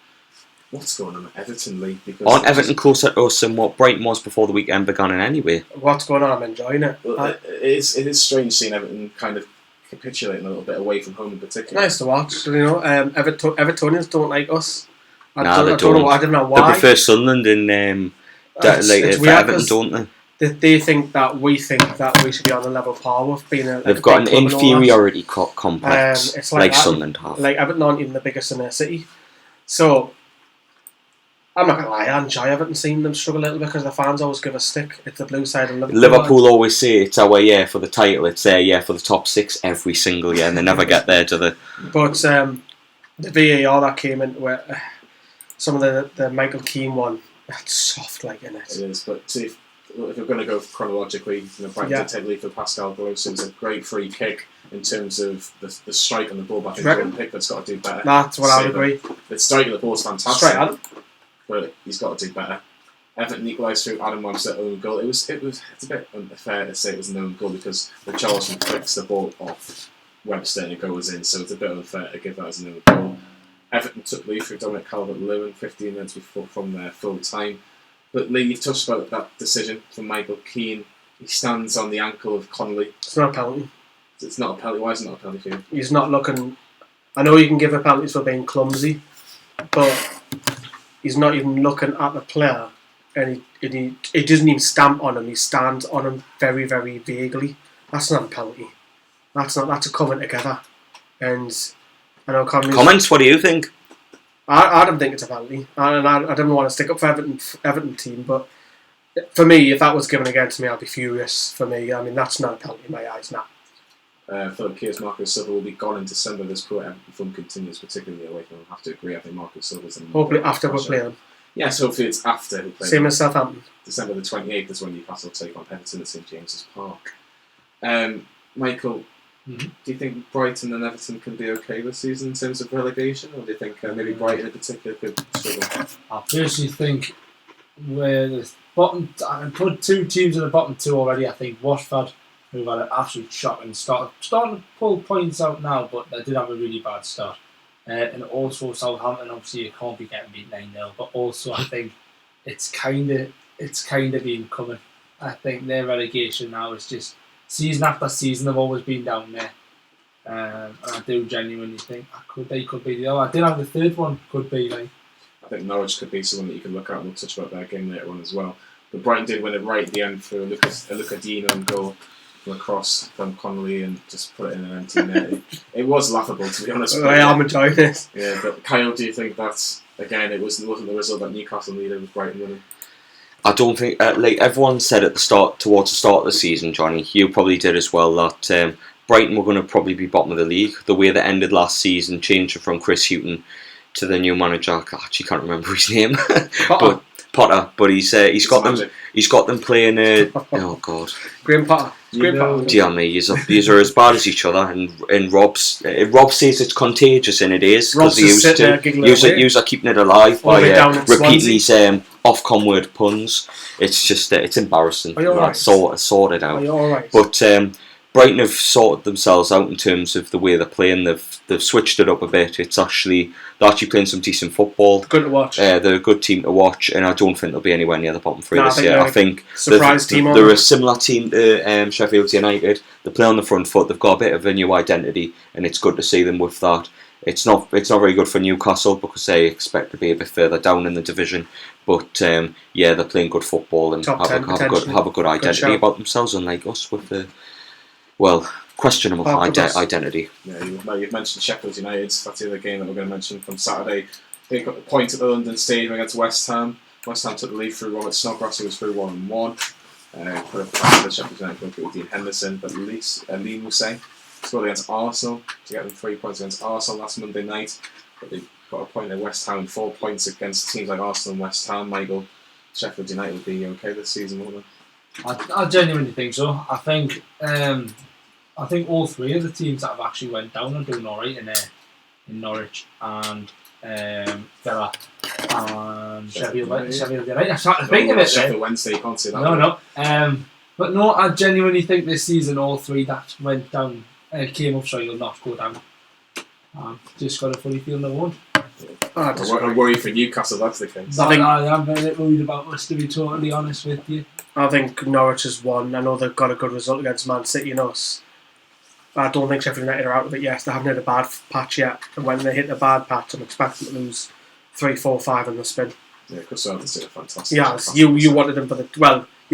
what's going on at Everton, Lee? Because aren't Everton closer to us than what Brighton was before the weekend began in anyway? What's going on? I'm enjoying it. It is strange seeing Everton kind of capitulating a little bit away from home in particular. Nice to watch, you know. Evertonians don't like us. They don't. I don't know why. They prefer Sunderland and it's for weird, Everton, don't they? They think that we should be on a level par with being a. They've got an inferiority complex, it's like that. Sunderland have. Like Everton aren't even the biggest in their city, so I'm not going to lie, I enjoy Everton seeing them struggle a little bit because the fans always give a stick. It's the blue side of Liverpool. Liverpool always say it's our year for the title, it's their year for the top 6 every single year, and they never get there to the... But the VAR that came in, where some of the Michael Keane one, that's soft like, isn't it? It is, but see, if we're going to go chronologically, Brighton did take lead for Pascal Gross. It was a great free kick in terms of the strike on the ball back in Jordan Pickford's got to do better. That's what I would agree. The strike of the ball's fantastic. Straight Adam. But he's got to do better. Everton equalised through Adam Webster's own goal. It's a bit unfair to say it was an own goal because Richarlison flicks the ball off Webster and it goes in, so it's a bit unfair to give that as an own goal. Everton took lead through Dominic Calvert-Lewin 15 minutes before from their full time. But Lee, you touched about that decision from Michael Keane. He stands on the ankle of Connolly. It's not a penalty. It's not a penalty. Why is it not a penalty for you? He's not looking... I know you can give a penalties for being clumsy, but he's not even looking at the player, and he doesn't even stamp on him. He stands on him very, very vaguely. That's not a penalty. That's a coming together. And I know Connolly's... Comments, what do you think? I don't think it's a penalty, and I don't want to stick up for Everton team, but for me, if that was given against me, I'd be furious. For me, I mean, that's not a penalty in my eyes now. Philip Kear's Marcus Silva will be gone in December. This poor Everton form continues, particularly away from him. I have to agree. I think Marcus Silva's in. Hopefully after we play them. Yes, hopefully it's after we play. Same as Southampton. December the 28th is when Newcastle take on Everton at St James's Park. Michael, do you think Brighton and Everton can be okay this season in terms of relegation, or do you think maybe Brighton in particular could struggle? I personally think where the bottom, I put 2 teams in the bottom 2 already. I think Watford, who've had an absolute shocking start, starting to pull points out now, but they did have a really bad start. And also Southampton, obviously you can't be getting beat 9-0, but also I think it's kind of been coming. I think their relegation now is just season after season they've always been down there. And I do genuinely think they could be the other. I did have the third one, could be like. I think Norwich could be someone that you can look at, and we'll touch about their game later on as well. But Brighton did win it right at the end for a Luca Dino goal from across from Connolly and just put it in an empty net. It was laughable, to be honest. I am enjoying this. Yeah, but Kyle, do you think that's, again, it wasn't the result that Newcastle needed with Brighton winning? I don't think, like everyone said towards the start of the season, Johnny, you probably did as well, that Brighton were going to probably be bottom of the league. The way that ended last season, changing from Chris Hughton to the new manager, I actually can't remember his name, Potter. But he's got them playing. Oh God, Graham Potter. Dear me, these are as bad as each other. And Rob says it's contagious, and it is because he used to keeping it alive by repeating these Ofcom word puns. It's just it's embarrassing. Are you all right? Sort it out. Are you all right? But Brighton have sorted themselves out in terms of the way they're playing. They've switched it up a bit. They're actually playing some decent football. Good to watch. They're a good team to watch, and I don't think they'll be anywhere near the bottom 3 this year. I think team. They're a similar team to Sheffield United. They play on the front foot. They've got a bit of a new identity, and it's good to see them with that. It's not very good for Newcastle because they expect to be a bit further down in the division. But they're playing good football and have a good identity about themselves, unlike us with the questionable identity. Yeah, you've mentioned Sheffield United. That's the other game that we're going to mention from Saturday. They got the point at the London Stadium against West Ham. West Ham took the lead through Robert Snodgrass, who was through 1-1. Put a pass to the Sheffield United goalkeeper Dean Henderson, but Lee Moussa scored against Arsenal to get them 3 points against Arsenal last Monday night. But they got a point at West Ham and 4 points against teams like Arsenal and West Ham. Michael, Sheffield United will be okay this season, won't they? I genuinely think so. I think all 3 of the teams that have actually went down are doing alright in Norwich and Villa and Sheffield United. I'm starting to think of it. Sheffield Wednesday, you can't say that. No. But no, I genuinely think this season all 3 that went down came up, so you'll not go down. Just got a funny feeling they won't. I'm worried for Newcastle, that's the case. I am very worried about us, to be totally honest with you. I think Norwich has won. I know they've got a good result against Man City and us. I don't think Sheffield United are out of it yet. They haven't hit a bad patch yet. And when they hit the bad patch, I'm expecting to lose 3, 4, 5 in the spin. Yeah, because Southampton's doing a fantastic. Yes, you wanted them for the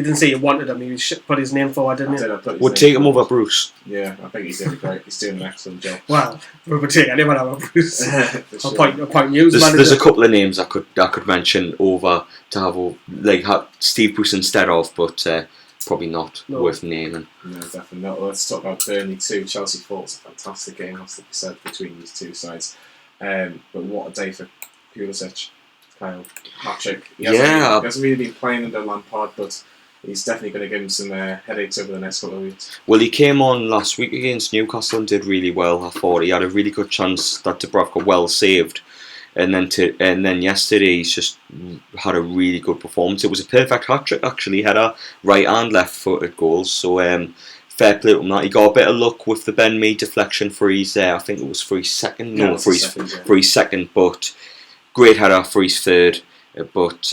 You didn't say you wanted him. You put his name forward, didn't you? Would take him over Bruce. Yeah, I think he's doing great. He's doing an excellent job. Well, we would take anyone over Bruce. For I'll sure. point you. There's a couple of names I could mention over to have Steve Bruce instead of, but probably not worth naming. No, definitely not. Well, let's talk about Burnley too. Chelsea fought. It's a fantastic game, has to be said, between these two sides. But what a day for Pulisic. Kyle, hat-trick. He hasn't really been playing under Lampard, but he's definitely going to give him some headaches over the next couple of weeks. Well, he came on last week against Newcastle and did really well. I thought he had a really good chance that Dubravka well saved, and then yesterday he's just had a really good performance. It was a perfect hat-trick actually. He had a right and left-footed goals, so fair play to him. That he got a bit of luck with the Ben Mee deflection for his. I think it was for his second. No, for his second, but. Great header for his third, but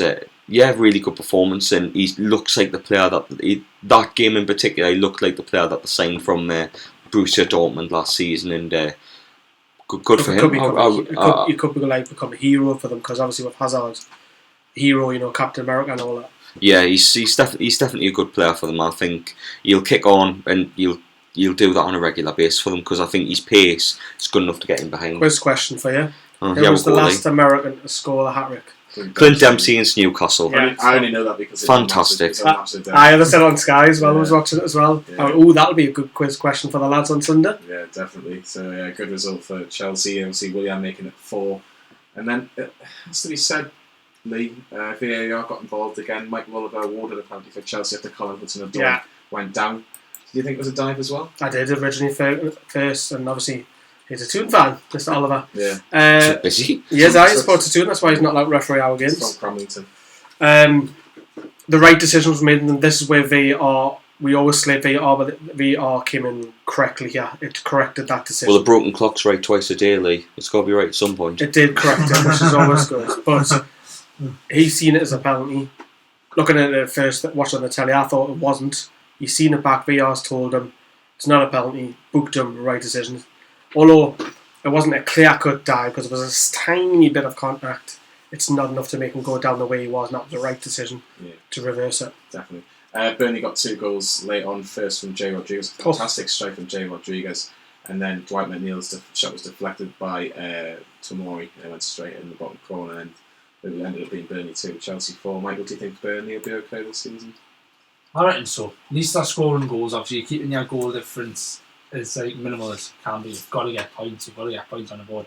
really good performance, and he looks like the player that game in particular. He looked like the player that they signed from Borussia Dortmund last season, and good for him. He could become a hero for them because obviously with Hazard, hero, Captain America and all that. Yeah, he's definitely a good player for them. I think he'll kick on and he'll do that on a regular basis for them because I think his pace is good enough to get him behind. Quiz question for you. Who was the last American to score a hat-trick? Clint Dempsey against Newcastle. Yeah, I only know that because fantastic. I understood on Sky as well. I was watching it as well. Yeah. Oh, that'll be a good quiz question for the lads on Sunday. Yeah, definitely. So good result for Chelsea. Obviously, Willian making it 4, and then it has to be said, Lee, VAR got involved again. Mike Oliver awarded a penalty for Chelsea after Colin Hudson-Odoi went down. Do you think it was a dive as well? I did originally first, and obviously. He's a Toon fan, Mr. Oliver. Yeah. Is he? Yes, I support to Toon. That's why he's not allowed to referee our games. He's from Cramlington. The right decision was made, and this is where VAR. We always slate VAR, but VAR came in correctly here. It corrected that decision. Well, the broken clock's right twice a day, Lee. It's got to be right at some point. It did correct it, which is always good. But he's seen it as a penalty. Looking at it first, watching the telly, I thought it wasn't. He's seen it back. VAR's told him it's not a penalty. Booked him. Right decision. Although it wasn't a clear-cut dive because it was a tiny bit of contact, it's not enough to make him go down the way he was. And that was the right decision to reverse it. Definitely. Burnley got 2 goals late on. First from Jay Rodriguez, fantastic strike from Jay Rodriguez, and then Dwight McNeil's shot was deflected by Tomori and went straight in the bottom corner, and it ended up being Burnley 2, Chelsea 4. Michael, do you think Burnley will be okay this season? I reckon so. At least they're scoring goals. Obviously, you're keeping your goal difference as minimal as can be. You've got to get points. You've got to get points on the board.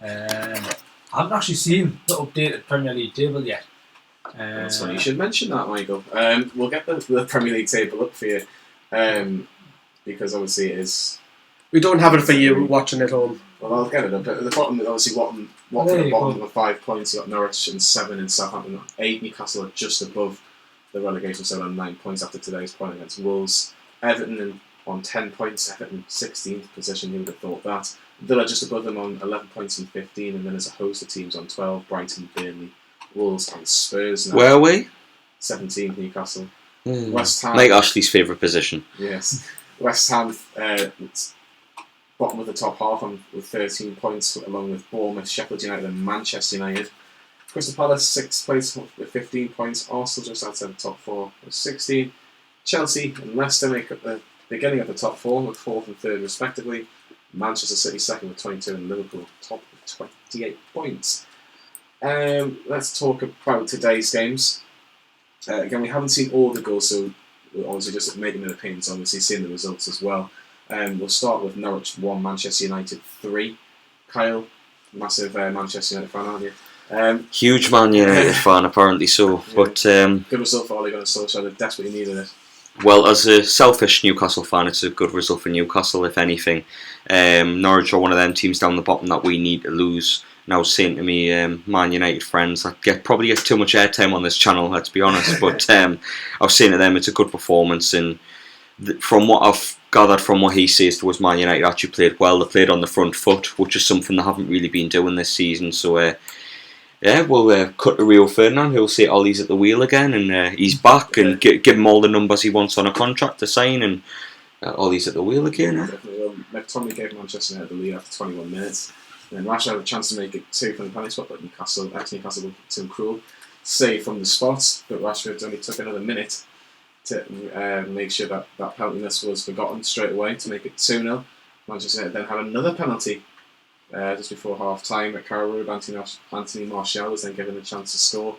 I haven't actually seen the updated Premier League table yet. That's funny. You should mention that, Michael. We'll get the Premier League table up for you because obviously it is. We don't have it for you watching at home. Well, I'll get it up. At the bottom, obviously, Watford at the bottom with 5 points. You've got Norwich and 7 and Southampton 8. Newcastle are just above the relegation zone on 9 points after today's point against Wolves. Everton on 10 points, Everton 16th position, who would have thought that. Villa just above them on 11 points and 15, and then there's a host of teams on 12, Brighton, Burnley, Wolves and Spurs now. Where are we? 17th, Newcastle. West Ham. Like Ashley's favourite position. Yes. West Ham, bottom of the top half with 13 points, along with Bournemouth, Sheffield United and Manchester United. Crystal Palace, 6th place with 15 points. Arsenal just outside the top 4 with 16. Chelsea and Leicester make up the beginning of the top 4 with 4th and 3rd respectively. Manchester City 2nd with 22 and Liverpool top with 28 points. Let's talk about today's games. Again, we haven't seen all the goals, so we're obviously just making an opinion, so obviously seeing the results as well. We'll start with Norwich 1, Manchester United 3. Kyle, massive Manchester United fan, aren't you? Huge Man United fan, apparently so. Yeah. But good result for Ole Gunnar Solskjaer. They desperately needed it. Well, as a selfish Newcastle fan, it's a good result for Newcastle, if anything. Norwich are one of them teams down the bottom that we need to lose. And I was saying to me, Man United friends, that probably get too much airtime on this channel, let's be honest. But I was saying to them, it's a good performance. And from what I've gathered from what he says towards Man United, actually played well. They played on the front foot, which is something they haven't really been doing this season. So, we'll cut to Rio Ferdinand, who'll say Ollie's at the wheel again, and he's back, and give him all the numbers he wants on a contract to sign, and Ollie's at the wheel again. Definitely. Well, McTominay gave Manchester United the lead after 21 minutes. And then Rashford had a chance to make it 2 from the penalty spot, but ex-Newcastle were too cruel. Save from the spot, but Rashford only took another minute. to make sure that penalty miss was forgotten straight away to make it 2-0. Manchester United then had another penalty just before half time at Carrow Road. Anthony Martial was then given a chance to score.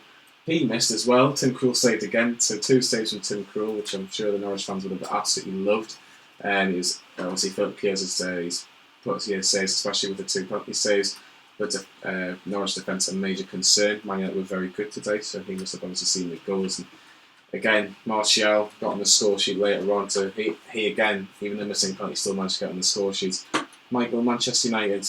He missed as well. Tim Krul saved again, so 2 saves from Tim Krul, which I'm sure the Norwich fans would have absolutely loved. And he's obviously Philip Kears he's put his saves, especially with the 2 penalty saves. But Norwich defence a major concern. Man United were very good today, so he must have obviously seen the goals. And again, Martial got on the score sheet later on, so he again, even though missing penalty, still managed to get on the score sheet. Michael, Manchester United,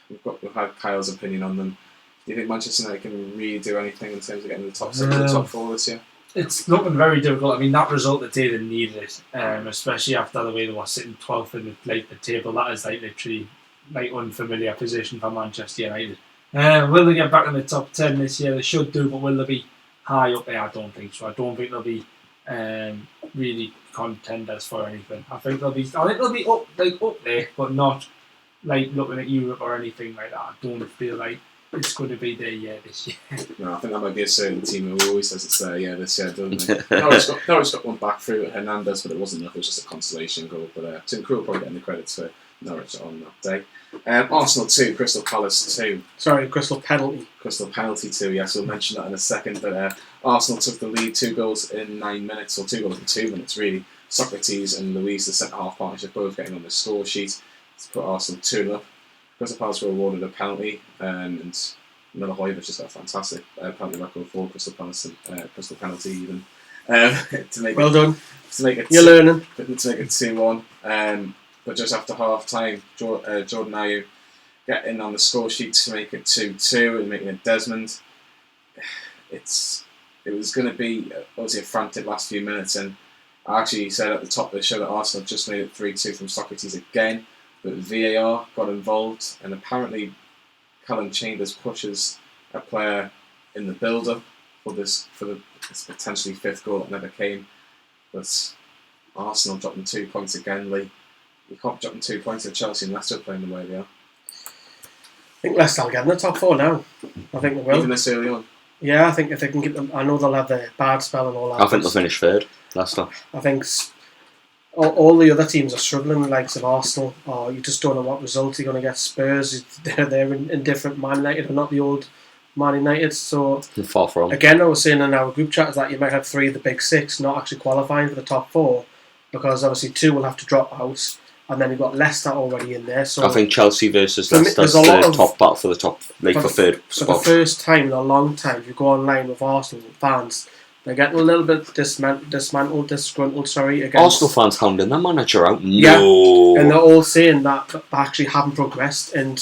we've had Kyle's opinion on them. Do you think Manchester United can really do anything in terms of getting the top 6 or the top 4 this year? It's looking very difficult. I mean, that result today, they needed it, especially after the way they were sitting 12th in the table. That is literally unfamiliar position for Manchester United. Will they get back in the top 10 this year? They should do, but will they be high up there? I don't think so. I don't think they'll be really contenders for anything. I think they'll be up there, but not looking at Europe or anything like that. I don't feel like it's going to be their year this year. No, I think that might be a certain team who always says it's their year this year, doesn't it? Norwich got one back through at Hernandez, but it wasn't enough. It was just a consolation goal. But Tim Krul probably getting the credits for Norwich on that day. Arsenal 2, Crystal Palace 2. Sorry, Crystal penalty. Crystal penalty 2, yes, we'll mention that in a second. But Arsenal took the lead 2 goals in 9 minutes, or 2 goals in 2 minutes, really. Socrates and Luis, the centre-half partnership, both getting on the score sheet to put Arsenal 2 up. Crystal Palace were awarded a penalty, and Milivojevic has got a fantastic penalty record for Crystal Palace, and Crystal penalty even. To make Well done. To make it You're learning. To make it 2-1. But just after half time, Jordan Ayew getting on the score sheet to make it 2-2 and making it Desmond. It was going to be obviously a frantic last few minutes, and I actually said at the top of the show that Arsenal just made it 3-2 from Socrates again, but VAR got involved, and apparently Callum Chambers pushes a player in the build-up for this potentially 5th goal that never came. But Arsenal dropping 2 points again, Lee. You can't drop them 2 points if Chelsea and Leicester are playing the way they are. I think Leicester will get in the top 4 now. I think they will. Even this early on. Yeah, I think if they can get them, I know they'll have the bad spell and all that. I think they'll finish 3rd, Leicester. I think all the other teams are struggling, the likes of Arsenal, or you just don't know what result you're going to get. Spurs, they're in different. Man United are not the old Man United, so Far from. Again, I was saying in our group chat is that you might have 3 of the big 6 not actually qualifying for the top 4, because obviously 2 will have to drop out, and then you've got Leicester already in there. So I think Chelsea versus For me, Leicester's there's a lot the of- top battle for the top, for 3rd for the spot. first time in a long time, if you go online with Arsenal fans, they're getting a little bit disgruntled, against Arsenal fans hounding their manager out. Yeah, No. and they're all saying that they actually haven't progressed, and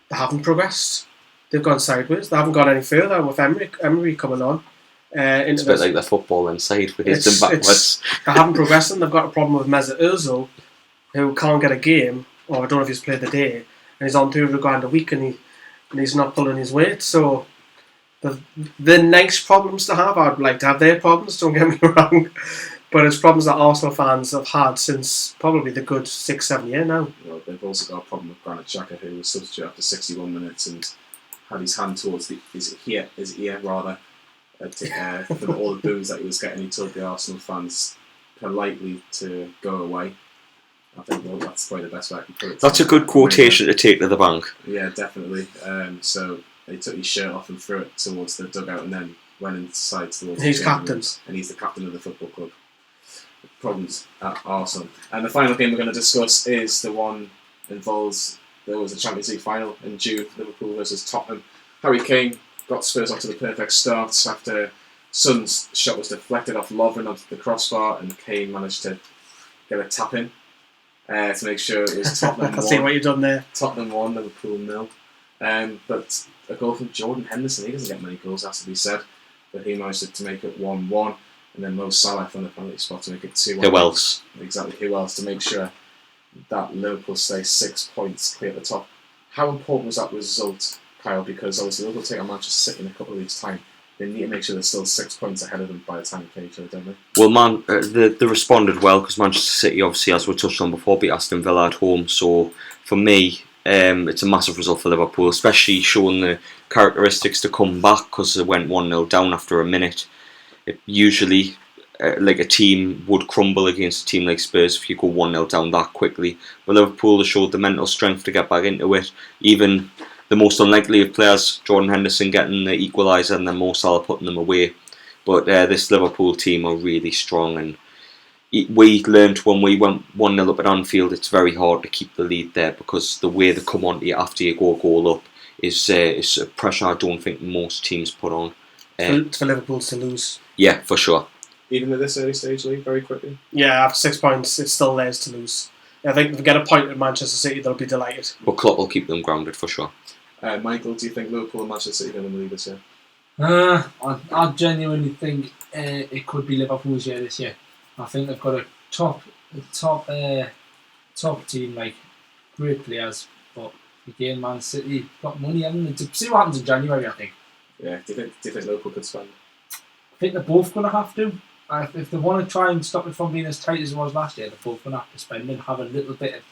they haven't progressed. They've gone sideways. They haven't gone any further with Emery coming on. It's a bit like the football inside with his and backwards. They haven't progressed, and they've got a problem with Mesut Ozil, who can't get a game, or I don't know if he's played the day, and he's on £200,000 a week, and he's not pulling his weight. So the nice problems to have. I'd like to have their problems. Don't get me wrong, but it's problems that Arsenal fans have had since probably the good 6-7 years now. Well, they've also got a problem with Granit Xhaka, who was substituted after 61 minutes and had his hand towards his ear rather. From all the boos that he was getting, he told the Arsenal fans politely to go away. I think that's probably the best way I can put it. That's a good quotation to take to the bank. Yeah, definitely. So they took his shirt off and threw it towards the dugout, and then went inside towards. He's the captain. and he's the captain of the football club. Problems at Arsenal. And the final game we're going to discuss is the one involves. There was a Champions League final in June, Liverpool versus Tottenham. Harry Kane got Spurs off to the perfect start after Son's shot was deflected off Lovren onto the crossbar, and Kane managed to get a tap in to make sure it was Tottenham I see what 1. you've done there. Tottenham 1, Liverpool 0. But a goal from Jordan Henderson. He doesn't get many goals, has to be said, but he managed to make it 1-1, and then Mo Salah from the penalty spot to make it 2-1. Who else? Exactly, who else to make sure that Liverpool stay 6 points clear at the top. How important was that result, Kyle? Because obviously Liverpool take on Manchester City in a couple of weeks' time. They need to make sure they're still 6 points ahead of them by the time they play each other, don't they? Well, they responded well because Manchester City, obviously, as we touched on before, beat Aston Villa at home. So for me, it's a massive result for Liverpool, especially showing the characteristics to come back, because they went 1-0 down after a minute. Usually, like a team would crumble against a team like Spurs if you go 1-0 down that quickly. But Liverpool have showed the mental strength to get back into it. Even the most unlikely of players, Jordan Henderson getting the equaliser and then Mo Salah putting them away. But this Liverpool team are really strong, and we learned when we went 1-0 up at Anfield, it's very hard to keep the lead there because the way they come on to you after you go a goal up is a pressure I don't think most teams put on. For Liverpool to lose. Yeah, for sure. Even at this early stage, Lee, very quickly. Yeah, after 6 points, it's still theirs to lose. I think if they get a point at Manchester City, they'll be delighted. But Klopp will keep them grounded for sure. Michael, do you think Liverpool and Manchester City are going to lead this year? I genuinely think it could be Liverpool's year this year. I think they've got a top team, like great players, but again, Man City got money, haven't they? To see what happens in January, I think. Yeah, do you think Liverpool could spend? I think they're both going to have to. If they want to try and stop it from being as tight as it was last year, they're both going to have to spend and have a little bit of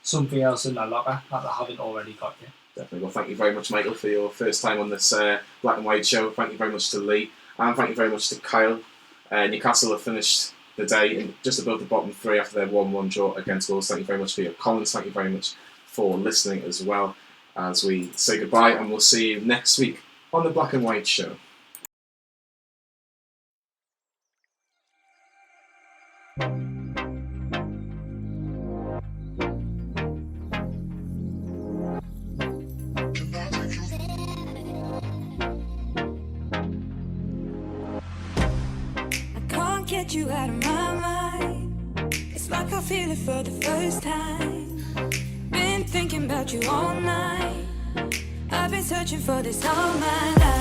something else in their locker that they haven't already got yet. Definitely. Well, thank you very much, Michael, for your first time on this Black and White show. Thank you very much to Lee, and thank you very much to Kyle. Newcastle have finished the day in just above the bottom three after their 1-1 draw against Wolves. Thank you very much for your comments. Thank you very much for listening as well, as we say goodbye, and we'll see you next week on the Black and White show. Get you out of my mind. It's like I feel it for the first time. Been thinking about you all night. I've been searching for this all my life.